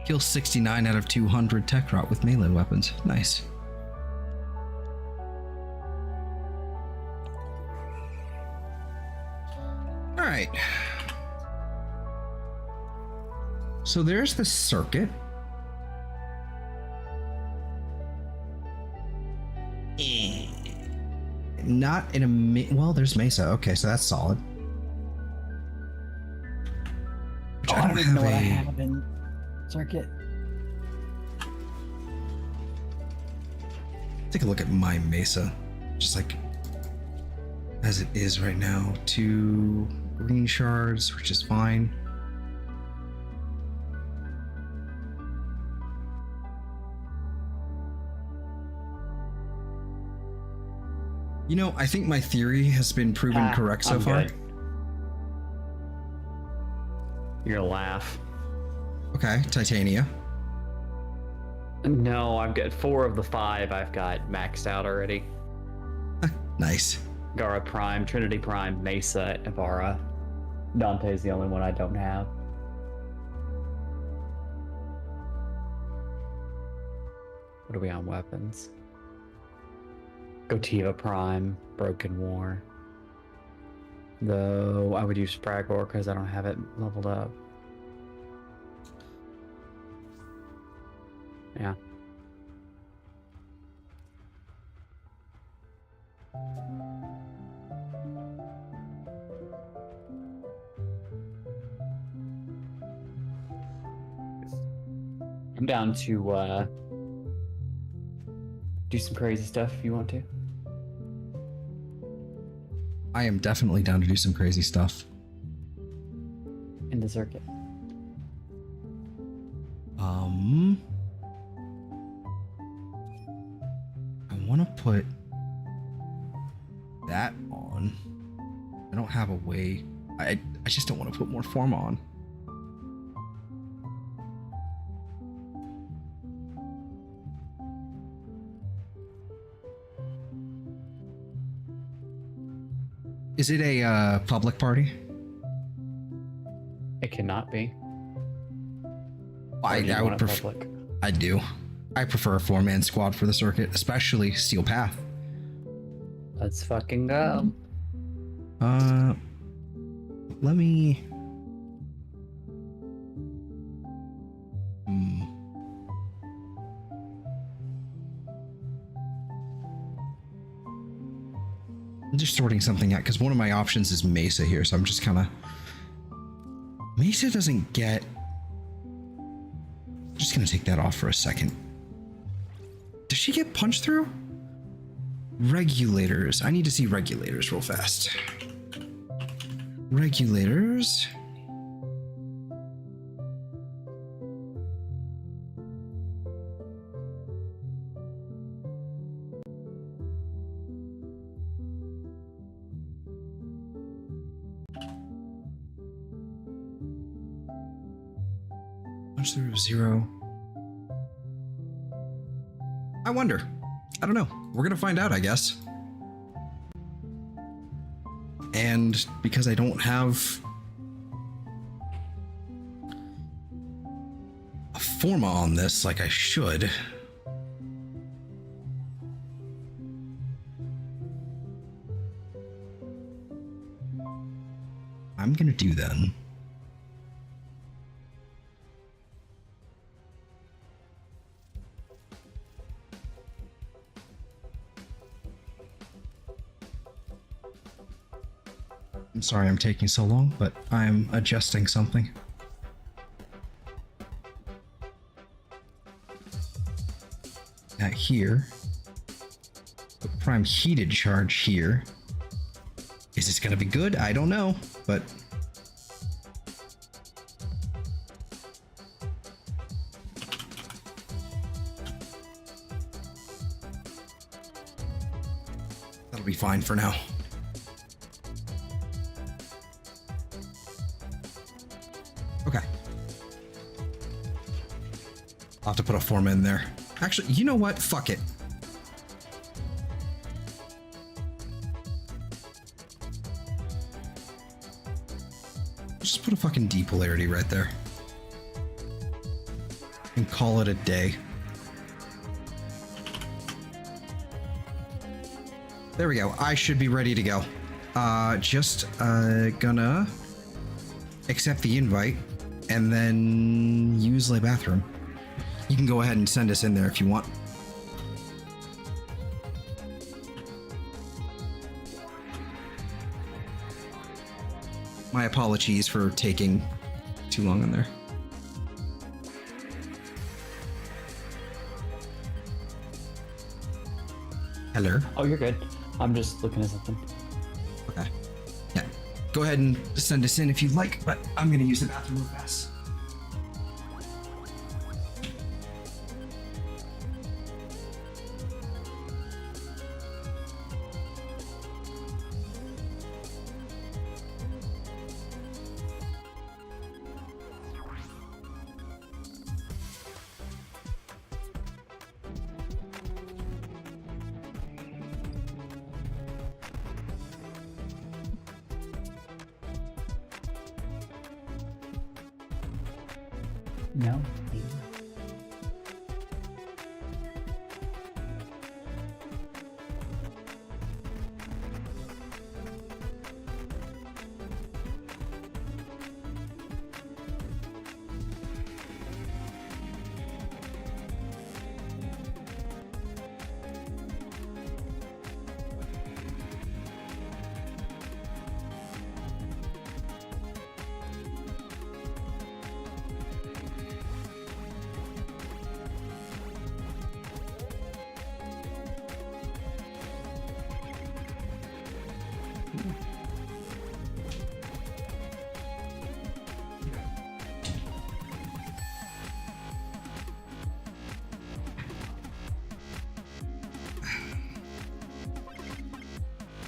Kill 69 out of 200 tech rot with melee weapons. Nice. All right. So there's the circuit. Not in a well, there's Mesa. Okay, so that's solid. Which I don't even know what I have in circuit. Take a look at my Mesa, just like as it is right now. 2 green shards, which is fine. You know, I think my theory has been proven correct so far. Good. You're gonna laugh. Okay, Titania. No, I've got 4 of the 5 I've got maxed out already. Nice. Gara Prime, Trinity Prime, Mesa, Ibarra. Dante's the only one I don't have. What are we on weapons? Gotiva Prime, Broken War. Though I would use Fragor because I don't have it leveled up. Yeah. I'm down to do some crazy stuff if you want to. I am definitely down to do some crazy stuff. In the circuit. I want to put that on. I don't have a way. I just don't want to put more form on. Is it a public party? It cannot be. I would prefer. I do. I prefer a 4-man squad for the circuit, especially Steel Path. Let's fucking go. Let me. I'm just sorting something out because one of my options is Mesa here, so I'm just kind of. Mesa doesn't get. I'm just gonna take that off for a second. Does she get punched through? Regulators. I need to see regulators real fast. Regulators. Punch through 0. I wonder. I don't know. We're gonna find out, I guess. And because I don't have a forma on this like I should, I'm gonna do then. I'm sorry I'm taking so long, but I'm adjusting something. That here. The prime heated charge here. Is this gonna be good? I don't know, but that'll be fine for now. Okay. I'll have to put a form in there. Actually, you know what? Fuck it. Just put a fucking D polarity right there. And call it a day. There we go. I should be ready to go. Just gonna accept the invite and then use the bathroom. You can go ahead and send us in there if you want. My apologies for taking too long in there. Hello. Oh, you're good. I'm just looking at something. Okay. Yeah. Go ahead and send us in if you'd like, but I'm gonna use the bathroom real fast. No.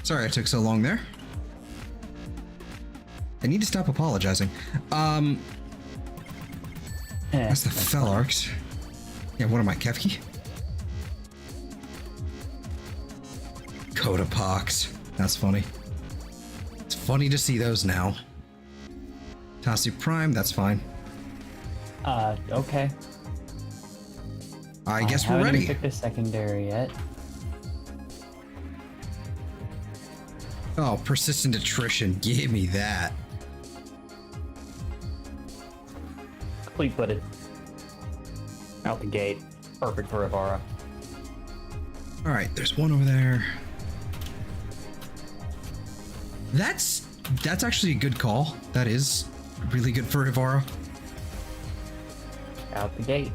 Sorry I took so long there. I need to stop apologizing. That's the fell arcs. Yeah, what am I, Kevki? Codapox. That's funny. It's funny to see those now. Tassu Prime, that's fine. Okay. I guess we're haven't ready. even picked a secondary yet. Oh, persistent attrition. Give me that. Fleet-footed. Out the gate. Perfect for Ivara. All right, there's one over there. That's actually a good call. That is really good for Ivara. Out the gate.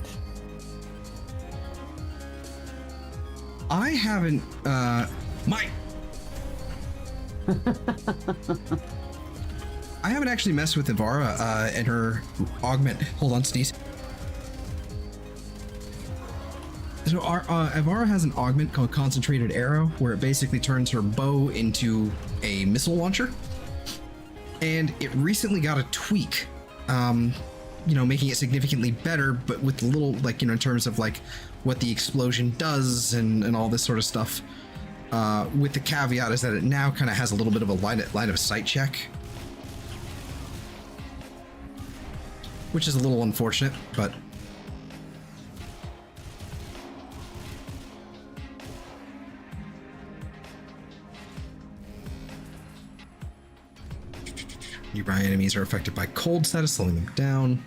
I haven't my I haven't actually messed with Ivara and her augment. Hold on, sneeze. So Ivara has an augment called Concentrated Arrow, where it basically turns her bow into a missile launcher. And it recently got a tweak, you know, making it significantly better, but with little, like, you know, in terms of like what the explosion does and all this sort of stuff. With the caveat is that it now kind of has a little bit of a line of sight check, which is a little unfortunate, but nearby enemies are affected by cold status, slowing them down.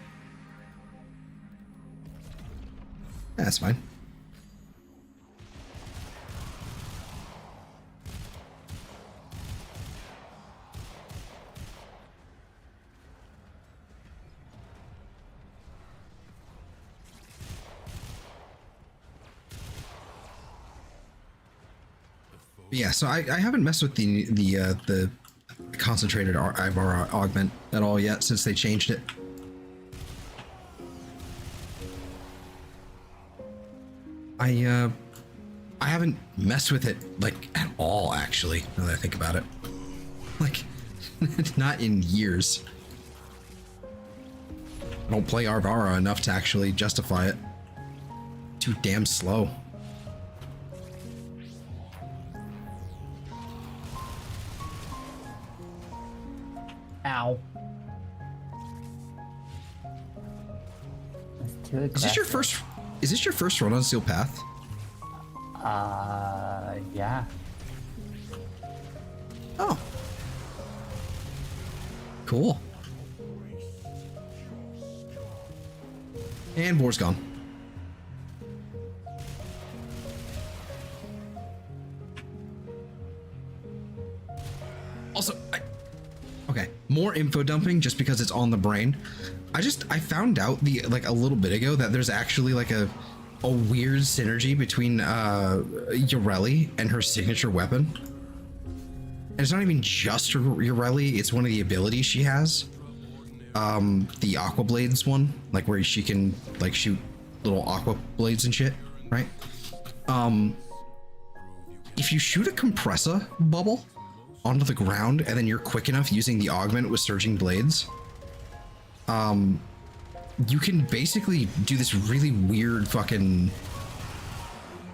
That's fine. Yeah, so I haven't messed with the concentrated Ivara augment at all yet since they changed it. I haven't messed with it like at all, actually, now that I think about it. Like, not in years. I don't play Ivara enough to actually justify it. Too damn slow. Ow. That's too aggressive. Is this your first run on Steel Path? Yeah. Oh. Cool. And Boar's gone. Also, okay, more info dumping just because it's on the brain. I found out like a little bit ago that there's actually like a weird synergy between Yoreli and her signature weapon. And it's not even just Yoreli, it's one of the abilities she has. The Aqua Blades one, like where she can like shoot little aqua blades and shit, right? If you shoot a compressor bubble onto the ground and then you're quick enough using the augment with surging blades, you can basically do this really weird fucking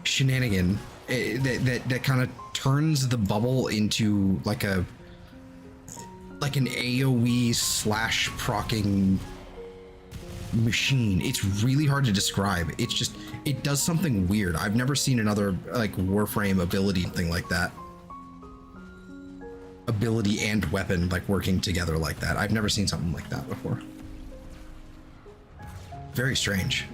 shenanigan that kind of turns the bubble into like an AoE slash procking machine. It's really hard to describe. It's just, it does something weird. I've never seen another like Warframe ability thing like that. Ability and weapon like working together like that. I've never seen something like that before. Very strange.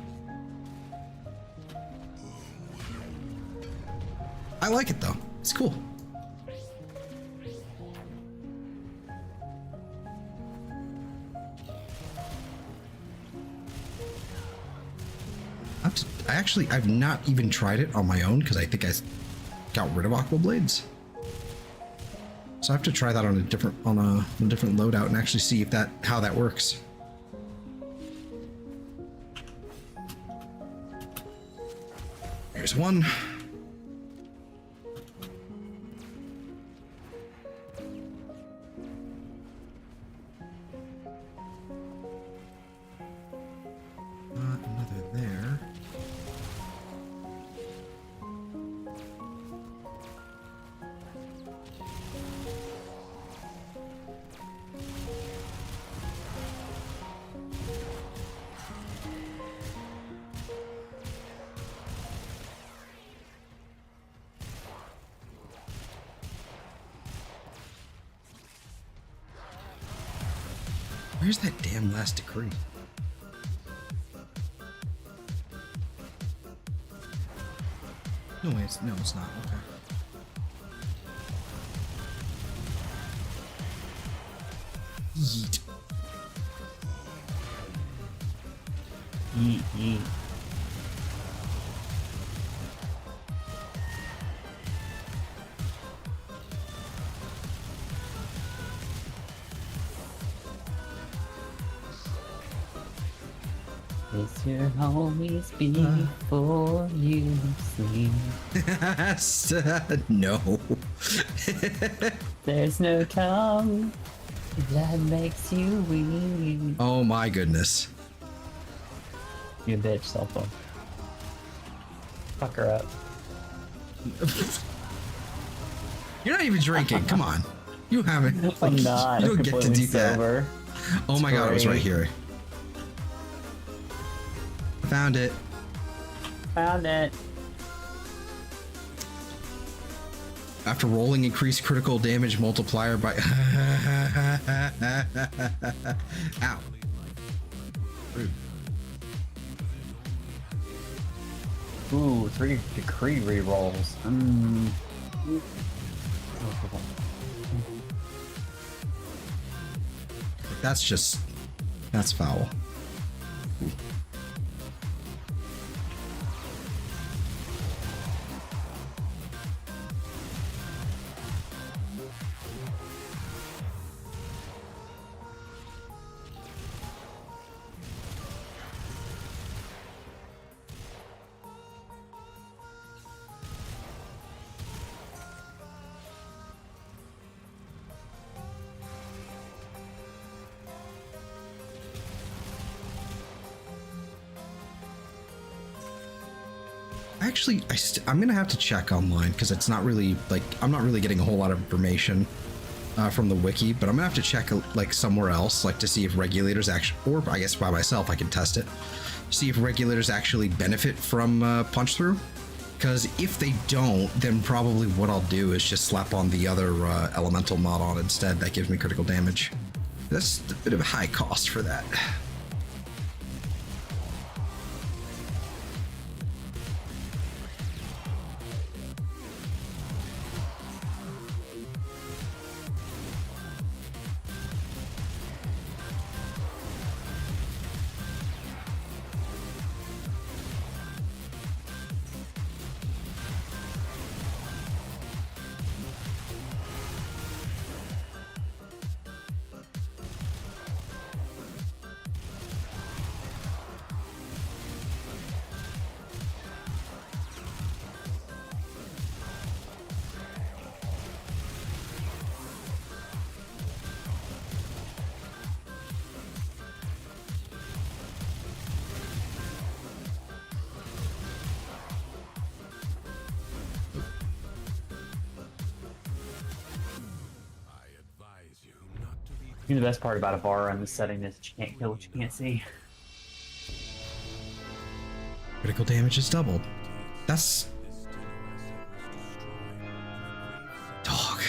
I like it though. It's cool. I've not even tried it on my own because I think I got rid of Aqua Blades. So I have to try that on a different loadout and actually see if how that works. Here's one. Where's that damn last decree? No, it's not. Okay. Yeet. Yeet, yeet. Kiss your homies before you sleep. No. There's no tongue that makes you weep. Oh my goodness. You bitch, cell phone. Fuck her up. You're not even drinking. Come on. You haven't. Like, I'm not. You don't get to do sober. that. Oh my god, it was right here. Found it. Found it. After rolling increased critical damage multiplier by... Ow. Rude. Ooh, 3 decree rerolls. That's foul. Actually, I'm gonna have to check online because it's not really like I'm not really getting a whole lot of information from the wiki, but I'm gonna have to check like somewhere else, like to see if regulators actually, or I guess by myself I can test it, see if regulators actually benefit from punch through. Because if they don't, then probably what I'll do is just slap on the other elemental mod on instead. That gives me critical damage. That's a bit of a high cost for that. I think the best part about a bar run is setting is that you can't kill what you can't see. Critical damage is doubled. That's... Dog.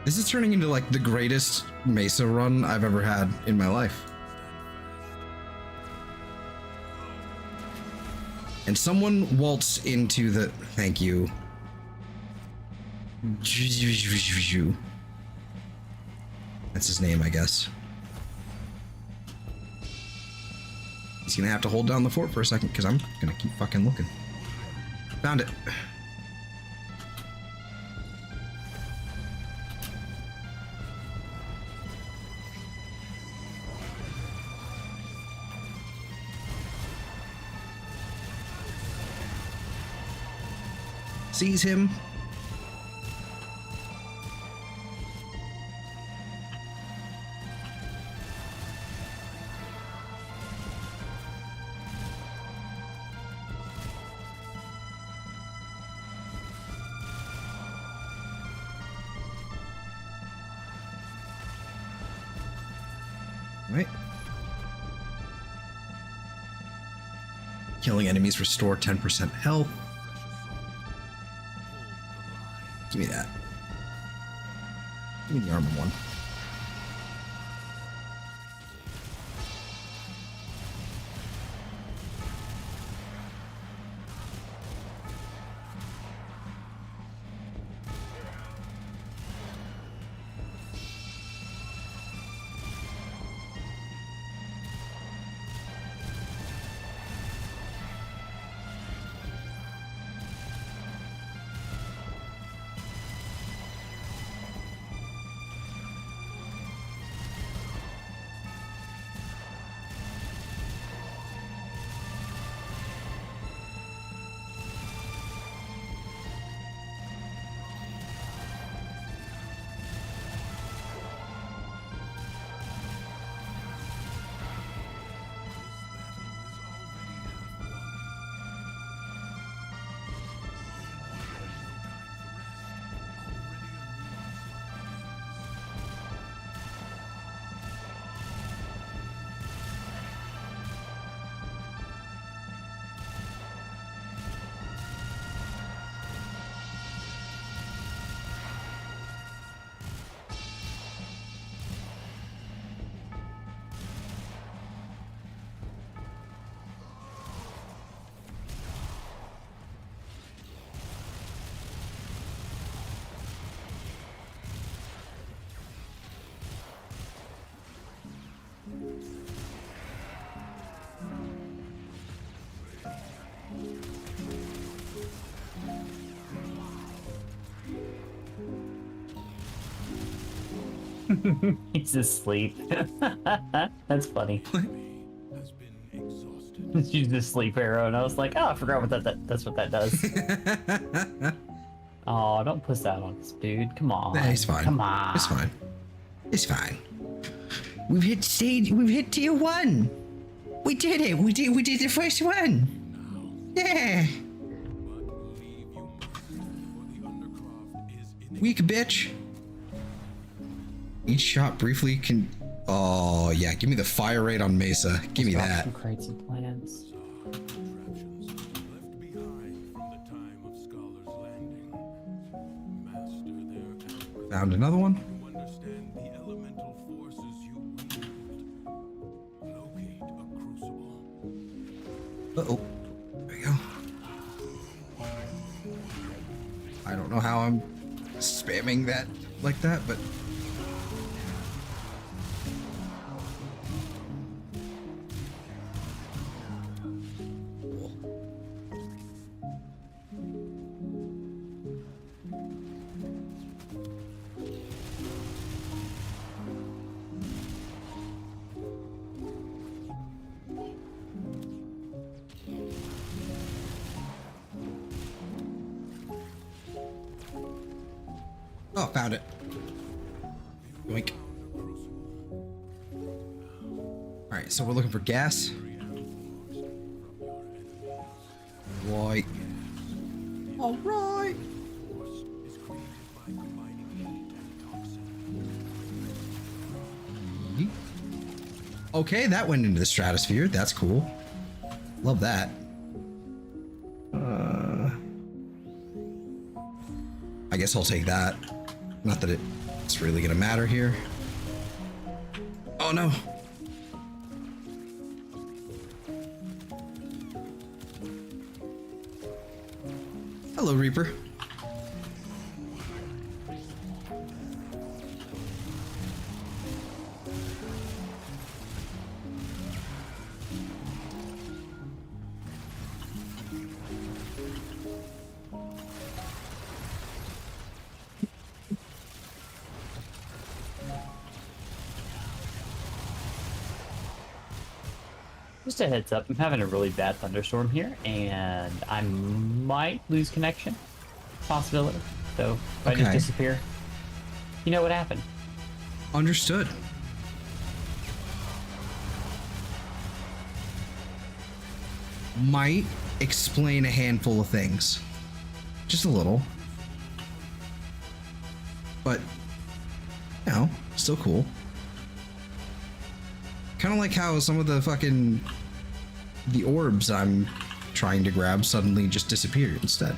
This is turning into like the greatest Mesa run I've ever had in my life. And someone waltzed into the... Thank you. That's his name, I guess. He's gonna have to hold down the fort for a second, because I'm gonna keep fucking looking. Found it. Seize him. Right. Killing enemies restore 10% health. Give me that. Give me the armor one. He's asleep. That's funny. Just use the sleep arrow, and I was like, oh, I forgot what that's what that does. Oh, don't push that on us, dude. Come on. Nah, it's fine. Come on. It's fine. It's fine. We've hit tier 1. We did it. We did the first one. Yeah. Weak bitch. Each shot briefly can. Oh yeah, give me the fire rate on Mesa. Give me that. Some crates and plans. Found another one. Uh-oh. There we go. I don't know how I'm spamming that like that, but oh, found it. Yoink. Alright, so we're looking for gas. Right. Alright. Okay, that went into the stratosphere. That's cool. Love that. I guess I'll take that. Not that it's really gonna matter here. Oh no. Hello, Reaper. Just a heads up, I'm having a really bad thunderstorm here, and I might lose connection. Possibility. So if I just disappear, you know what happened. Understood. Might explain a handful of things. Just a little. But, you know, still cool. Kind of like how some of the orbs I'm trying to grab suddenly just disappeared instead.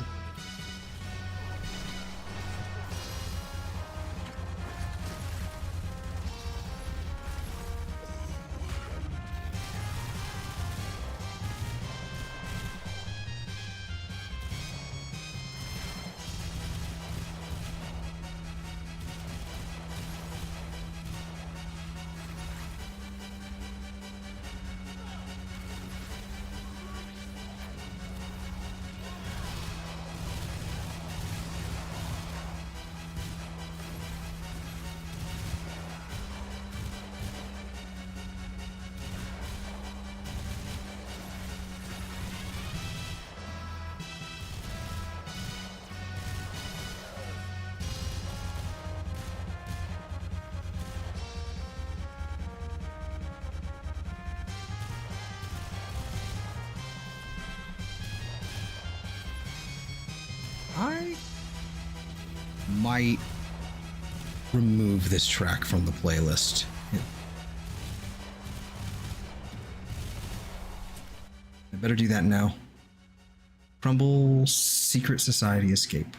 I might remove this track from the playlist. I better do that now. Crumble Secret Society Escape.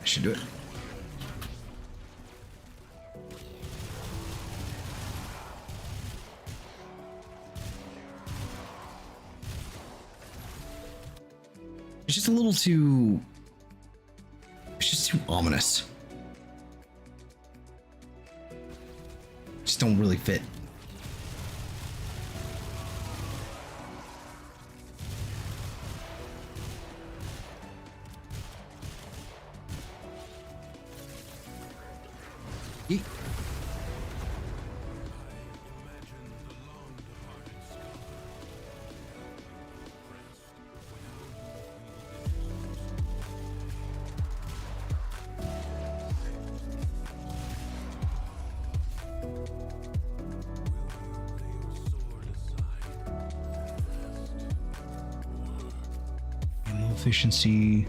I should do it. It's just a little too... It's just too ominous. Just don't really fit. Yeet. Ammo efficiency.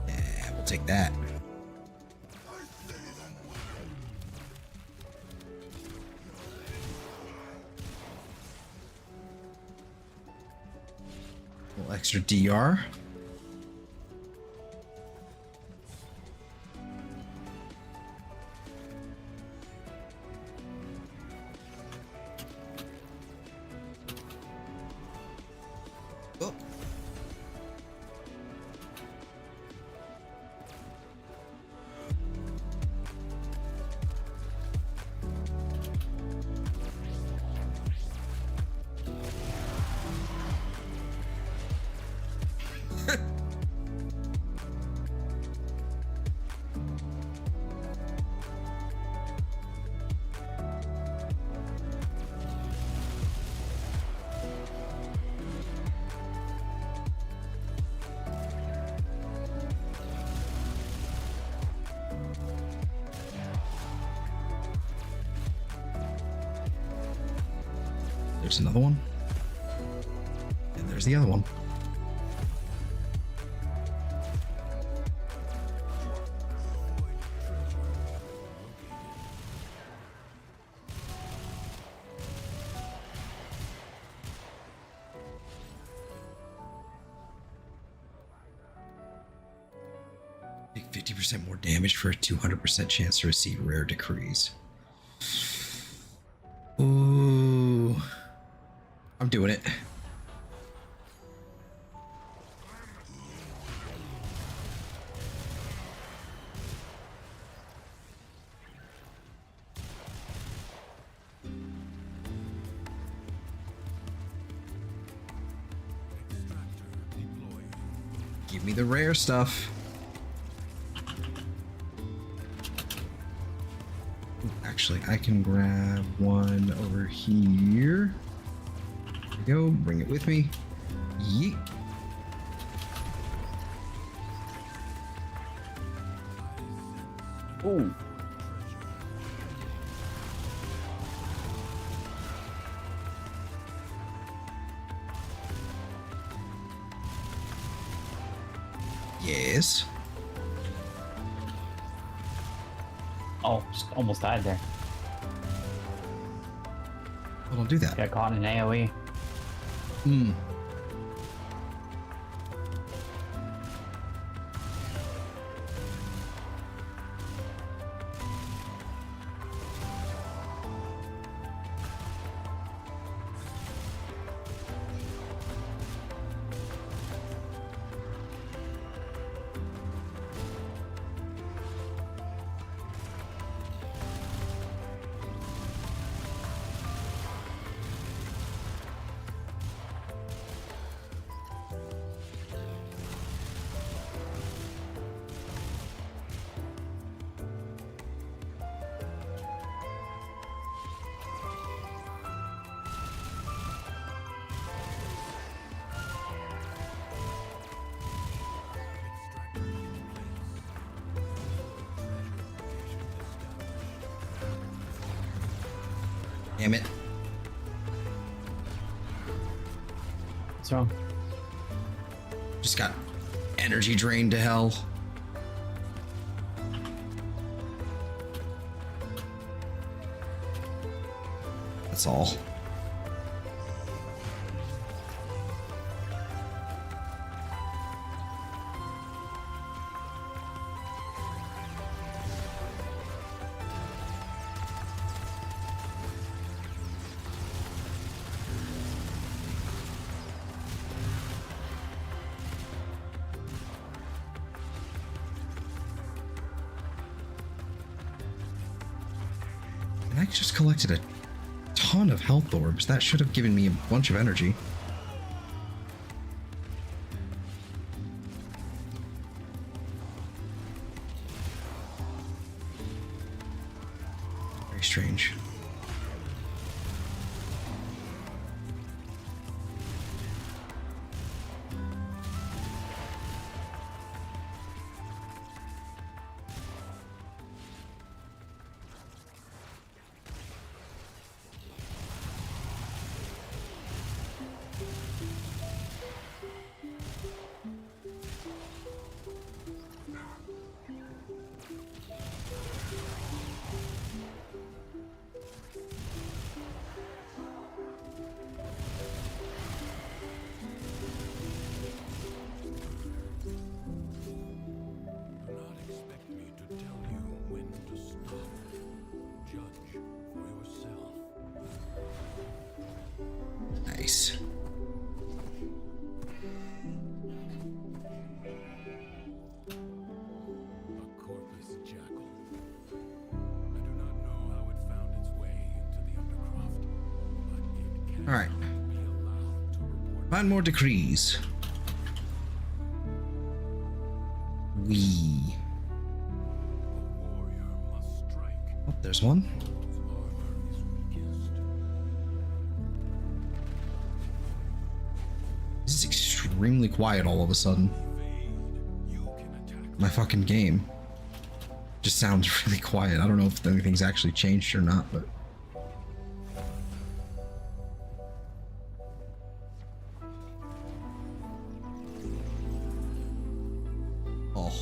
Yeah, we'll take that. A little extra DR. Oh. There's another one. And there's the other one. Take 50% more damage for a 200% chance to receive rare decrees. Ooh. I'm doing it. Give me the rare stuff. Ooh, actually, I can grab one over here. There we go. Bring it with me. Yeet. Ooh. Yes. Oh, just almost died there. Oh, don't do that. Got caught in an AoE. Hmm. Damn it. What's wrong? Just got energy drained to hell. That's all. And I just collected a ton of health orbs. That should have given me a bunch of energy. Very strange. Nice. A corpus jackal. I do not know how it found its way into the Undercroft, but it can All right. be allowed to report. Find more decrees. We. The warrior must strike. Oh, there's one. Whose armor is weakest. This is extremely quiet all of a sudden. Evade. You can attack. My fucking game just sounds really quiet. I don't know if anything's actually changed or not, but. Oh.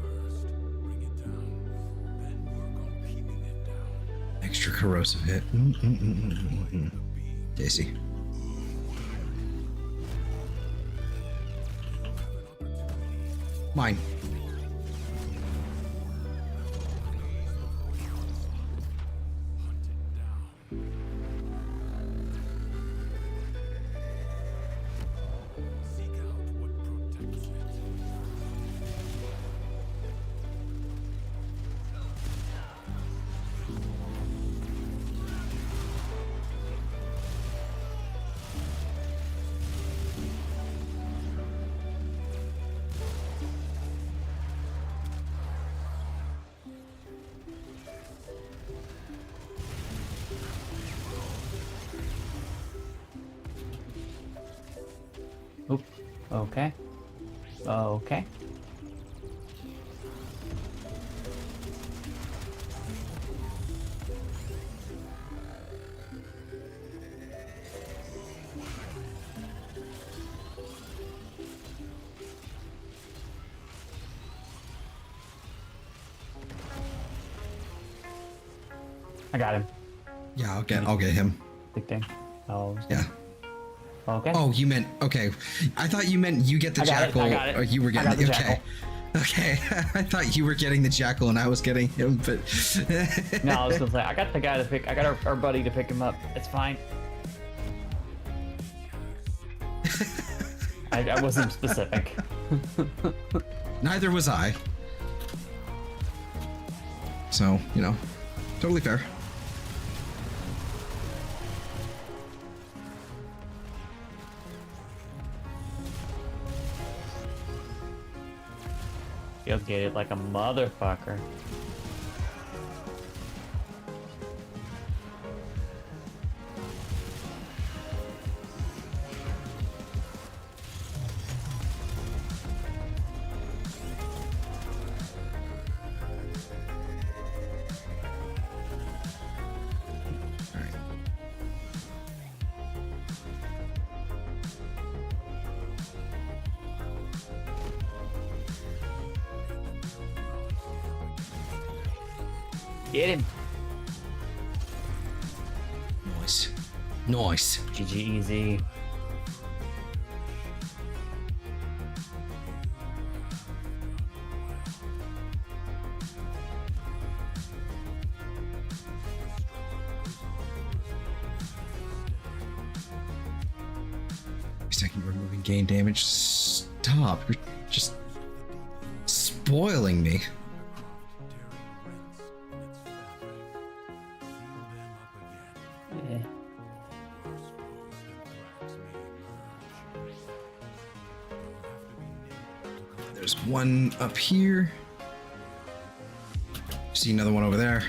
First, bring it down. Then work on keeping it down. Extra corrosive hit. Daisy. Mine. Hunt it down. Seek out what protects it. Oop. Okay. Okay. I got him. Yeah, I'll get him. Big thing. Oh. Yeah. Okay. Oh, you meant okay. I thought you meant you get the I got it, jackal. I got it. Or you were I getting got the okay. jackal. Okay. I thought you were getting the jackal and I was getting him, but No, I was gonna say I got the guy to pick. I got our buddy to pick him up. It's fine. I wasn't specific. neither was I. So, you know, totally fair. You'll get it like a motherfucker. All right. Get him. Nice. Nice. GG easy. Every second you're removing gain damage. Stop. You're just spoiling me. There's one up here. See another one over there.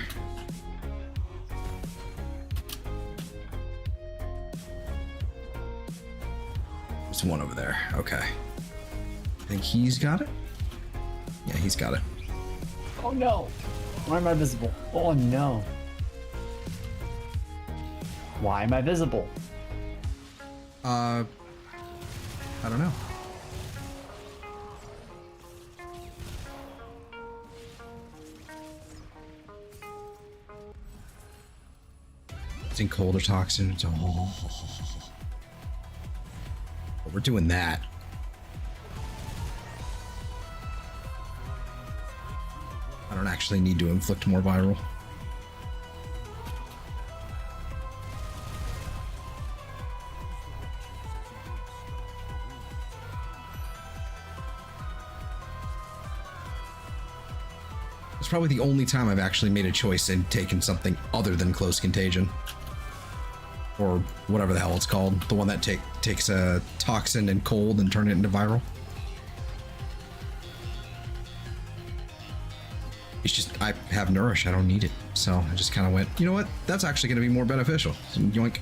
There's one over there. Okay. I think he's got it. Yeah, he's got it. Oh no! Why am I visible? Oh no! Why am I visible? I don't know. It's in cold or toxin. Oh. We're doing that. I don't actually need to inflict more viral. It's probably the only time I've actually made a choice and taken something other than close contagion. Or whatever the hell it's called. The one that takes a toxin and cold and turn it into viral. It's just, I have Nourish, I don't need it. So I just kind of went, you know what? That's actually going to be more beneficial. So yoink.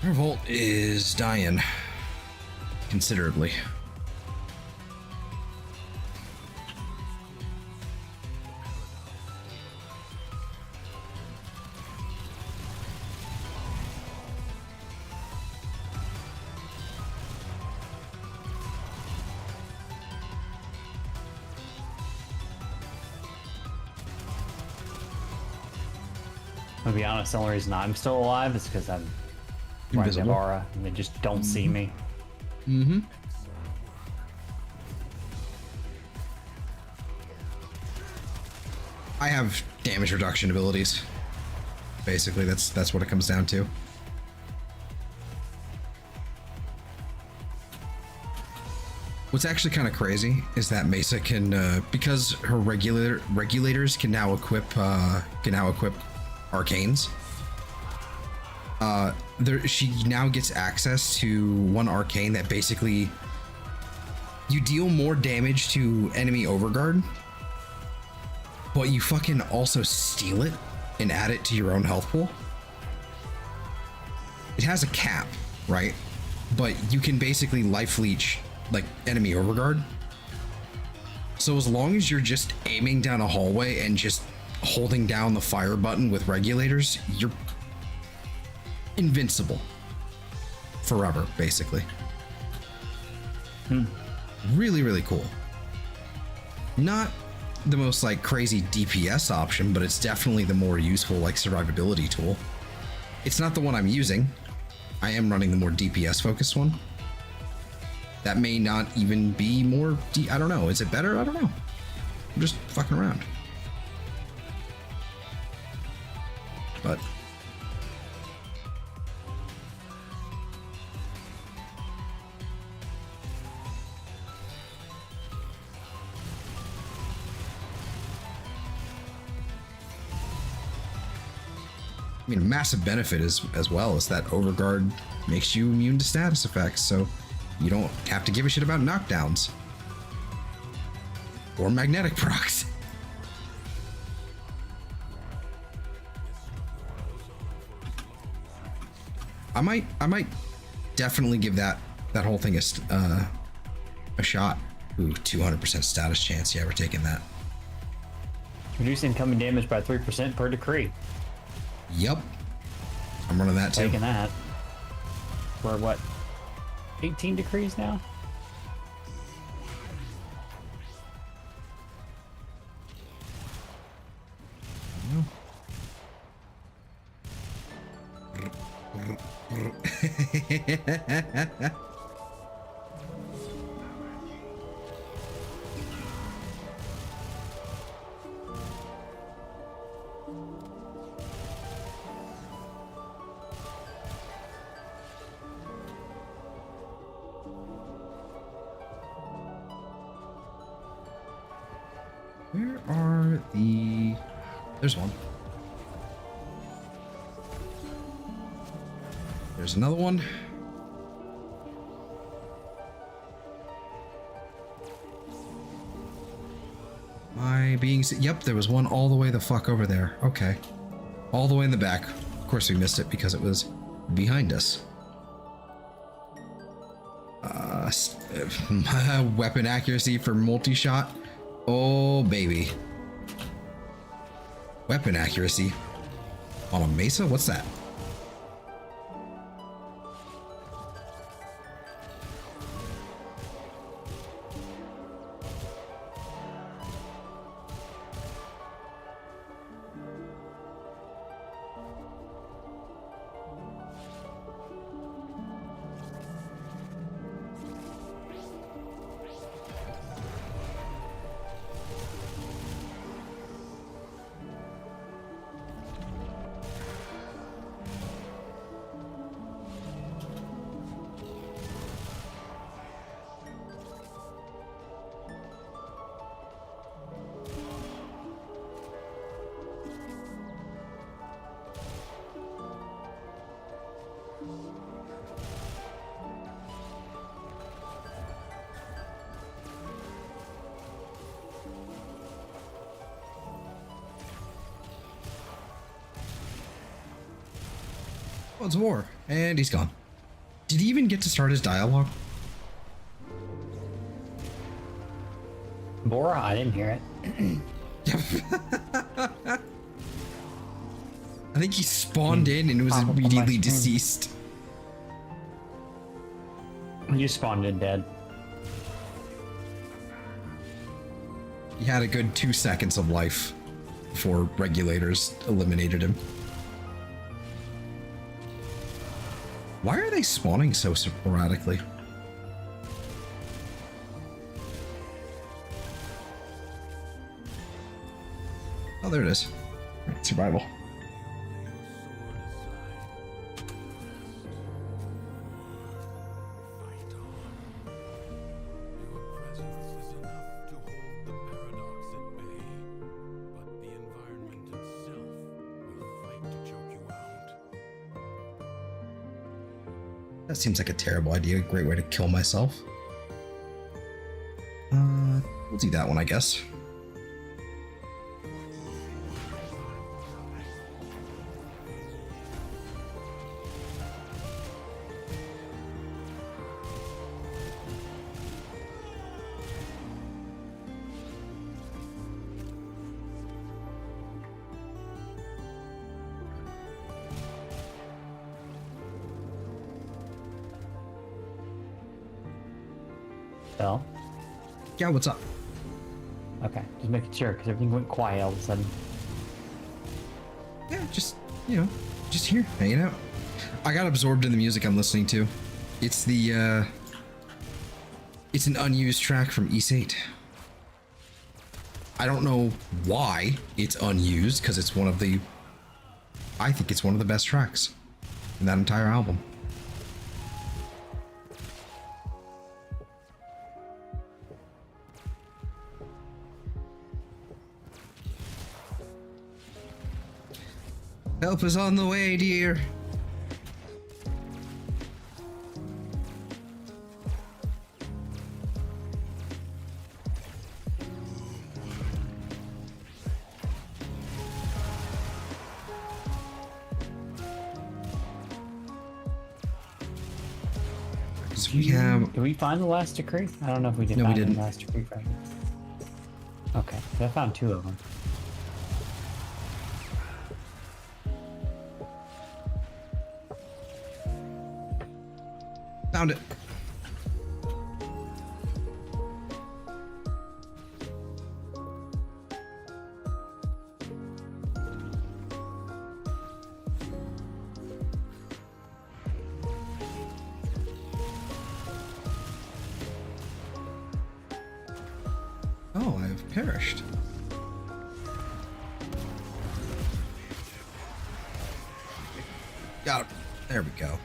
Revolt is dying considerably. To be honest, the only reason I'm still alive is because I'm Invisible. aura and they just don't see me. Mm-hmm. I have damage reduction abilities. Basically, that's what it comes down to. What's actually kind of crazy is that Mesa can, because her regulators can now equip arcanes. She now gets access to one arcane that basically you deal more damage to enemy overguard, but you fucking also steal it and add it to your own health pool. It has a cap, right? But you can basically life leech like enemy overguard. So as long as you're just aiming down a hallway and just holding down the fire button with regulators, you're invincible forever, basically. Really, really cool. Not the most like crazy DPS option, but it's definitely the more useful like survivability tool. It's not the one I'm using. I am running the more DPS focused one. That may not even be more I don't know. Is it better? I don't know. I'm just fucking around. But I mean, a massive benefit is as well is that Overguard makes you immune to status effects, so you don't have to give a shit about knockdowns or magnetic procs. I might definitely give that whole thing a shot. Ooh, 200% status chance. Yeah, we're taking that. Reduce incoming damage by 3% per decree. Yep. I'm running that too. Taking that. We're what? 18 decrees now? Where are the... There's one. There's another one. Am I being... Yep, there was one all the way the fuck over there. Okay. All the way in the back. Of course we missed it because it was behind us. Weapon accuracy for multi-shot. Oh, baby. Weapon accuracy on a mesa? What's that? Oh, it's war. And he's gone. Did he even get to start his dialogue? Bora, I didn't hear it. I think he spawned in and was Pop up on my immediately screen. deceased. You spawned in dead. He had a good 2 seconds of life before regulators eliminated him. Why are they spawning so sporadically? Oh, there it is. Right, survival. That seems like a terrible idea. Great way to kill myself. We'll do that one, I guess. Bell? Yeah, what's up? Okay, just making sure, because everything went quiet all of a sudden. Yeah, just, just here, hanging out. I got absorbed in the music I'm listening to. It's the, it's an unused track from East 8. I don't know why it's unused, because it's I think it's one of the best tracks in that entire album. Help is on the way, dear. So we have... Did we find the last decree? I don't know if we did No, we find didn't. the last decree fragment. Okay, so I found 2 of them. Found it. Oh, I've perished. Got it. There we go.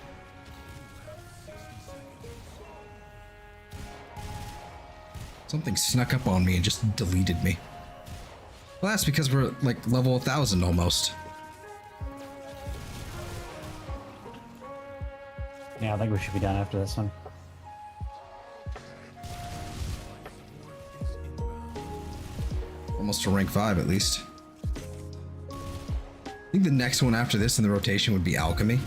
Something snuck up on me and just deleted me. Well, that's because we're like level 1000 almost. Yeah, I think we should be done after this one. Almost to rank 5 at least. I think the next one after this in the rotation would be alchemy.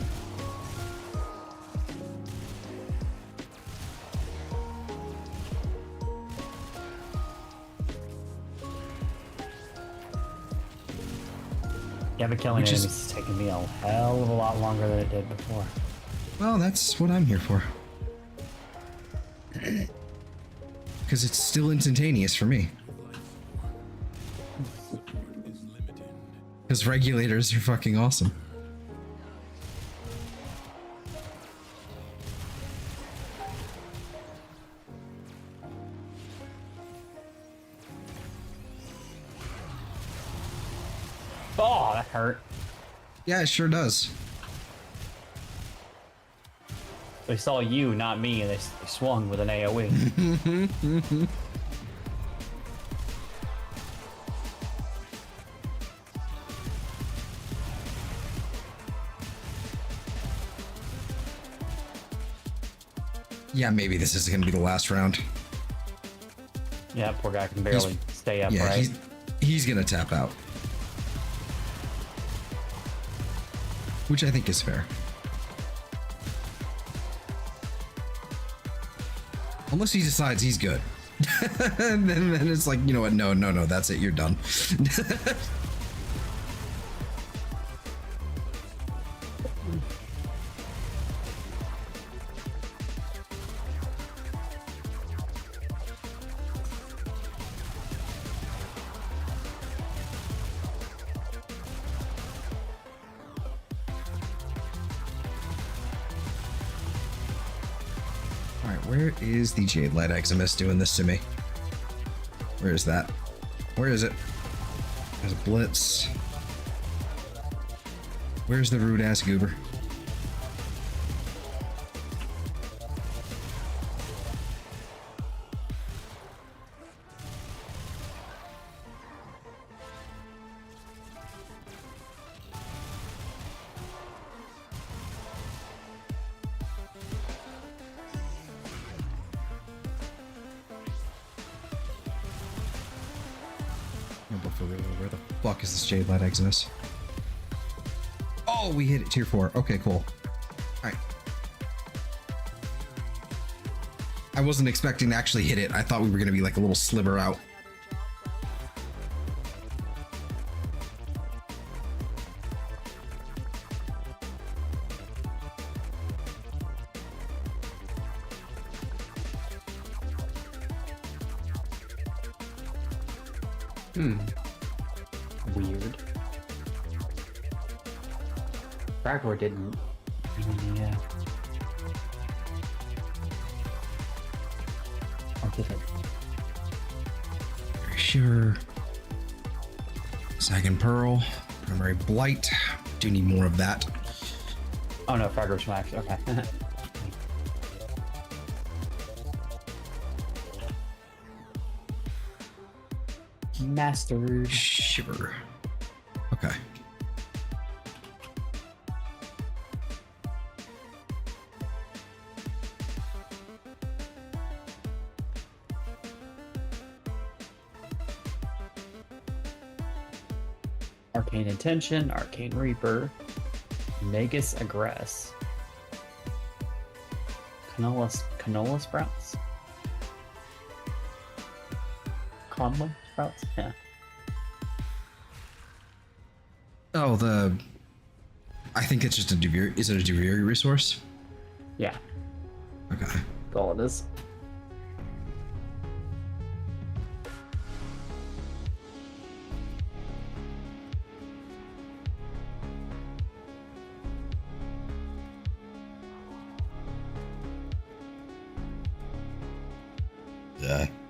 Yeah, but killing Which is- enemies is taking me a hell of a lot longer than it did before. Well, that's what I'm here for. Because it's still instantaneous for me. Because regulators are fucking awesome. Oh, that hurt. Yeah, it sure does. They saw you, not me, and they swung with an AoE. Yeah, maybe this is going to be the last round. Yeah, poor guy can barely stay upright. Yeah, he's going to tap out. Which I think is fair. Unless he decides he's good. and then it's like, you know what? No, that's it. You're done. Where is the Jade Light Eximus doing this to me? Where is that? Where is it? There's a Blitz. Where's the rude ass goober? Where the fuck is this Jade Light Eximus? Oh, we hit it tier 4. Okay, cool. Alright. I wasn't expecting to actually hit it. I thought we were going to be like a little sliver out. Weird. Fragor didn't. Yeah. Or did it? Shiver. Sagging Pearl. Primary Blight. Do need more of that. Oh no, Fragor's max. Okay. Mastered. Shiver. Okay. Arcane Intention, Arcane Reaper, Nagus Aggress, Canola Sprouts, Conla Sprouts, yeah. Oh, I think it's just a Duviri. Is it a Duviri resource? Yeah, Okay. that's all it is.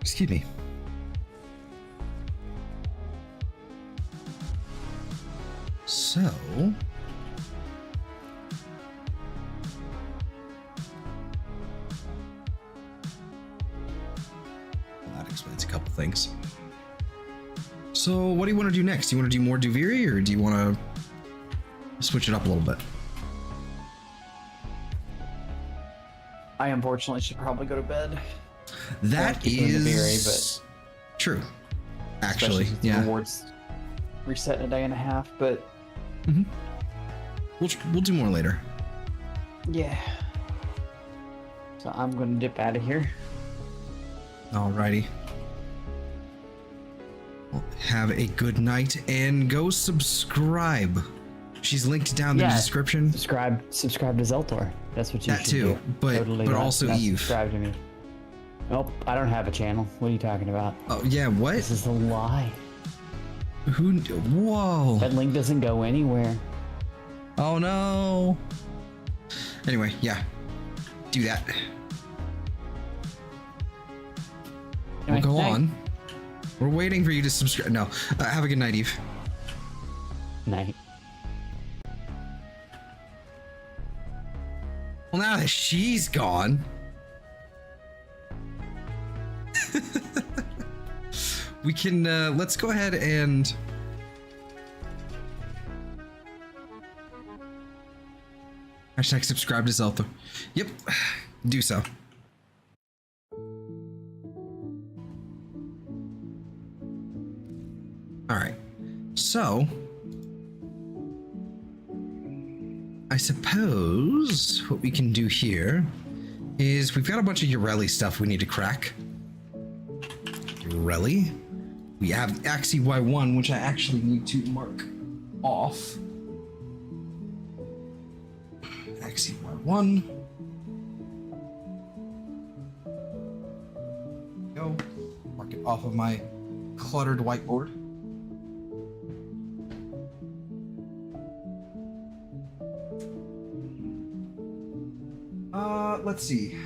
Excuse me. So, well, that explains a couple things. So what do you want to do next? Do you want to do more Duviri, or do you want to switch it up a little bit? I unfortunately should probably go to bed. That is true. Actually, Especially since the yeah. rewards reset in a day and a half, but We'll do more later. yeah. So I'm gonna dip out of here. Alrighty. Well, have a good night and go subscribe. She's linked down in the description. Subscribe to Zeltor. That's what you That should too, do. but Totally also not Eve. Subscribe to me. Nope, I don't have a channel. What are you talking about? Oh yeah, what? This is a lie. Who? Whoa! That link doesn't go anywhere. Oh no! Anyway, yeah, do that. Anyway, We'll go night. on. We're waiting for you to subscribe. No, have a good night, Eve. Night. Well, now that she's gone, we can, let's go ahead and hashtag subscribe to Zelda. Yep, do so. All right, so I suppose what we can do here is we've got a bunch of Ureli stuff we need to crack. Ureli. We have Axie Y1, which I actually need to mark off. Axie Y1. Go. Mark it off of my cluttered whiteboard. Let's see.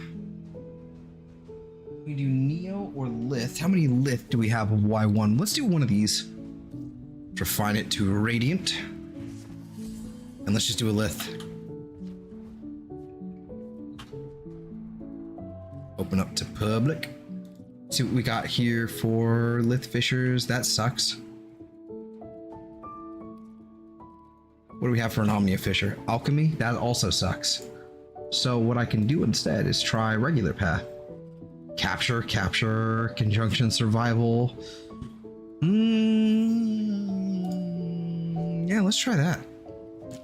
We do Neo or Lith. How many Lith do we have of Y1? Let's do one of these. Refine it to Radiant. And let's just do a Lith. Open up to public. See what we got here for Lith Fishers. That sucks. What do we have for an Omnia Fisher? Alchemy? That also sucks. So what I can do instead is try regular path. Capture, conjunction, survival. Yeah, let's try that.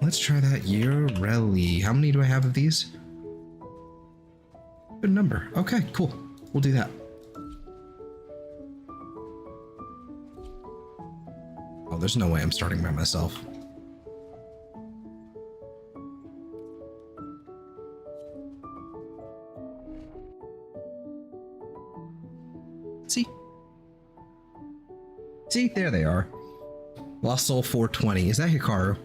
Let's try that. Ureli. How many do I have of these? Good number. Okay, cool. We'll do that. Oh, there's no way I'm starting by myself. See, there they are. Lost Soul 420. Is that Hikaru?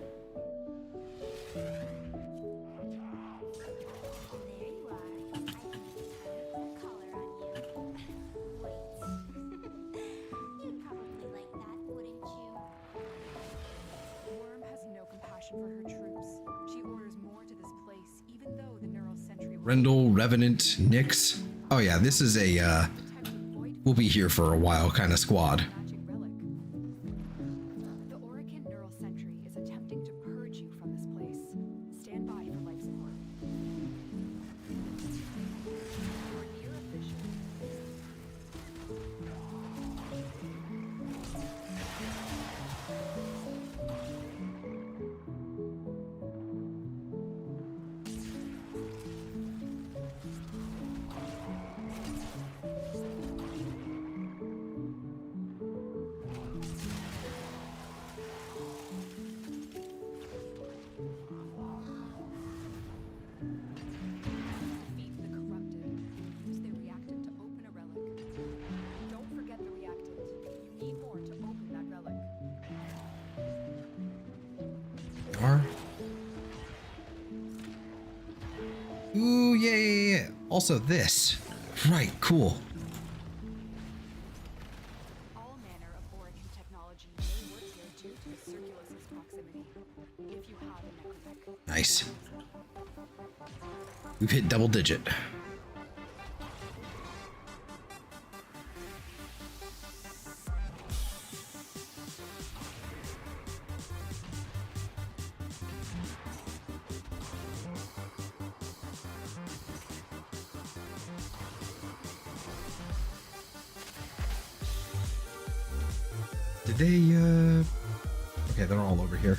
Rendell, Revenant, Nyx. Oh yeah, this is a we'll be here for a while kind of squad. Ooh, yeah. Also this. Right, cool. All manner of Orokin technology may work here due to the Circulus's proximity. If you have a necrotic. Nice. We've hit double digit. Did they, okay, they're all over here.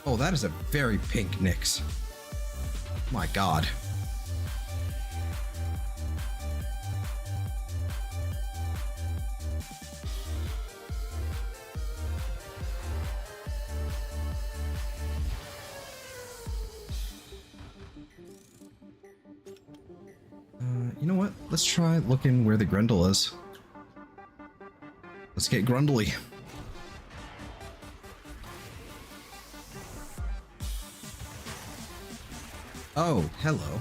Oh, that is a very pink Nyx. My God. You know what? Let's try looking where the Grendel is. Let's get Grundly. Oh, hello.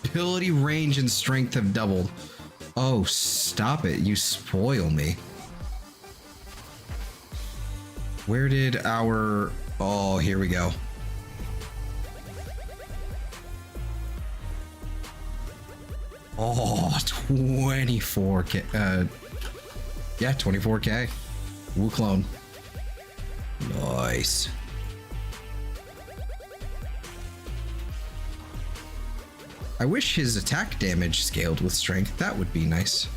Ability, range, and strength have doubled. Oh, stop it. You spoil me. Where did our... Oh, here we go. Oh, 24k. Yeah, 24k. Woo clone. Nice. I wish his attack damage scaled with strength. That would be nice.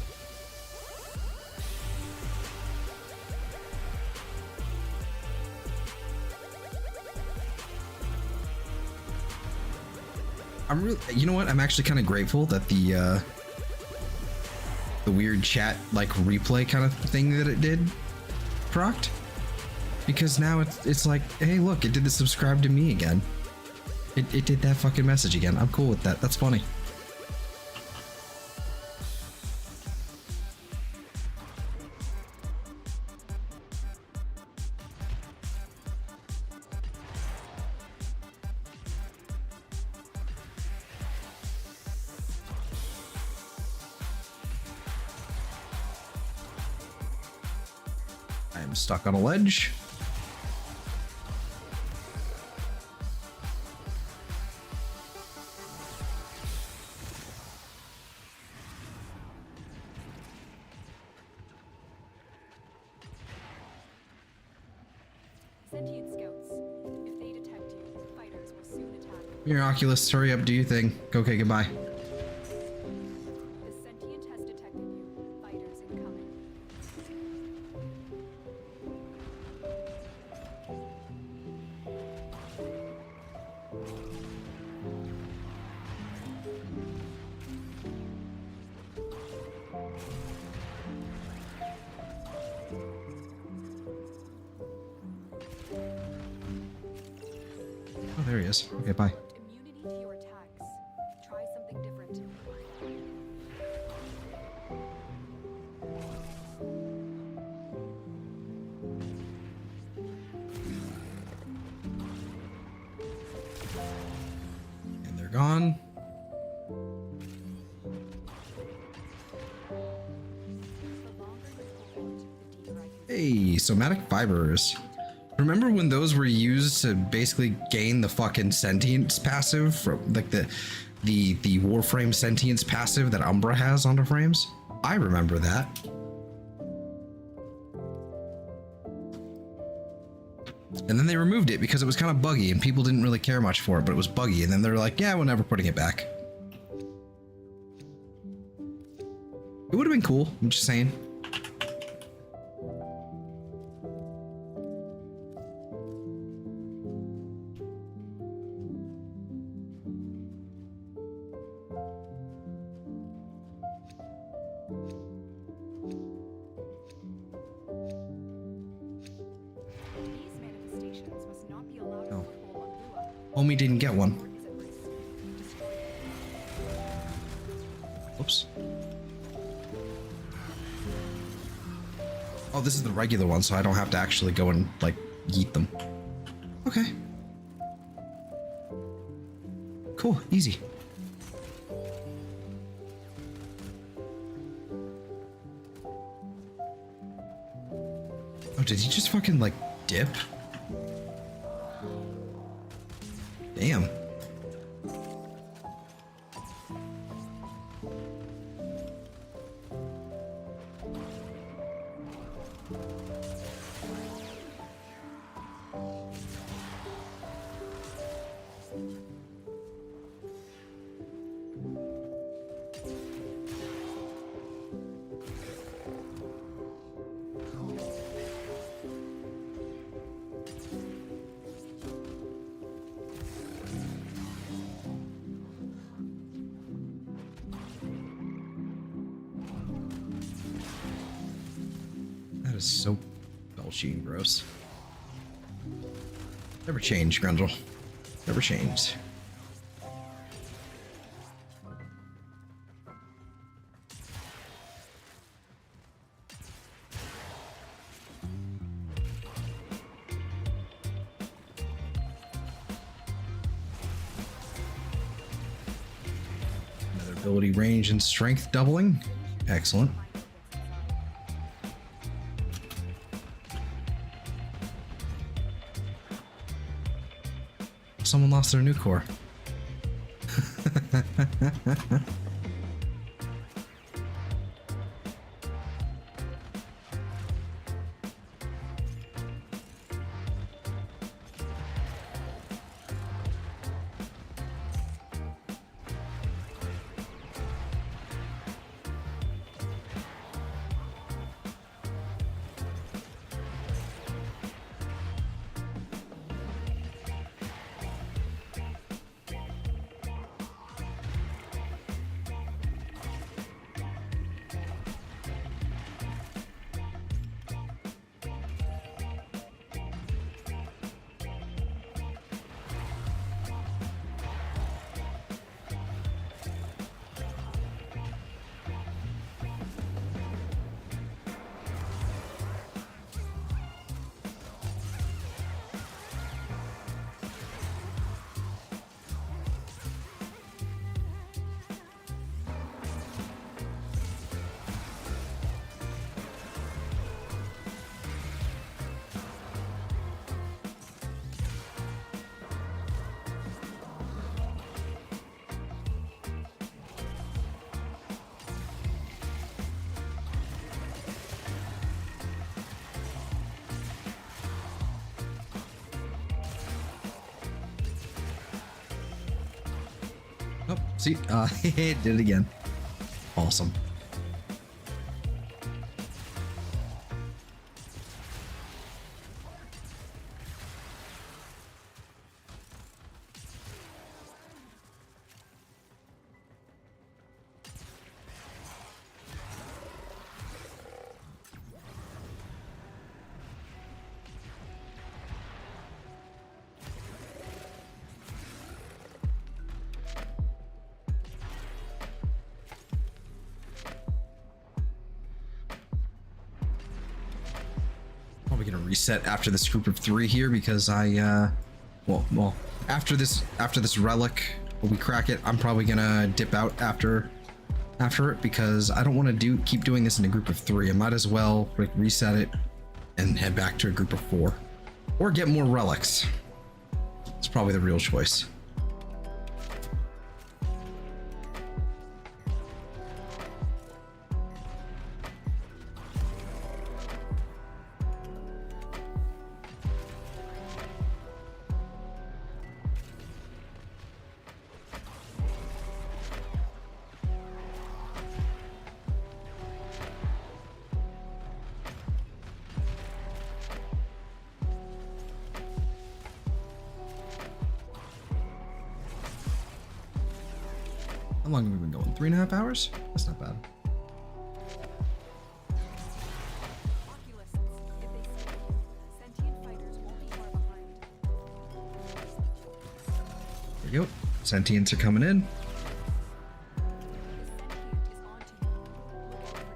I'm really, you know what? I'm actually kind of grateful that the weird chat like replay kind of thing that it did procced, because now it's like, hey, look, it did the subscribe to me again. It did that fucking message again. I'm cool with that. That's funny. I am stuck on a ledge. Sentient scouts. If they detect you, fighters will soon attack. Your Oculus, hurry up, do your thing. Okay, goodbye. The sentient has detected you. Fighters incoming. Oh, there he is. Okay, bye. Immunity to your attacks. Try something different. And they're gone. The longer you hold, the deeper I can. Hey, somatic fibers. Remember when those were used to basically gain the fucking sentience passive from like the Warframe sentience passive that Umbra has on her frames? I remember that. And then they removed it because it was kind of buggy and people didn't really care much for it, but it was buggy. And then they're like, yeah, we're never putting it back. It would have been cool, I'm just saying. These manifestations must not be allowed No. to foothold on Lua. Homie didn't get one. Or is at risk. Destroy it. Oops. Oh, this is the regular one, so I don't have to actually go and, like, yeet them. Okay. Cool, easy. Oh, did he just fucking like dip? Damn. That is so belchy and gross. Never change, Grundle. Never change. Another ability range and strength doubling. Excellent. Someone lost their new core. Oh, see, it did it again. Awesome. Probably gonna reset after this group of 3 here because I well after this relic, when we crack it, I'm probably gonna dip out after it because I don't want to keep doing this in a group of 3. I might as well like reset it and head back to a group of 4 or get more relics. It's probably the real choice. How long have we been going? 3.5 hours? That's not bad. Oculists, if they see you, sentient fighters won't be far behind. There you go. Sentients are coming in. The sentient is onto you. Look out for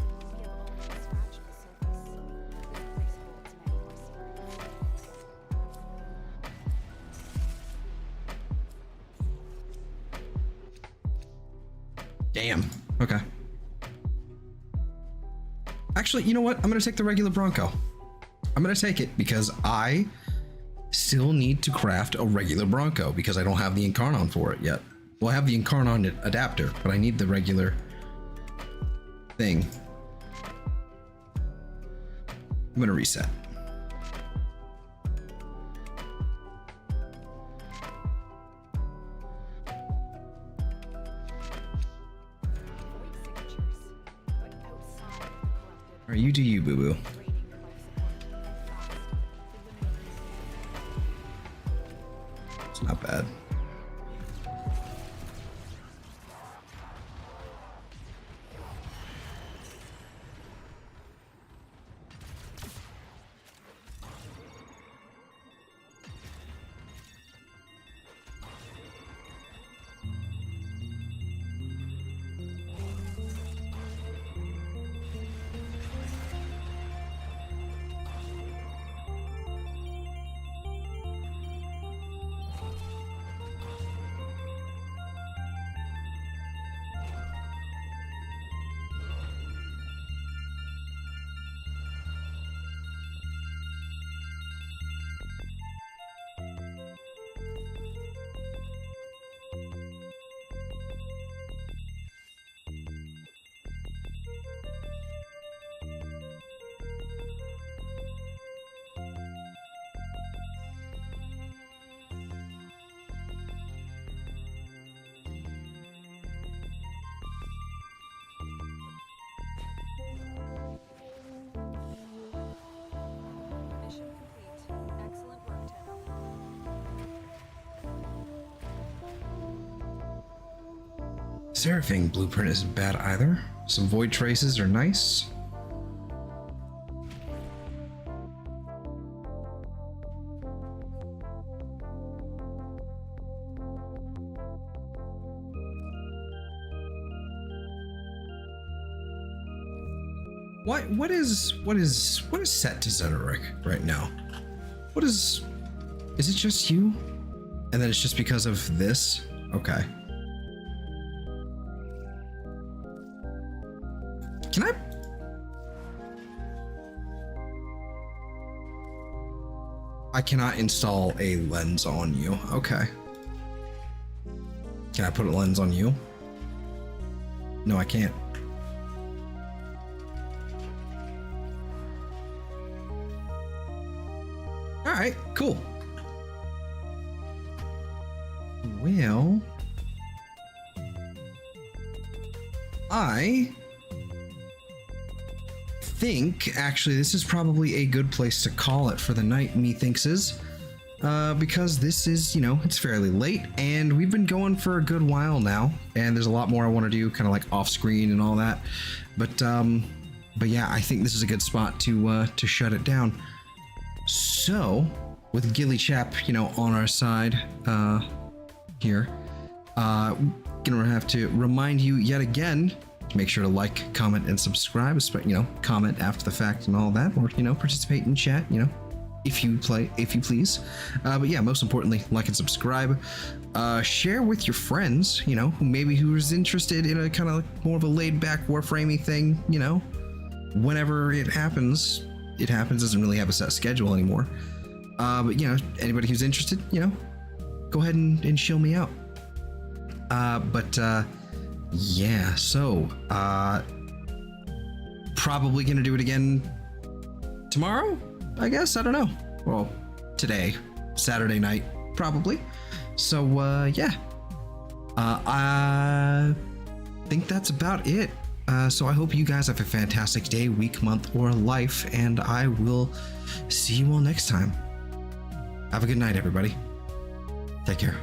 troopers. We have only scratched the surface. This place holds many more secrets. Damn. Okay. Actually, you know what? I'm gonna take the regular Bronco. I'm gonna take it because I still need to craft a regular Bronco because I don't have the Incarnon for it yet. Well, I have the Incarnon adapter, but I need the regular thing. I'm gonna reset. All right, you do you, boo-boo. It's not bad. Mission complete. Excellent work, Tim. Seraphing blueprint isn't bad either. Some void traces are nice. What is set to Zeterik right now? What is it just you? And then it's just because of this? Okay. Can I cannot install a lens on you. Okay. Can I put a lens on you? No, I can't. All right, cool. Well, I think actually this is probably a good place to call it for the night, methinks is, because this is, you know, it's fairly late and we've been going for a good while now, and there's a lot more I want to do, kind of like off screen and all that, but yeah, I think this is a good spot to shut it down. So, with Gilly Chap, you know, on our side here, gonna have to remind you yet again to make sure to like, comment, and subscribe. You know, comment after the fact and all that, or you know, participate in chat. You know, if you please. But yeah, most importantly, like and subscribe. Share with your friends. You know, who's interested in a kind of more of a laid-back Warframey thing. You know, whenever it happens. It happens, doesn't really have a set schedule anymore. But you know, anybody who's interested, you know, go ahead and shill me out. Yeah, so probably gonna do it again tomorrow, I guess. I don't know. Well, today, Saturday night, probably. So yeah, I think that's about it. So I hope you guys have a fantastic day, week, month, or life, and I will see you all next time. Have a good night, everybody. Take care.